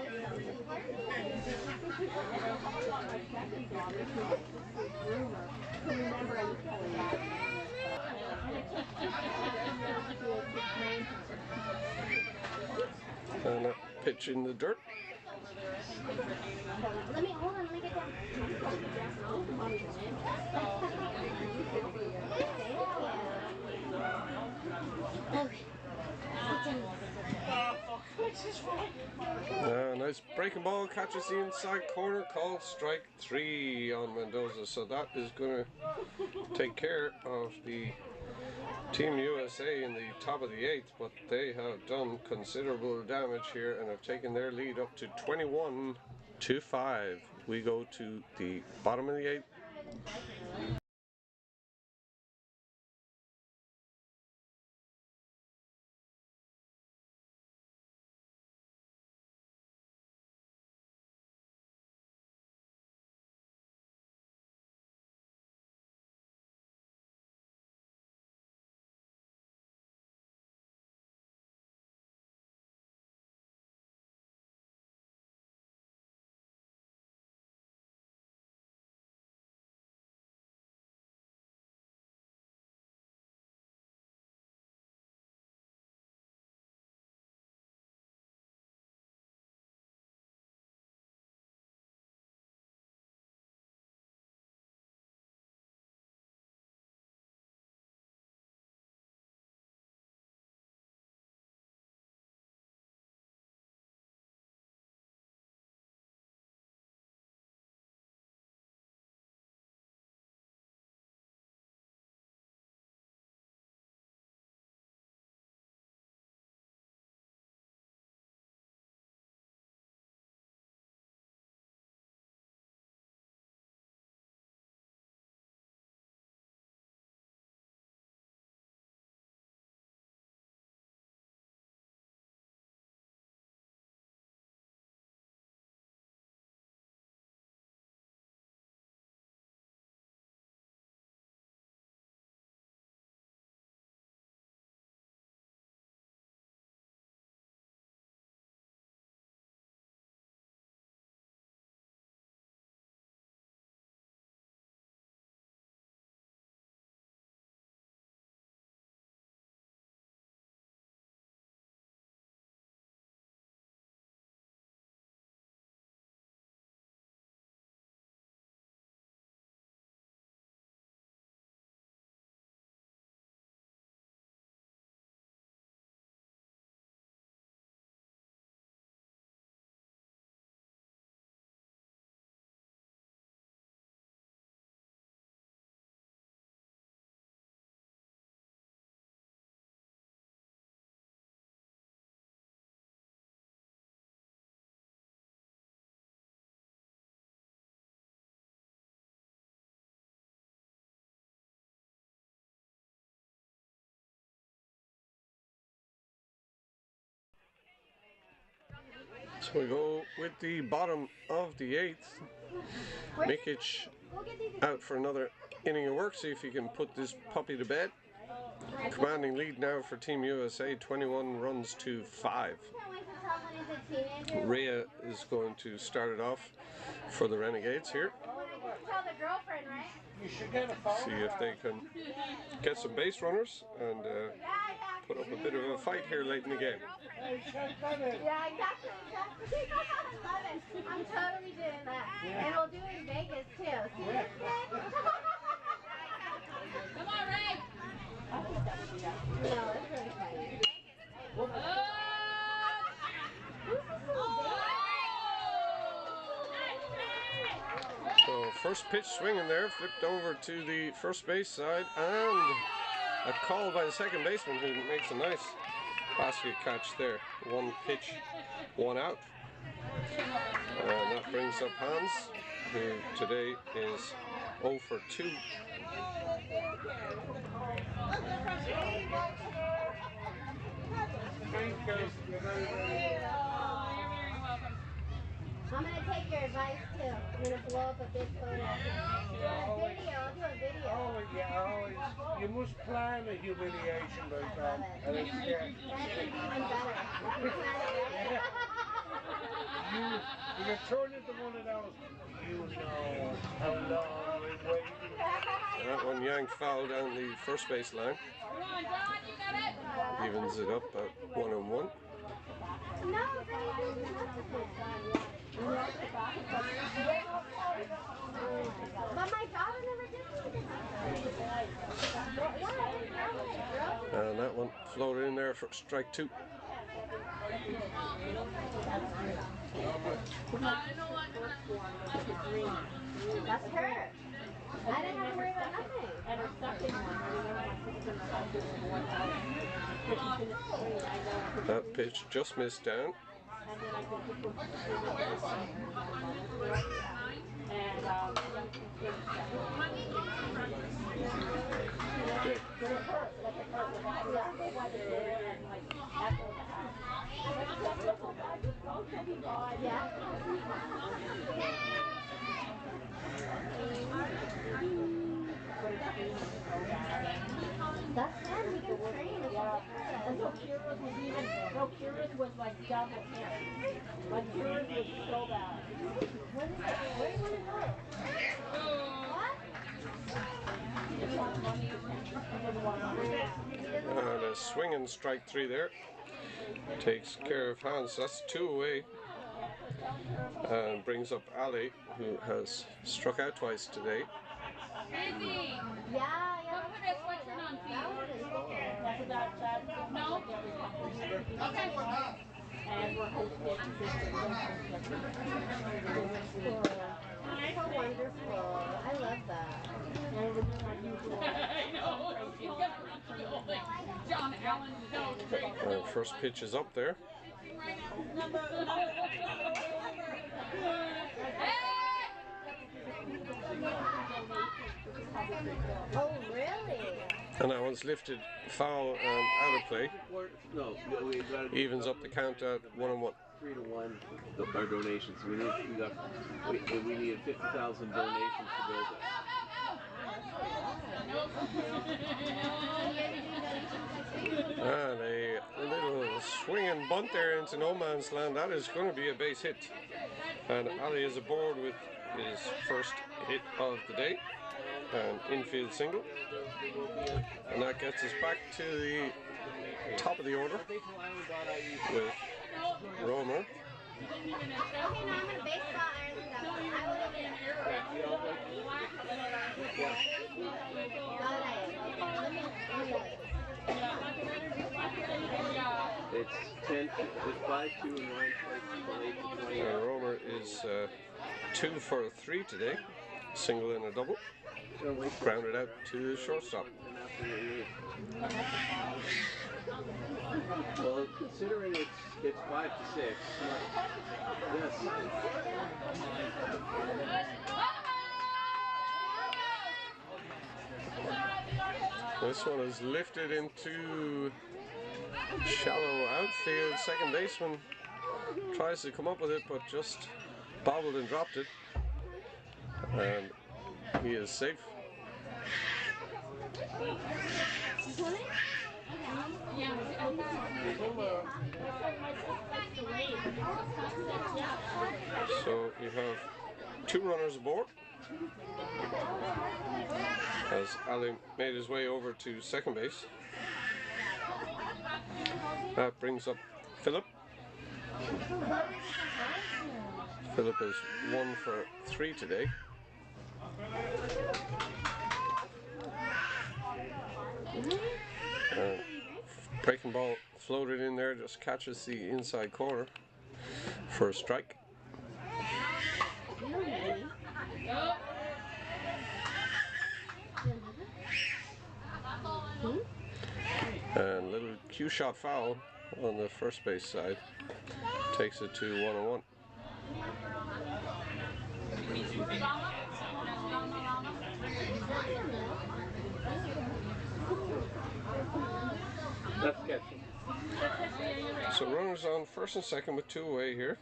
And a pitch in the dirt. Let me get down. Nice breaking ball, catches the inside corner, called strike 3 on Mendoza. So that is going to take care of the Team USA in the top of the 8th, but they have done considerable damage here and have taken their lead up to 21-5. We go to the bottom of the 8th. So we go with the bottom of the 8th. Mikic out for another inning of work. See if he can put this puppy to bed. Commanding lead now for Team USA, 21 runs to 5. Rhea is going to start it off for the Renegades here. See if they can get some base runners and put up a bit of a fight here late in the game. Yeah, exactly. I love it. I'm totally doing that. And we'll do it in Vegas too. See this kid? Come on, Ray. No, it's really funny. So first pitch swinging there, flipped over to the first base side, and a call by the second baseman who makes a nice basket catch there. One pitch, one out. And that brings up Hans, who today is 0 for 2. I'm gonna take your advice too. I'm gonna blow up a big photo. I'll do a video. Always, you must plan a humiliation like that. And it's, That's even better. You plan it, right? you can turn into one of those, you know how long we're waiting. That one yanked foul down the first base line. Come on, John, you got it. Evens it up at 1-1. No, Vinny, this is nothing. But my daughter never did anything like that. And that one floated in there for strike 2. That's her. I didn't have to worry about nothing. That pitch just missed down. That's him. He can train. It's And so Kira's was like double him. Like Kira's was so bad. Where do you want to go? What? And a swinging strike 3 there. Takes care of Hans. That's 2 away. And brings up Ali, who has struck out twice today. Izzy. Yeah. Come put that sweatshirt on, please. No? Okay. And we're hosting So wonderful. I love that. I know. She's gonna run through the whole thing. John Allen knows great. First pitch is up there. Oh, really? And that one's lifted foul and out of play. No, we got Evens up the count at 1-1. 3-1. Our donations. We needed 50,000 donations to build it. And a little swinging bunt there into no man's land. That is going to be a base hit. And Ali is aboard with his first hit of the day. An infield single. And that gets us back to the top of the order with Romer. Okay, no, I'm gonna baseball iron that one. I will do it. It's 10. It's 5-2 and 9 strikes. 8 to 20. Romer is 2 for 3 today. Single and a double. Grounded out to the shortstop. Well, considering it's 5 to 6. Yes. This one is lifted into shallow outfield. Second baseman tries to come up with it, but just bobbled and dropped it. And he is safe. So you have 2 runners aboard as Ali made his way over to second base. That brings up Philip. Philip is 1 for 3 today. Breaking ball floated in there, just catches the inside corner for a strike. And little cue shot foul on the first base side takes it to 1-1. That's catching. So runners on first and second with 2 away here.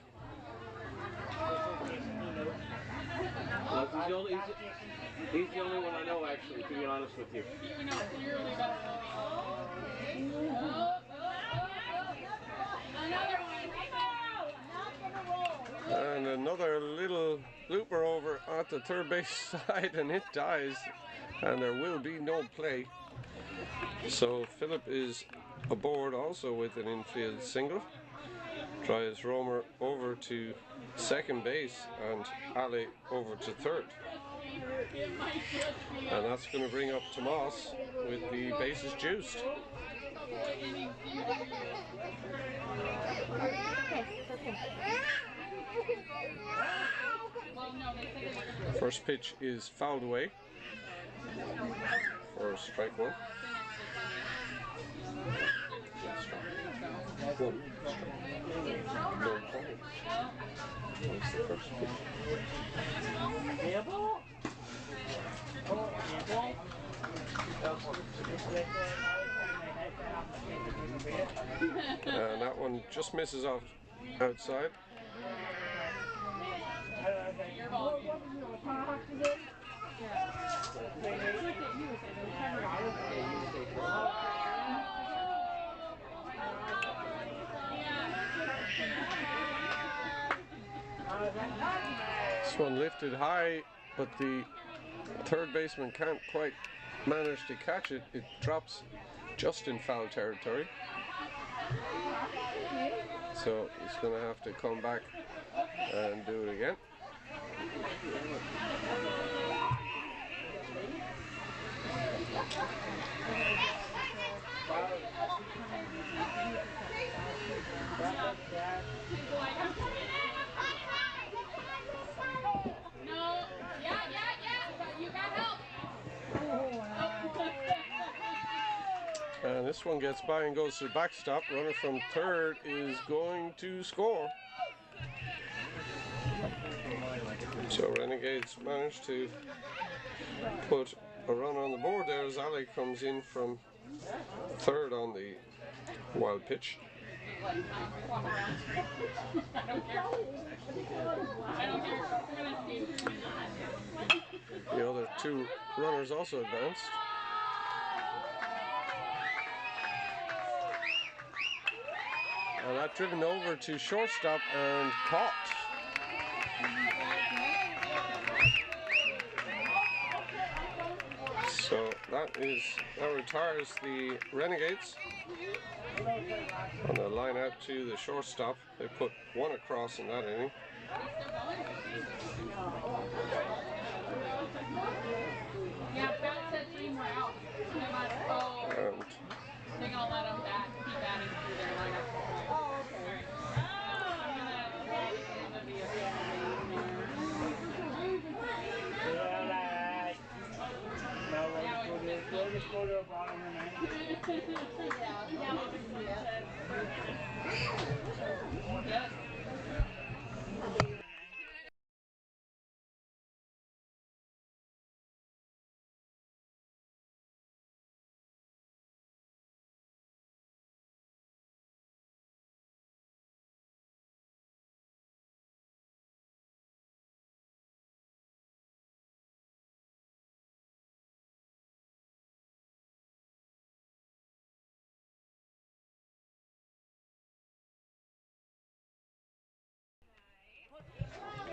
Well, he's the only one I know, actually, to be honest with you. You know clearly better than me. Another one. And another little blooper over at the third base side, and it dies, and there will be no play. So Philip is aboard also with an infield single. Drives Romer over to second base and Ali over to third. And that's going to bring up Tomas with the bases juiced. First pitch is fouled away for strike 1. No ball. What's the first pitch? And that one just misses off outside. This one lifted high, but the third baseman can't quite manage to catch it. It drops just in foul territory. So he's going to have to come back and do it again. No, yeah, you got help. And this one gets by and goes to the backstop. Runner from third is going to score. So Renegades managed to put a run on the board there as Ali comes in from third on the wild pitch. I don't care. The other 2 runners also advanced. And that driven over to shortstop and caught. So that retires the Renegades. On the line out to the shortstop, they put 1 across in that inning. Yeah, Pat said 3 more outs. And they're gonna let them keep batting through their lineup. Oh, okay.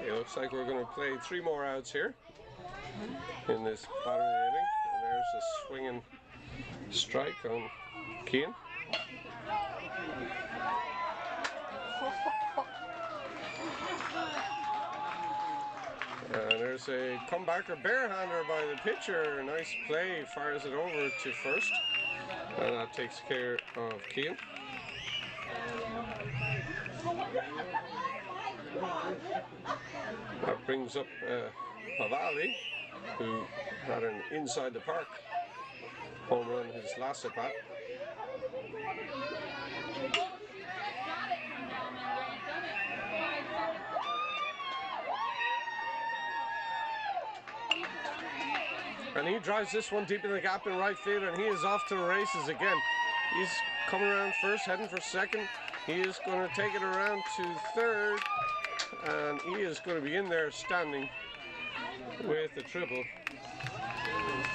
it looks like we're going to play 3 more outs here in this bottom of the inning. And there's a swinging strike on Keane. And there's a comebacker barehander by the pitcher. Nice play, fires it over to first. And that takes care of Keane. That brings up Pavali, who had an inside the park home run his last at bat. And he drives this one deep in the gap in right field, and he is off to the races again. He's coming around first, heading for second. He is going to take it around to third, and he is going to be in there standing with the triple.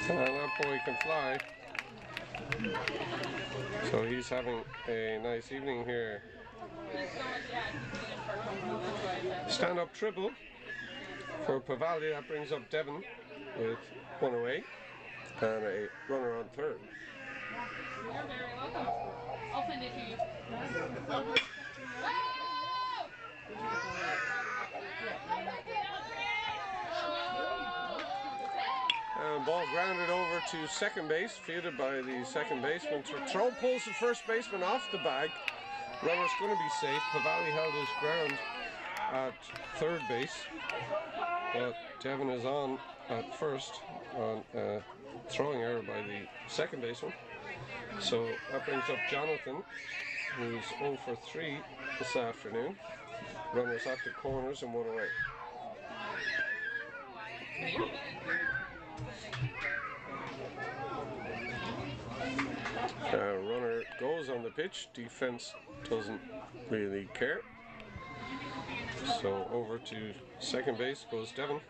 And that boy can fly. So he's having a nice evening here. Stand-up triple for Pavali. That brings up Devon with one away and a runner on third. You're very welcome. I'll send it to you. And ball grounded over to second base, fielded by the second baseman. Throw pulls the first baseman off the bag. Runner's going to be safe. Pavali held his ground at third base, but Devon is on at first on a throwing error by the second baseman. So that brings up Jonathan, who's 0 for 3 this afternoon. Runners at the corners and one away. Runner goes on the pitch. Defense doesn't really care. So over to second base goes Devon.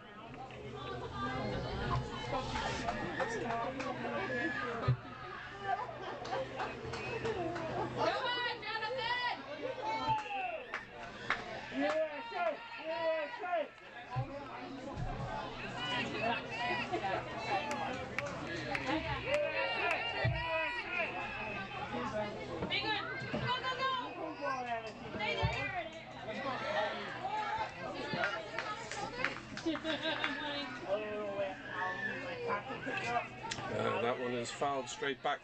That one is fouled straight back.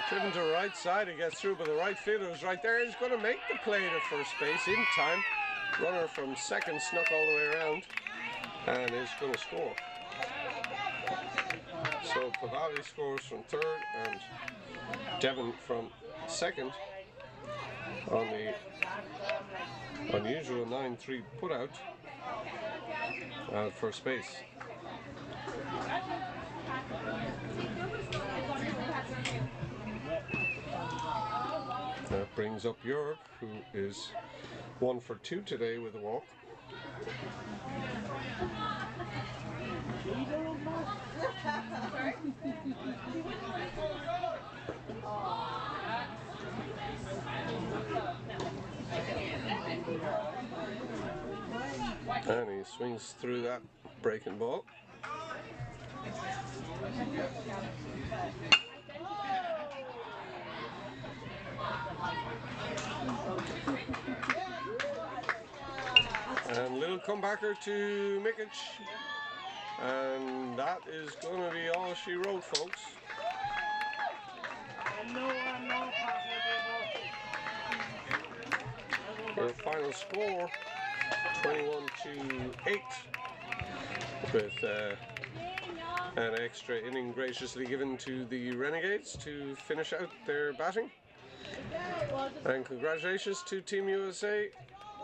Driven to the right side, he gets through, but the right fielder is right there. He's going to make the play to first base in time. Runner from second snuck all the way around and is going to score. So Pavali scores from third and Devon from second on the unusual 9-3 putout at first base. That brings up York, who is 1 for 2 today with a walk. And he swings through that breaking ball. And little comebacker to Mikic. And that is going to be all she wrote, folks. Her final score, 21-8, with an extra inning graciously given to the Renegades to finish out their batting. And congratulations to Team USA,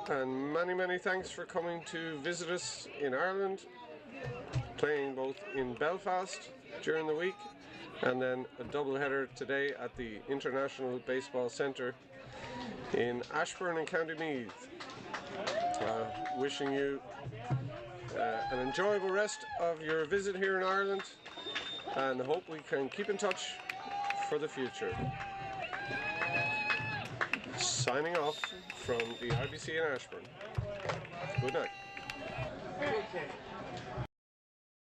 and many thanks for coming to visit us in Ireland, playing both in Belfast during the week and then a doubleheader today at the International Baseball Centre in Ashbourne in County Meath. Wishing you an enjoyable rest of your visit here in Ireland, and hope we can keep in touch for the future. Signing off from the IBC in Ashburn. Good night.